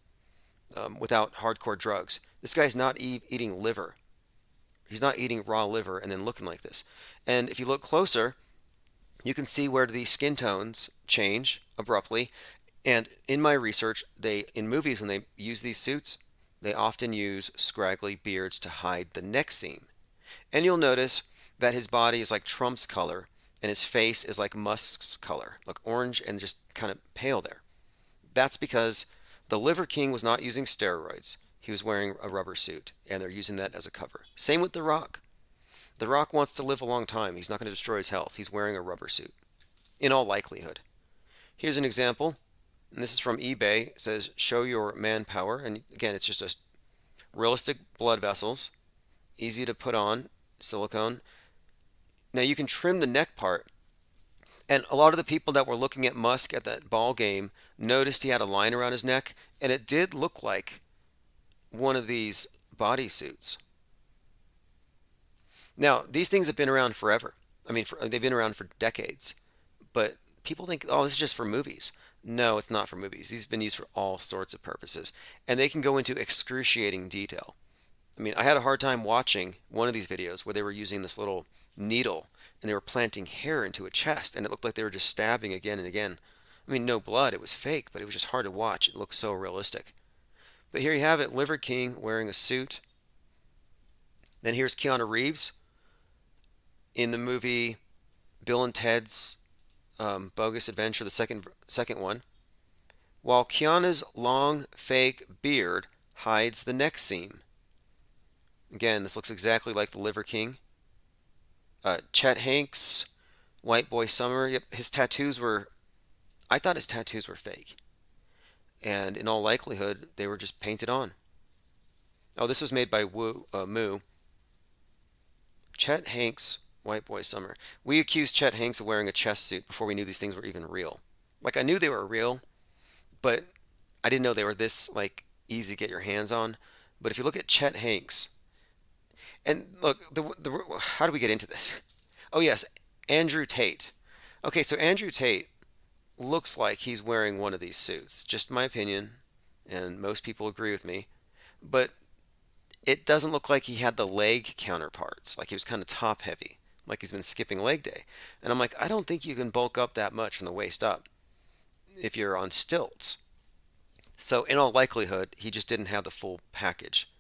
without hardcore drugs. This guy's not eating liver. He's not eating raw liver and then looking like this. And if you look closer, you can see where the skin tones change abruptly. And in my research, in movies when they use these suits, they often use scraggly beards to hide the neck seam. And you'll notice that his body is like Trump's color and his face is like Musk's color, like orange and just kind of pale there. That's because the Liver King was not using steroids. He was wearing a rubber suit, and they're using that as a cover. Same with The Rock. The Rock wants to live a long time. He's not going to destroy his health. He's wearing a rubber suit, in all likelihood. Here's an example, and this is from eBay. It says, show your manpower. And again, it's just a realistic blood vessels, easy to put on, silicone. Now you can trim the neck part. And a lot of the people that were looking at Musk at that ball game noticed he had a line around his neck, and it did look like one of these bodysuits. Now, these things have been around forever. I mean, they've been around for decades. But people think, oh, this is just for movies. No, it's not for movies. These have been used for all sorts of purposes. And they can go into excruciating detail. I mean, I had a hard time watching one of these videos where they were using this little needle and they were planting hair into a chest, and it looked like they were just stabbing again and again. I mean, no blood, it was fake, but it was just hard to watch. It looked so realistic. But here you have it, Liver King wearing a suit. Then here's Keanu Reeves in the movie Bill and Ted's Bogus Adventure, the second one, while Keanu's long fake beard hides the neck seam. Again, this looks exactly like the Liver King. Chet Hanks, White Boy Summer. Yep, his tattoos were. I thought his tattoos were fake, and in all likelihood, they were just painted on. Oh, this was made by Moo. Chet Hanks, White Boy Summer. We accused Chet Hanks of wearing a chest suit before we knew these things were even real. Like I knew they were real, but I didn't know they were this like easy to get your hands on. But if you look at Chet Hanks, and look, how do we get into this? Oh yes, Andrew Tate. Okay, so Andrew Tate looks like he's wearing one of these suits. Just my opinion, and most people agree with me. But it doesn't look like he had the leg counterparts. Like he was kind of top heavy, like he's been skipping leg day. And I'm like, I don't think you can bulk up that much from the waist up if you're on stilts. So in all likelihood, he just didn't have the full package.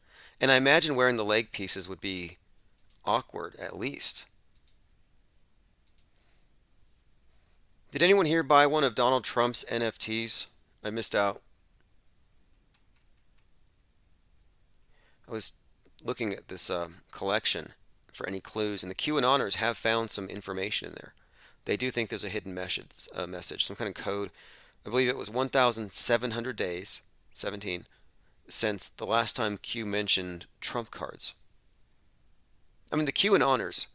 And I imagine wearing the leg pieces would be awkward at least. Did anyone here buy one of Donald Trump's NFTs? I missed out. I was looking at this collection for any clues, and the QAnoners have found some information in there. They do think there's a hidden message, some kind of code. I believe it was 1,700 days, 17, since the last time Q mentioned Trump cards. I mean, the QAnoners,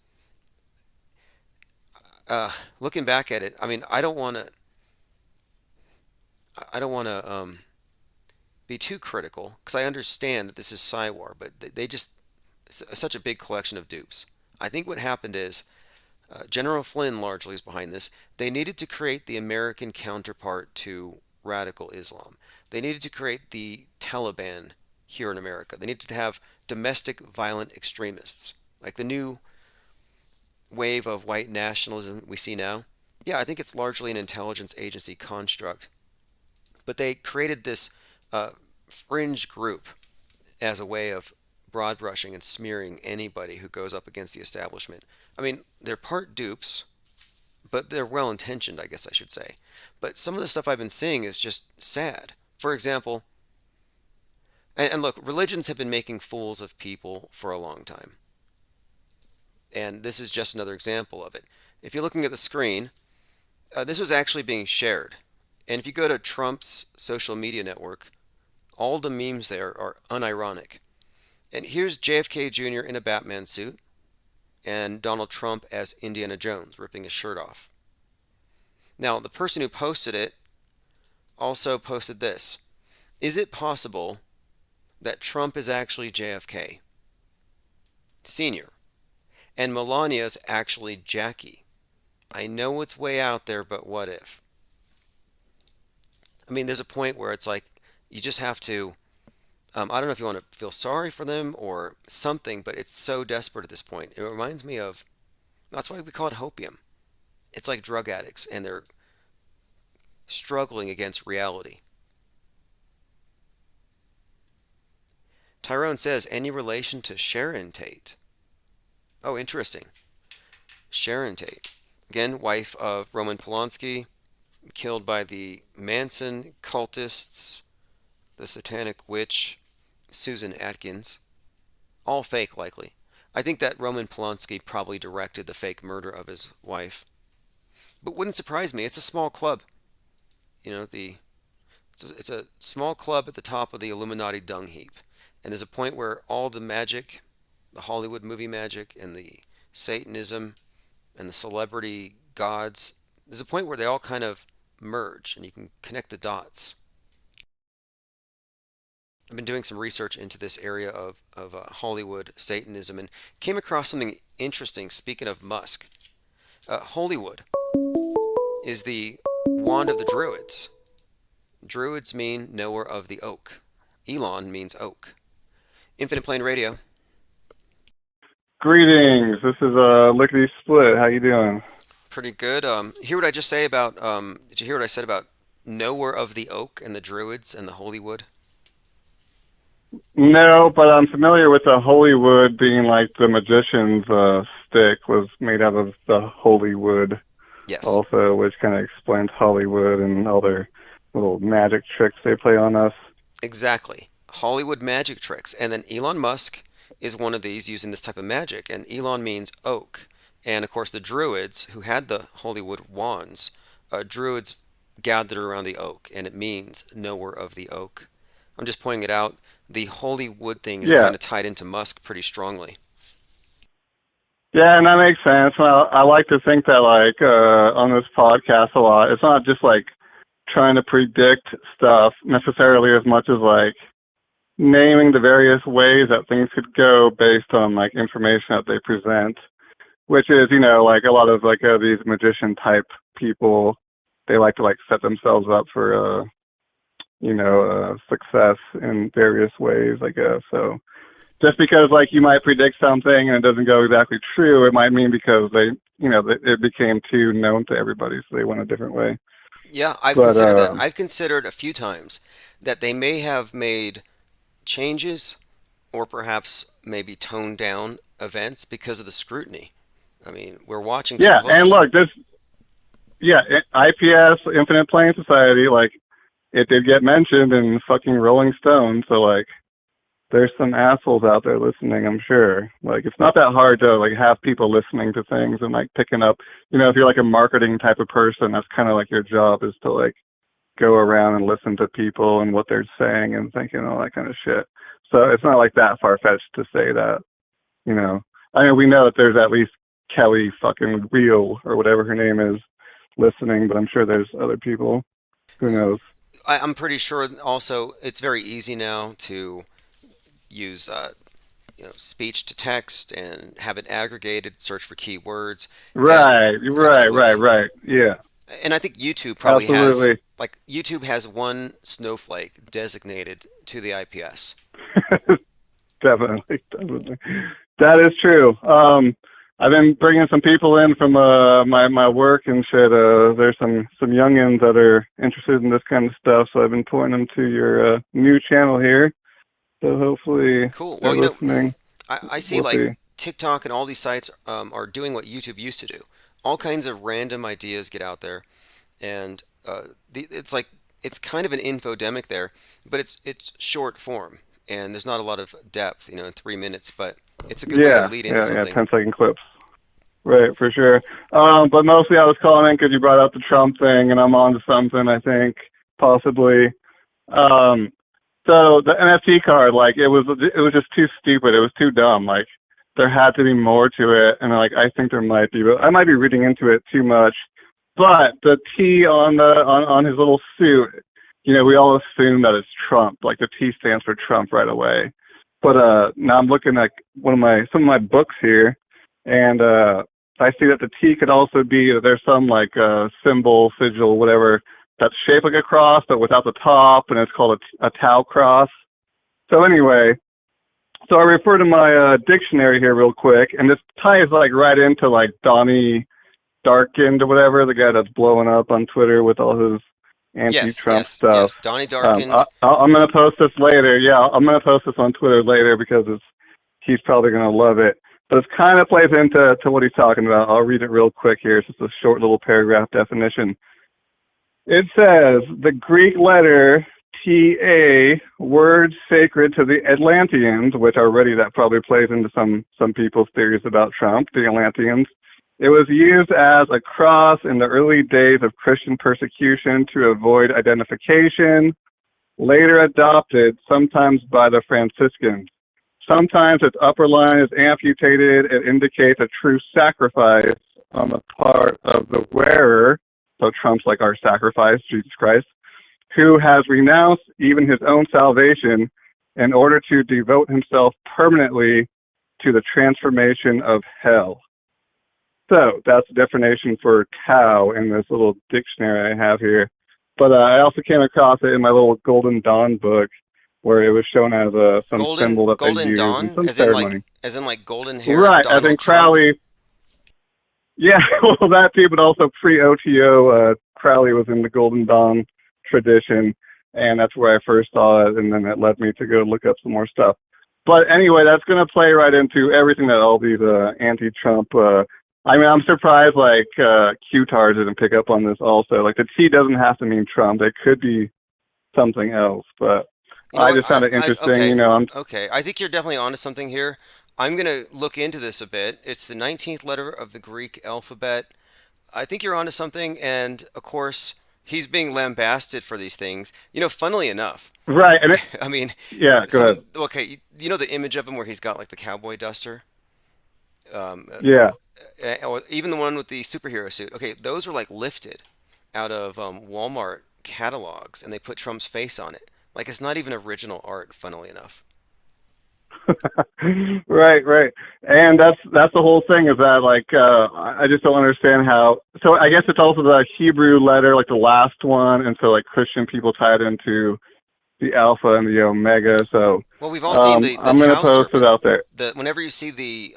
looking back at it, I mean, I don't want to be too critical because I understand that this is Cywar, but they just such a big collection of dupes. I think what happened is General Flynn largely is behind this. They needed to create the American counterpart to radical Islam. They needed to create the Taliban here in America. They needed to have domestic violent extremists, like the new wave of white nationalism we see now. Yeah, I think it's largely an intelligence agency construct. But they created this fringe group as a way of broad brushing and smearing anybody who goes up against the establishment. I mean, they're part dupes, but they're well intentioned, I guess I should say. But some of the stuff I've been seeing is just sad. For example, and look, religions have been making fools of people for a long time. And this is just another example of it. If you're looking at the screen, this was actually being shared. And if you go to Trump's social media network, all the memes there are unironic. And here's JFK Jr. in a Batman suit and Donald Trump as Indiana Jones ripping his shirt off. Now, the person who posted it also posted this. Is it possible that Trump is actually JFK Sr. and Melania's actually Jackie? I know it's way out there, but what if? I mean, there's a point where it's like you just have to. I don't know if you want to feel sorry for them or something, but it's so desperate at this point. It reminds me of. That's why we call it hopium. It's like drug addicts, and they're struggling against reality. Tyrone says, any relation to Sharon Tate? Oh, interesting. Sharon Tate. Again, wife of Roman Polanski, killed by the Manson cultists, the satanic witch, Susan Atkins. All fake, likely. I think that Roman Polanski probably directed the fake murder of his wife. But wouldn't surprise me. It's a small club. You know, it's a small club at the top of the Illuminati dung heap. And there's a point where all the magic, the Hollywood movie magic, and the Satanism, and the celebrity gods, there's a point where they all kind of merge, and you can connect the dots. I've been doing some research into this area of Hollywood Satanism and came across something interesting. Speaking of Musk, Hollywood is the wand of the Druids. Druids mean knower of the oak. Elon means oak. Infinite Plane Radio. Greetings. This is Lickety Split. How you doing? Pretty good. Hear what I just say about? Did you hear what I said about knower of the oak and the druids and the holy wood? No, but I'm familiar with the holy wood being like the magician's stick was made out of the holy wood Yes. also, which kind of explains Hollywood and all their little magic tricks they play on us. Exactly. Hollywood magic tricks. And then Elon Musk is one of these using this type of magic. And Elon means oak. And of course, the Druids, who had the Hollywood wands, Druids gathered around the oak, and it means knower of the oak. I'm just pointing it out. The Hollywood thing is Yeah, kind of tied into Musk pretty strongly. yeah, and that makes sense. Well, I like to think that like on this podcast a lot, it's not just like trying to predict stuff necessarily as much as like naming the various ways that things could go based on like information that they present, which is, like a lot of like these magician type people, they like to like set themselves up for success in various ways, I guess. So just because like you might predict something and it doesn't go exactly true, it might mean because it became too known to everybody, so they went a different way. Yeah, I've But considered that. I've considered a few times that they may have made changes or perhaps maybe toned down events because of the scrutiny. I mean, we're watching too yeah, and closely. look, IPS, Infinite Plane Society, like it did get mentioned in fucking Rolling Stone, so like there's some assholes out there listening, I'm sure. Like it's not that hard to like have people listening to things and like picking up, if you're like a marketing type of person, that's kind of like your job is to like go around and listen to people and what they're saying and thinking all that kind of shit. So it's not like that far fetched to say that, you know. I mean, we know that there's at least Kelly fucking Real or whatever her name is listening, but I'm sure there's other people. Who knows? I'm pretty sure also it's very easy now to use speech to text and have it aggregated, search for keywords, and Right, right, right, absolutely. right. Yeah, And I think YouTube probably has, absolutely. like, YouTube has one snowflake designated to the IPS. Definitely, definitely. That is true. I've been bringing some people in from my work and shit. There's some youngins that are interested in this kind of stuff, so I've been pointing them to your new channel here. So hopefully Cool. Well, they're listening. I see We'll like see. TikTok and all these sites are doing what YouTube used to do. All kinds of random ideas get out there, and it's like it's kind of an infodemic there, but it's short form, and there's not a lot of depth, in 3 minutes, but it's a good way to Yeah, lead into yeah, yeah. something. 10-second clips. Right, for sure. But mostly I was calling in because you brought up the Trump thing, and I'm on to something. I think possibly. Um, so the NFT card, like it was just too stupid. It was too dumb. Like there had to be more to it, and like I think there might be, but I might be reading into it too much. But the T on on his little suit, we all assume that it's Trump. Like the T stands for Trump right away. But now I'm looking at some of my books here, and I see that the T could also be that there's some like symbol, sigil, whatever that's shaped like a cross but without the top, and it's called a tau cross. So anyway, so I refer to my dictionary here real quick, and this ties like right into like Donnie Darkened or whatever, the guy that's blowing up on Twitter with all his Yes, anti-Trump yes, stuff. yes. Donnie darkened. I'm gonna post this later. Yeah, I'm gonna post this on Twitter later because he's probably gonna love it. But it kind of plays into what he's talking about. I'll read it real quick here. It's just a short little paragraph definition. It says the Greek letter TA, word sacred to the Atlanteans, which already that probably plays into some people's theories about Trump, the Atlanteans. It was used as a cross in the early days of Christian persecution to avoid identification, later adopted sometimes by the Franciscans. Sometimes its upper line is amputated. It indicates a true sacrifice on the part of the wearer. So Trump's like our sacrifice, Jesus Christ, who has renounced even his own salvation in order to devote himself permanently to the transformation of hell. So that's the definition for cow in this little dictionary I have here. But I also came across it in my little Golden Dawn book, where it was shown as some Golden symbol that they Golden use in Dawn, some ceremony. as in like golden haired Right, as in Donald Trump. Crowley. Yeah, well, that too, but also pre-OTO, Crowley was in the Golden Dawn tradition, and that's where I first saw it, and then it led me to go look up some more stuff. But anyway, that's going to play right into everything that all these anti-Trump. I mean, I'm surprised like Q-tars didn't pick up on this also. Like the T doesn't have to mean Trump; it could be something else. But You know I what? just found it interesting. Okay, I'm okay. I think you're definitely onto something here. I'm gonna look into this a bit. It's the 19th letter of the Greek alphabet. I think you're onto something, and of course, he's being lambasted for these things. Funnily enough, right, and I mean, yeah, go ahead. okay, you know the image of him where he's got like the cowboy duster, um, Yeah. or even the one with the superhero suit. Okay, those are like lifted out of Walmart catalogs, and they put Trump's face on it. Like it's not even original art, funnily enough. Right, right. And that's the whole thing is that like I just don't understand how. So I guess it's also the Hebrew letter, like the last one, and so like Christian people tie it into the Alpha and the Omega. So Well, we've all seen the I'm gonna Tau post it serpent. out there. Whenever you see the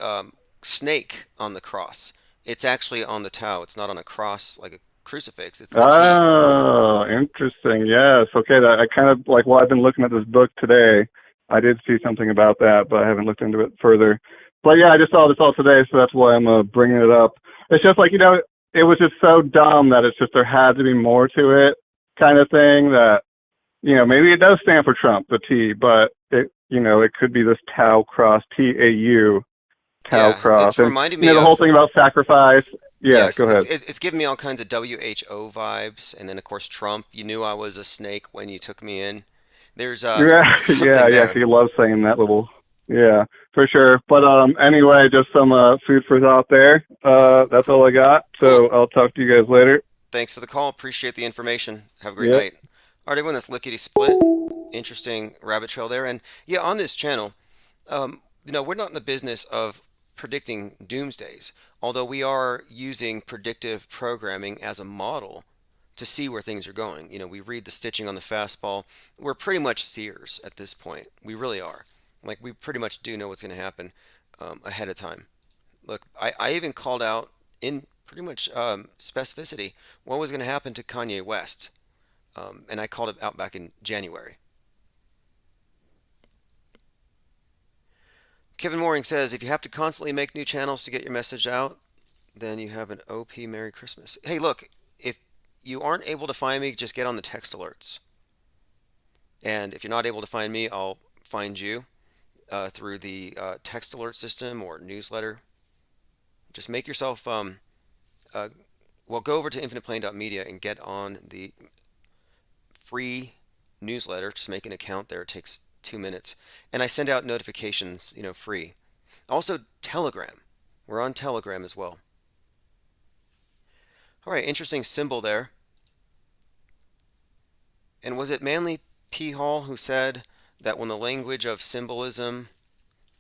snake on the cross, it's actually on the Tau. It's not on a cross like a crucifix. It's the T. Oh, interesting. Yes. Okay. That I kind of like. Well, I've been looking at this book today. I did see something about that, but I haven't looked into it further. But yeah, I just saw this all today, so that's why I'm bringing it up. It's just like it was just so dumb that it's just there had to be more to it, kind of thing. That maybe it does stand for Trump, the T, but it could be this Tau cross, TAU, Tau Yeah, cross, it's and reminding me the whole of. thing about sacrifice. Yeah. Yes, Go ahead. it's giving me all kinds of WHO vibes, and then of course Trump. You knew I was a snake when you took me in. There's Yeah, yeah, something yeah. there. He loves saying that little. Yeah, for sure. But anyway, just some food for thought there. That's Cool. all I got. Cool. So I'll talk to you guys later. Thanks for the call. Appreciate the information. Have a great Yep. night. All right, everyone, that's Lickety Split. Interesting rabbit trail there. And yeah, on this channel, we're not in the business of predicting doomsdays, although we are using predictive programming as a model to see where things are going. We read the stitching on the fastball. We're pretty much seers at this point. We really are. Like, we pretty much do know what's going to happen ahead of time. Look, I even called out in pretty much specificity what was going to happen to Kanye West, and I called it out back in January. Kevin Mooring says, if you have to constantly make new channels to get your message out, then you have an OP Merry Christmas. Hey, look, if you aren't able to find me, just get on the text alerts. And if you're not able to find me, I'll find you through the text alert system or newsletter. Just make yourself, go over to infiniteplane.media and get on the free newsletter. Just make an account there. It takes 2 minutes. And I send out notifications, free. Also, Telegram. We're on Telegram as well. All right, interesting symbol there. And was it Manly P. Hall who said that when the language of symbolism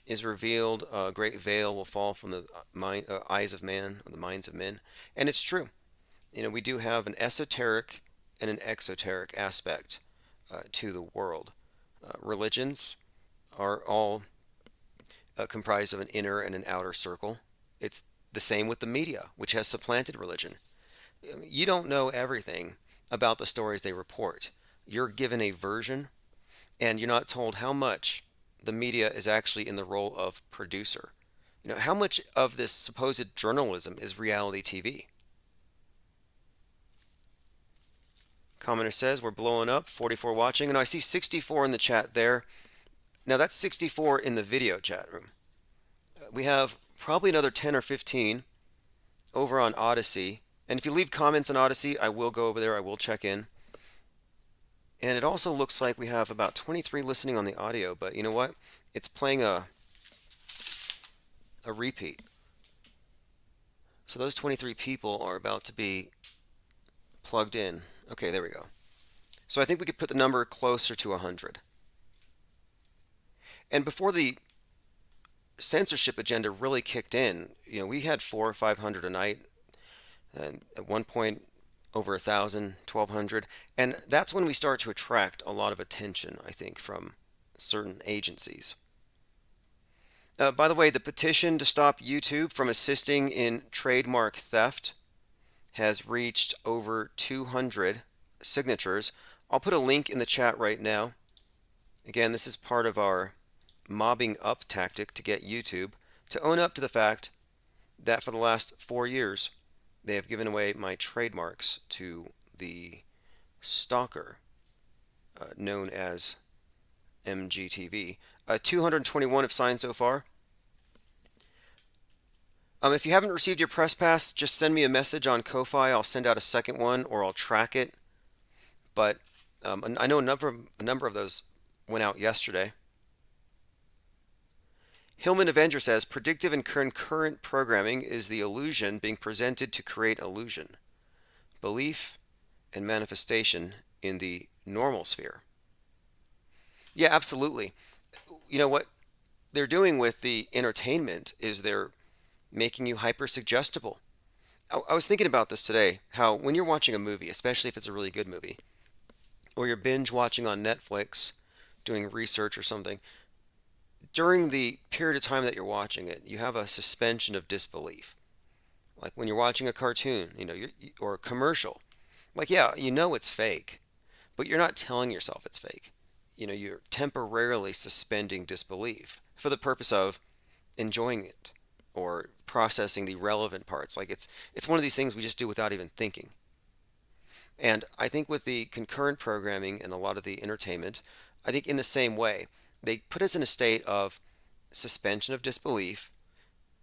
is revealed, a great veil will fall from the eyes of man, or the minds of men? And it's true. We do have an esoteric and an exoteric aspect to the world. Religions are all comprised of an inner and an outer circle. It's the same with the media, which has supplanted religion. You don't know everything about the stories they report. You're given a version, and you're not told how much the media is actually in the role of producer. How much of this supposed journalism is reality TV? Commenter says we're blowing up, 44 watching, and I see 64 in the chat there. Now that's 64 in the video chat room. We have probably another 10 or 15 over on Odyssey. And if you leave comments on Odyssey, I will go over there. I will check in. And it also looks like we have about 23 listening on the audio. But you know what? It's playing a repeat. So those 23 people are about to be plugged in. Okay, there we go. So I think we could put the number closer to 100. And before the censorship agenda really kicked in, we had 400 or 500 a night, and at one point over 1,000, 1,200, and that's when we start to attract a lot of attention, I think, from certain agencies. By the way, the petition to stop YouTube from assisting in trademark theft has reached over 200 signatures I'll put a link in the chat right now. Again, this is part of our mobbing up tactic to get YouTube to own up to the fact that for the last 4 years, they have given away my trademarks to the stalker known as MGTV. 221 have signed so far. If you haven't received your press pass, just send me a message on Ko-Fi. I'll send out a second one or I'll track it. But I know a number of those went out yesterday. Hillman Avenger says predictive and concurrent programming is the illusion being presented to create illusion, belief, and manifestation in the normal sphere. Yeah, absolutely. You know what they're doing with the entertainment is they're making you hyper suggestible. I was thinking about this today, how when you're watching a movie, especially if it's a really good movie, or you're binge watching on Netflix, doing research or something, during the period of time that you're watching it, you have a suspension of disbelief. Like when you're watching a cartoon, or a commercial, like, yeah, you know it's fake, but you're not telling yourself it's fake. You're temporarily suspending disbelief for the purpose of enjoying it or processing the relevant parts. Like it's one of these things we just do without even thinking. And I think with the concurrent programming and a lot of the entertainment, I think in the same way, they put us in a state of suspension of disbelief,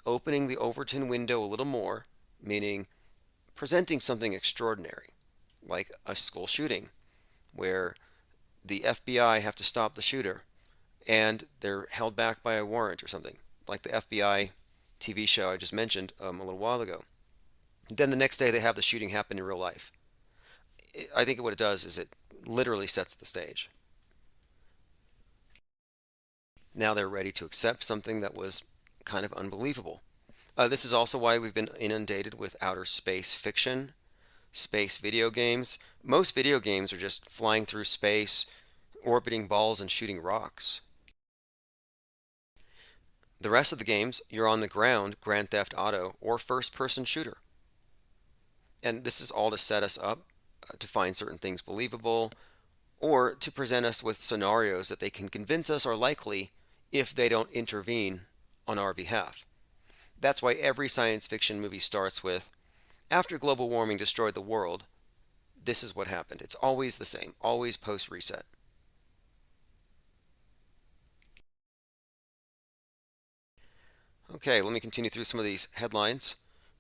opening the Overton window a little more, meaning presenting something extraordinary, like a school shooting, where the FBI have to stop the shooter and they're held back by a warrant or something, like the FBI TV show I just mentioned a little while ago. Then the next day they have the shooting happen in real life. I think what it does is it literally sets the stage. Now they're ready to accept something that was kind of unbelievable. This is also why we've been inundated with outer space fiction, space video games. Most video games are just flying through space, orbiting balls, and shooting rocks. The rest of the games, you're on the ground, Grand Theft Auto, or first-person shooter. And this is all to set us up to find certain things believable, or to present us with scenarios that they can convince us are likely if they don't intervene on our behalf. That's why every science fiction movie starts with, after global warming destroyed the world, this is what happened. It's always the same, always post-reset. Okay, let me continue through some of these headlines.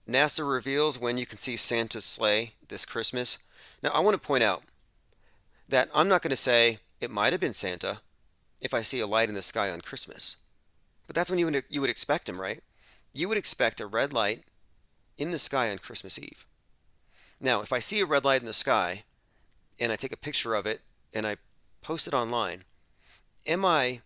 NASA reveals when you can see Santa's sleigh this Christmas. Now, I want to point out that I'm not going to say it might have been Santa if I see a light in the sky on Christmas. But that's when you would expect him, right? You would expect a red light in the sky on Christmas Eve. Now, if I see a red light in the sky and I take a picture of it and I post it online, am I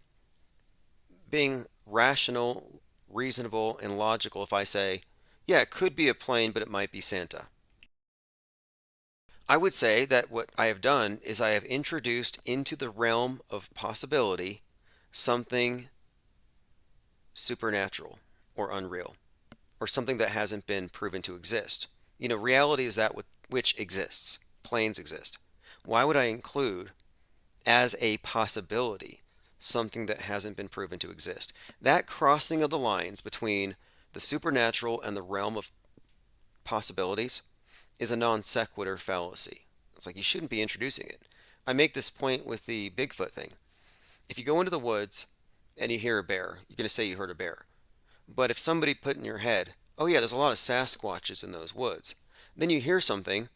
being rational, reasonable, and logical if I say, yeah, it could be a plane, but it might be Santa? I would say that what I have done is I have introduced into the realm of possibility something supernatural or unreal, or something that hasn't been proven to exist. Reality is that which exists. Planes exist. Why would I include as a possibility something that hasn't been proven to exist? That crossing of the lines between the supernatural and the realm of possibilities is a non sequitur fallacy. It's like you shouldn't be introducing it. I make this point with the Bigfoot thing. If you go into the woods and you hear a bear, you're going to say you heard a bear. But if somebody put in your head, oh yeah, there's a lot of Sasquatches in those woods, then you hear something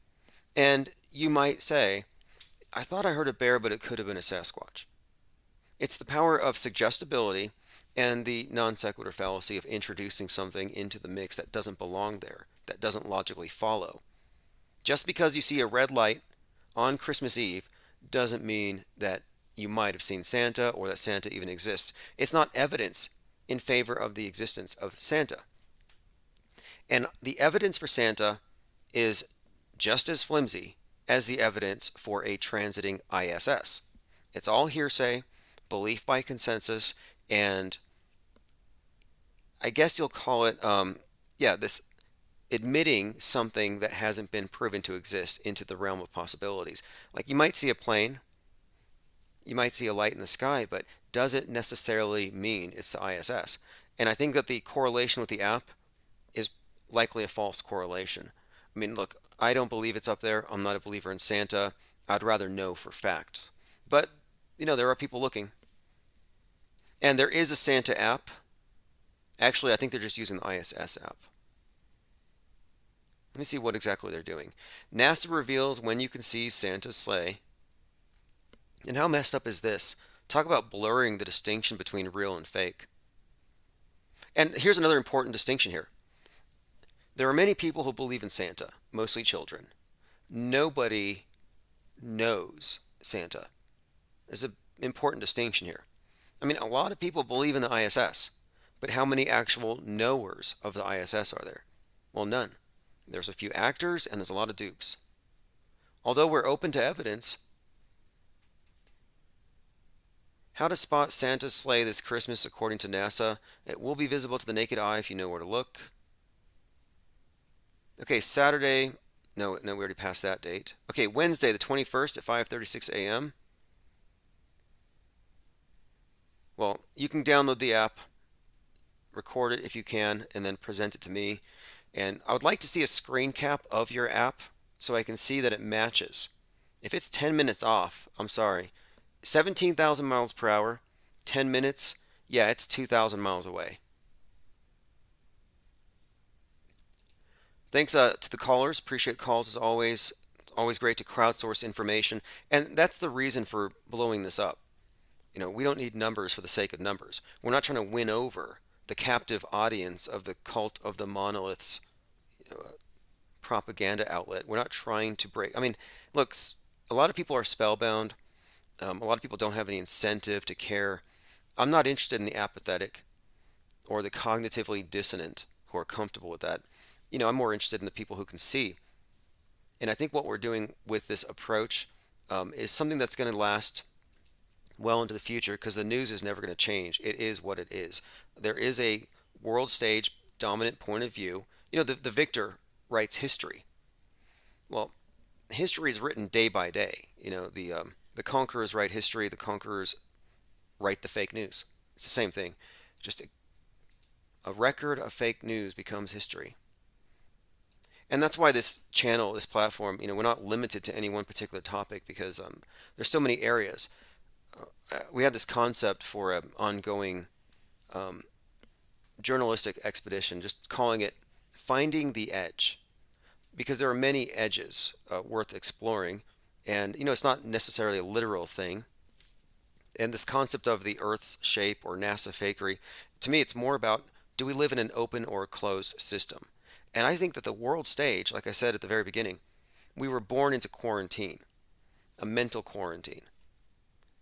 and you might say, I thought I heard a bear, but it could have been a Sasquatch. It's the power of suggestibility and the non sequitur fallacy of introducing something into the mix that doesn't belong there, that doesn't logically follow. Just because you see a red light on Christmas Eve doesn't mean that you might have seen Santa or that Santa even exists. It's not evidence in favor of the existence of Santa. And the evidence for Santa is just as flimsy as the evidence for a transiting ISS. It's all hearsay, belief by consensus, and I guess you'll call it, this admitting something that hasn't been proven to exist into the realm of possibilities. Like you might see a plane, you might see a light in the sky, but does it necessarily mean it's the ISS? And I think that the correlation with the app is likely a false correlation. I mean, look, I don't believe it's up there. I'm not a believer in Santa. I'd rather know for fact. But, there are people looking. And there is a Santa app. Actually, I think they're just using the ISS app. Let me see what exactly they're doing. NASA reveals when you can see Santa's sleigh. And how messed up is this? Talk about blurring the distinction between real and fake. And here's another important distinction here. There are many people who believe in Santa, mostly children. Nobody knows Santa. There's an important distinction here. I mean, a lot of people believe in the ISS, but how many actual knowers of the ISS are there? Well, none. There's a few actors and there's a lot of dupes. Although we're open to evidence, how to spot Santa's sleigh this Christmas according to NASA. It will be visible to the naked eye if you know where to look. Okay, Saturday. No, we already passed that date. Okay, Wednesday the 21st at 5:36 a.m. Well, you can download the app, record it if you can, and then present it to me. And I would like to see a screen cap of your app so I can see that it matches. If it's 10 minutes off, I'm sorry. 17,000 miles per hour, 10 minutes, yeah, it's 2,000 miles away. Thanks to the callers. Appreciate calls as always. It's always great to crowdsource information. And that's the reason for blowing this up. We don't need numbers for the sake of numbers. We're not trying to win over the captive audience of the cult of the monoliths propaganda outlet. We're not trying to break. I mean, look, a lot of people are spellbound. A lot of people don't have any incentive to care. I'm not interested in the apathetic or the cognitively dissonant who are comfortable with that. I'm more interested in the people who can see. And I think what we're doing with this approach is something that's going to last well into the future because the news is never going to change. It is what it is. There is a world stage dominant point of view. The victor writes history. Well, history is written day by day. The conquerors write history. The conquerors write the fake news. It's the same thing. Just a record of fake news becomes history. And that's why this channel, this platform, we're not limited to any one particular topic because there's so many areas. We had this concept for an ongoing journalistic expedition, just calling it Finding the Edge, because there are many edges worth exploring. And, it's not necessarily a literal thing. And this concept of the Earth's shape or NASA fakery, to me, it's more about, do we live in an open or a closed system? And I think that the world stage, like I said at the very beginning, we were born into quarantine, a mental quarantine.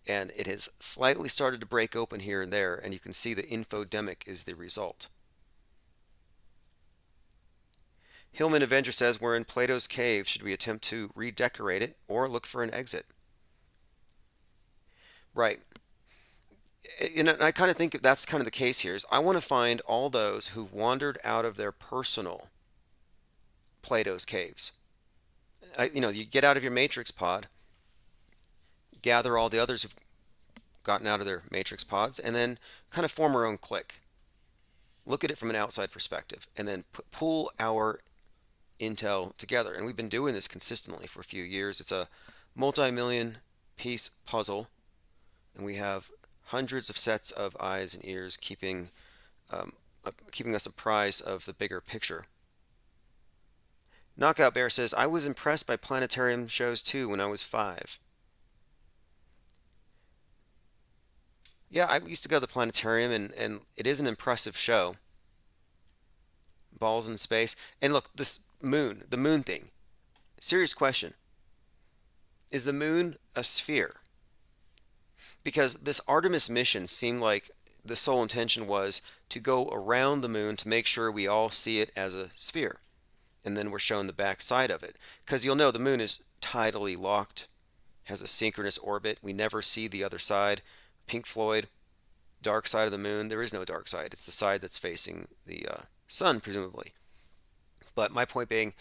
And it has slightly started to break open here and there, and you can see the infodemic is the result. Hillman Avenger says, we're in Plato's cave. Should we attempt to redecorate it or look for an exit? Right. And I kind of think that's kind of the case here. Is I want to find all those who wandered out of their personal Plato's caves. You get out of your matrix pod, gather all the others who've gotten out of their matrix pods, and then kind of form our own clique. Look at it from an outside perspective, and then pull our intel together. And we've been doing this consistently for a few years. It's a multi-million piece puzzle, and we have hundreds of sets of eyes and ears keeping us apprised of the bigger picture. Knockout Bear says, I was impressed by planetarium shows too when I was 5. Yeah, I used to go to the planetarium, and it is an impressive show. Balls in space. And look, the moon thing. Serious question. Is the moon a sphere? Because this Artemis mission seemed like the sole intention was to go around the moon to make sure we all see it as a sphere. And then we're shown the back side of it. Because you'll know the moon is tidally locked, has a synchronous orbit. We never see the other side. Pink Floyd, dark side of the moon. There is no dark side. It's the side that's facing the sun, presumably. But my point being,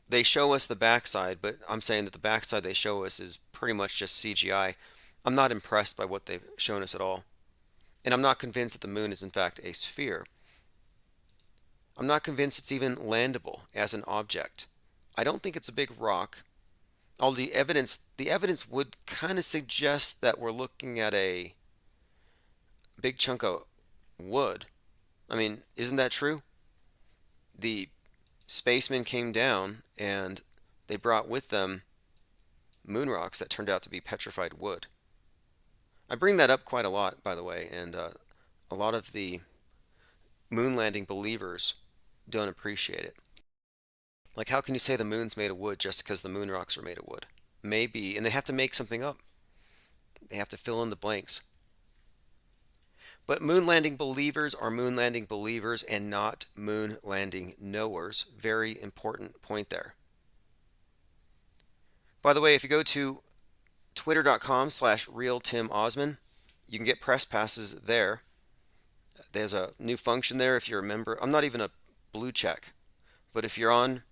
they show us the backside, but I'm saying that the backside they show us is pretty much just CGI. I'm not impressed by what they've shown us at all. And I'm not convinced that the moon is in fact a sphere. I'm not convinced it's even landable as an object. I don't think it's a big rock. All the evidence would kind of suggest that we're looking at a big chunk of wood. I mean, isn't that true? The spacemen came down and they brought with them moon rocks that turned out to be petrified wood. I bring that up quite a lot, by the way, and a lot of the moon landing believers don't appreciate it. Like, how can you say the moon's made of wood just because the moon rocks are made of wood? Maybe, and they have to make something up. They have to fill in the blanks. But moon landing believers are moon landing believers and not moon landing knowers. Very important point there. By the way, if you go to twitter.com/realtimosman, you can get press passes there. There's a new function there if you're a member. I'm not even a blue check, but if you're on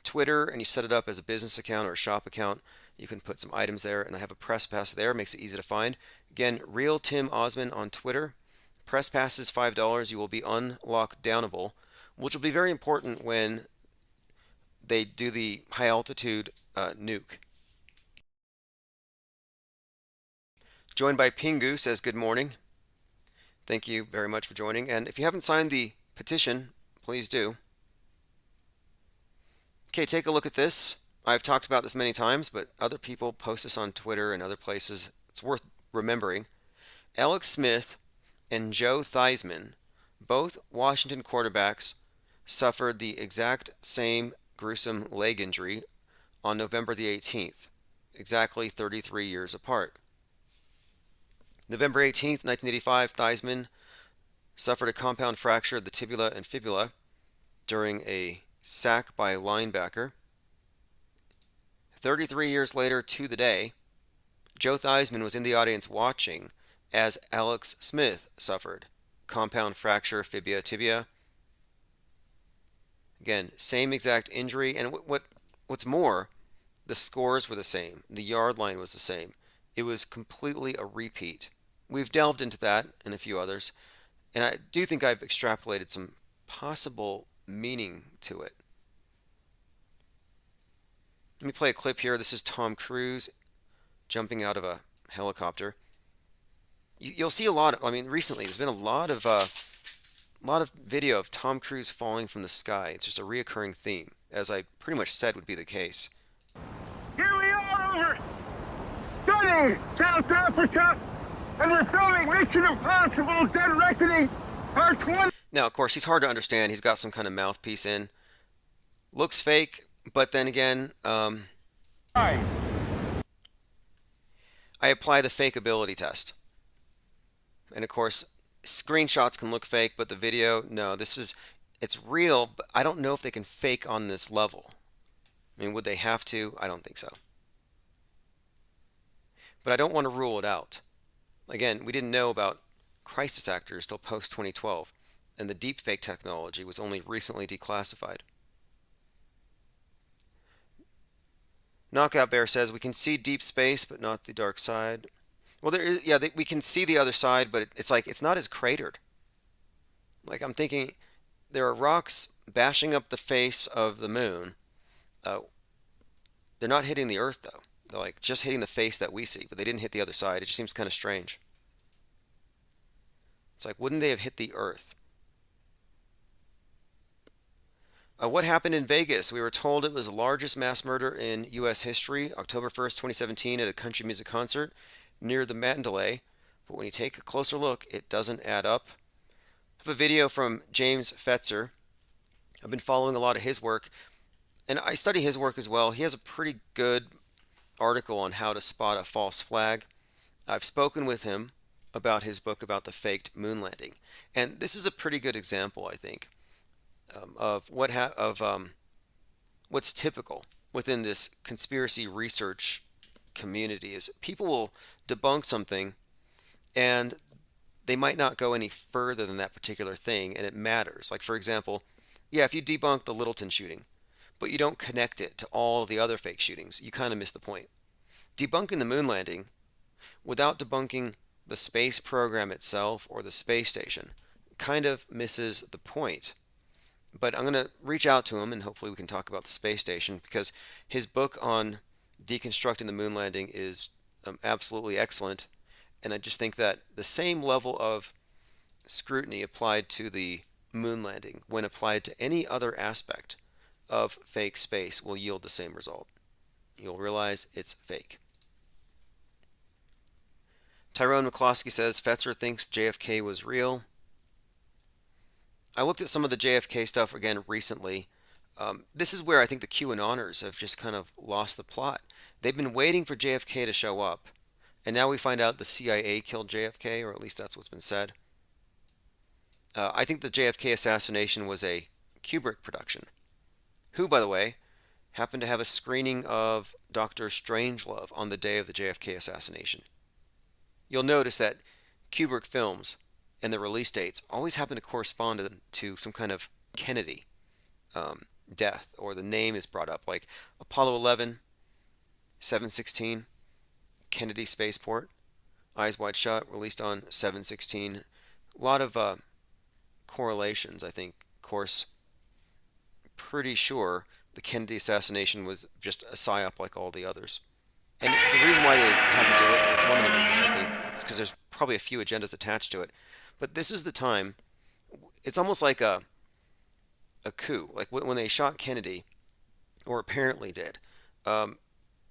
Twitter and you set it up as a business account or a shop account, you can put some items there, and I have a press pass there. Makes it easy to find. Again, Real Tim Osman on Twitter. Press pass is $5. You will be unlock downable, which will be very important when they do the high altitude nuke. Joined by Pingu, says good morning. Thank you very much for joining. And if you haven't signed the petition, please do. Okay, take a look at this. I've talked about this many times, but other people post this on Twitter and other places. It's worth remembering. Alex Smith and Joe Theismann, both Washington quarterbacks, suffered the exact same gruesome leg injury on November the 18th, exactly 33 years apart. November 18th, 1985, Theismann suffered a compound fracture of the tibia and fibula during a sack by a linebacker. 33 years later to the day, Joe Theismann was in the audience watching as Alex Smith suffered compound fracture, fibula, tibia. Again, same exact injury, and what's more, the scores were the same. The yard line was the same. It was completely a repeat. We've delved into that and a few others, and I do think I've extrapolated some possible meaning to it. Let me play a clip here. This is Tom Cruise jumping out of a helicopter. You'll see a lot of, I mean, recently there's been a lot of video of Tom Cruise falling from the sky. It's just a reoccurring theme, as I pretty much said would be the case. Here we are over stunning South Africa, and we're filming Mission Impossible: Dead Reckoning Part 20. Now, of course, he's hard to understand. He's got some kind of mouthpiece in. Looks fake, but then again, I apply the fakeability test. And of course, screenshots can look fake, but the video, no, it's real, but I don't know if they can fake on this level. I mean, would they have to? I don't think so. But I don't want to rule it out. Again, we didn't know about crisis actors till post 2012, and the deepfake technology was only recently declassified. Knockout Bear says we can see deep space, but not the dark side. Well, we can see the other side, but it's like it's not as cratered. Like, I'm thinking there are rocks bashing up the face of the moon. They're not hitting the Earth though. They're like just hitting the face that we see, but they didn't hit the other side. It just seems kind of strange. It's like, wouldn't they have hit the Earth? What happened in Vegas? We were told it was the largest mass murder in U.S. history, October 1st, 2017, at a country music concert near the Mandalay. But when you take a closer look, it doesn't add up. I have a video from James Fetzer. I've been following a lot of his work, and I study his work as well. He has a pretty good article on how to spot a false flag. I've spoken with him about his book about the faked moon landing, and this is a pretty good example, I think, of what's typical within this conspiracy research community. Is people will debunk something, and they might not go any further than that particular thing, and it matters. Like, for example, Yeah, if you debunk the Littleton shooting, but you don't connect it to all the other fake shootings, you kind of miss the point. Debunking the moon landing without debunking the space program itself or the space station kind of misses the point. But I'm going to reach out to him and hopefully we can talk about the space station because his book on deconstructing the moon landing is absolutely excellent. And I just think that the same level of scrutiny applied to the moon landing when applied to any other aspect of fake space will yield the same result. You'll realize it's fake. Tyrone McCloskey says Fetzer thinks JFK was real. I looked at some of the JFK stuff again recently. This is where I think the QAnoners have just kind of lost the plot. They've been waiting for JFK to show up, and now we find out the CIA killed JFK, or at least that's what's been said. I think the JFK assassination was a Kubrick production, who, by the way, happened to have a screening of Dr. Strangelove on the day of the JFK assassination. You'll notice that Kubrick films and the release dates always happen to correspond to some kind of Kennedy death, or the name is brought up, like Apollo 11, 716, Kennedy Spaceport, Eyes Wide Shut, released on 716. A lot of correlations, I think. Of course, pretty sure the Kennedy assassination was just a psyop like all the others. And the reason why they had to do it, or one of the reasons I think, is because there's probably a few agendas attached to it. But this is the time, it's almost like a coup. Like when they shot Kennedy, or apparently did,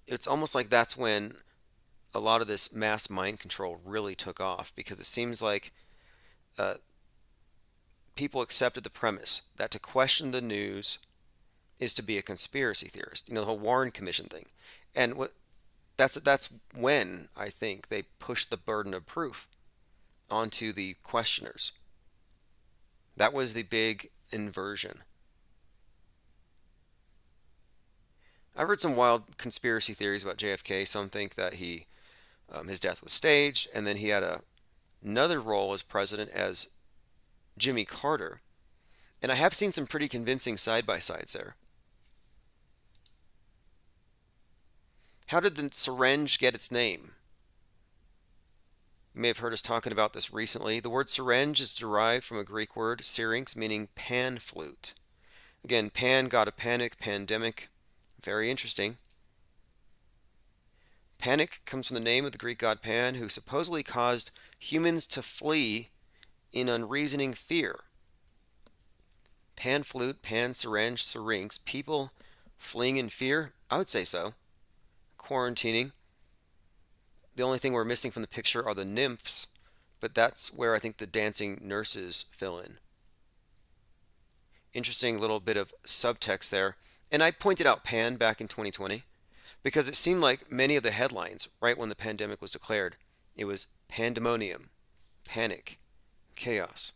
it's almost like that's when a lot of this mass mind control really took off, because it seems like people accepted the premise that to question the news is to be a conspiracy theorist. You know, the whole Warren Commission thing. And that's when I think they pushed the burden of proof onto the questioners. That was the big inversion. I've heard some wild conspiracy theories about JFK. Some think that his death was staged, and then he had another role as president as Jimmy Carter. And I have seen some pretty convincing side-by-sides there. How did the syringe get its name? You may have heard us talking about this recently. The word syringe is derived from a Greek word, syrinx, meaning pan flute. Again, pan, god of panic, pandemic. Very interesting. Panic comes from the name of the Greek god Pan, who supposedly caused humans to flee in unreasoning fear. Pan flute, pan syringe, syrinx, people fleeing in fear? I would say so. Quarantining. The only thing we're missing from the picture are the nymphs, but that's where I think the dancing nurses fill in. Interesting little bit of subtext there. And I pointed out Pan back in 2020 because it seemed like many of the headlines right when the pandemic was declared, it was pandemonium, panic, chaos.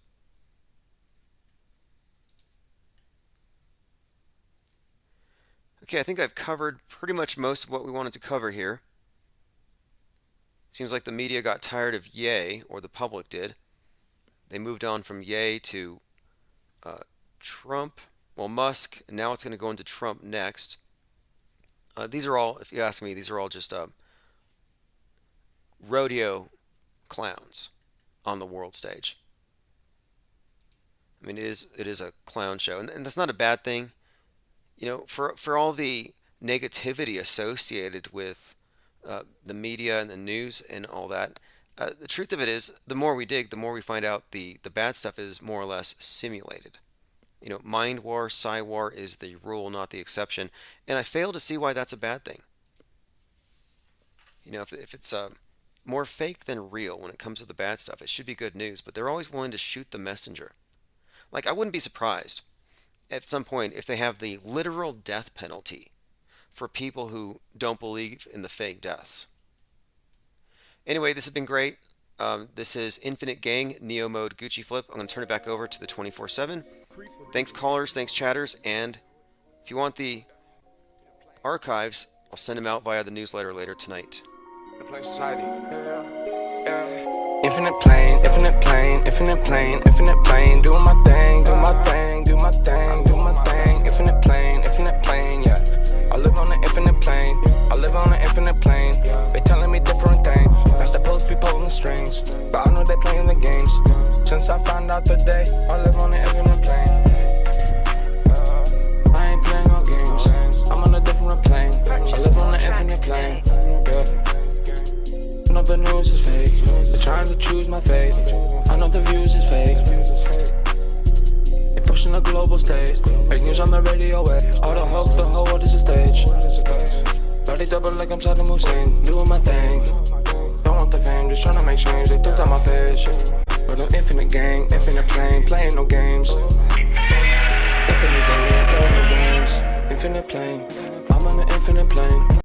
Okay, I think I've covered pretty much most of what we wanted to cover here. Seems like the media got tired of Ye, or the public did. They moved on from Ye to Trump, well, Musk, and now it's going to go into Trump next. These are all, if you ask me, these are all just rodeo clowns on the world stage. I mean, it is a clown show, and that's not a bad thing. You know, for all the negativity associated with the media and the news and all that, the truth of it is, the more we dig, the more we find out the bad stuff is more or less simulated. You know, mind war, psy war is the rule, not the exception, and I fail to see why that's a bad thing. You know, if it's more fake than real when it comes to the bad stuff, it should be good news, but they're always willing to shoot the messenger. Like, I wouldn't be surprised at some point if they have the literal death penalty for people who don't believe in the fake deaths. Anyway, this has been great. This is Infinite Gang, Neo Mode Gucci Flip. I'm going to turn it back over to the 24/7. Thanks callers, thanks chatters, and if you want the archives, I'll send them out via the newsletter later tonight. Infinite plane, infinite plane, infinite plane, infinite plane, doing my thing, do my thing, do my thing, do out the day. I live on an infinite plane. I ain't playing no games. I'm on a different plane. I live on an infinite plane. Yeah. No, the news is fake. They're trying to choose my fate. I know the views is fake. They pushing the global stage. Fake news on the radio wave. All the hope, the whole world is a stage. Body double like I'm Saddam Hussein. Doing my thing. Don't want the fame, just tryna make change. They took down my page. But I'm infinite gang, infinite plane. Playing no games. Infinite day, playing no games. Infinite plane. I'm on an infinite plane.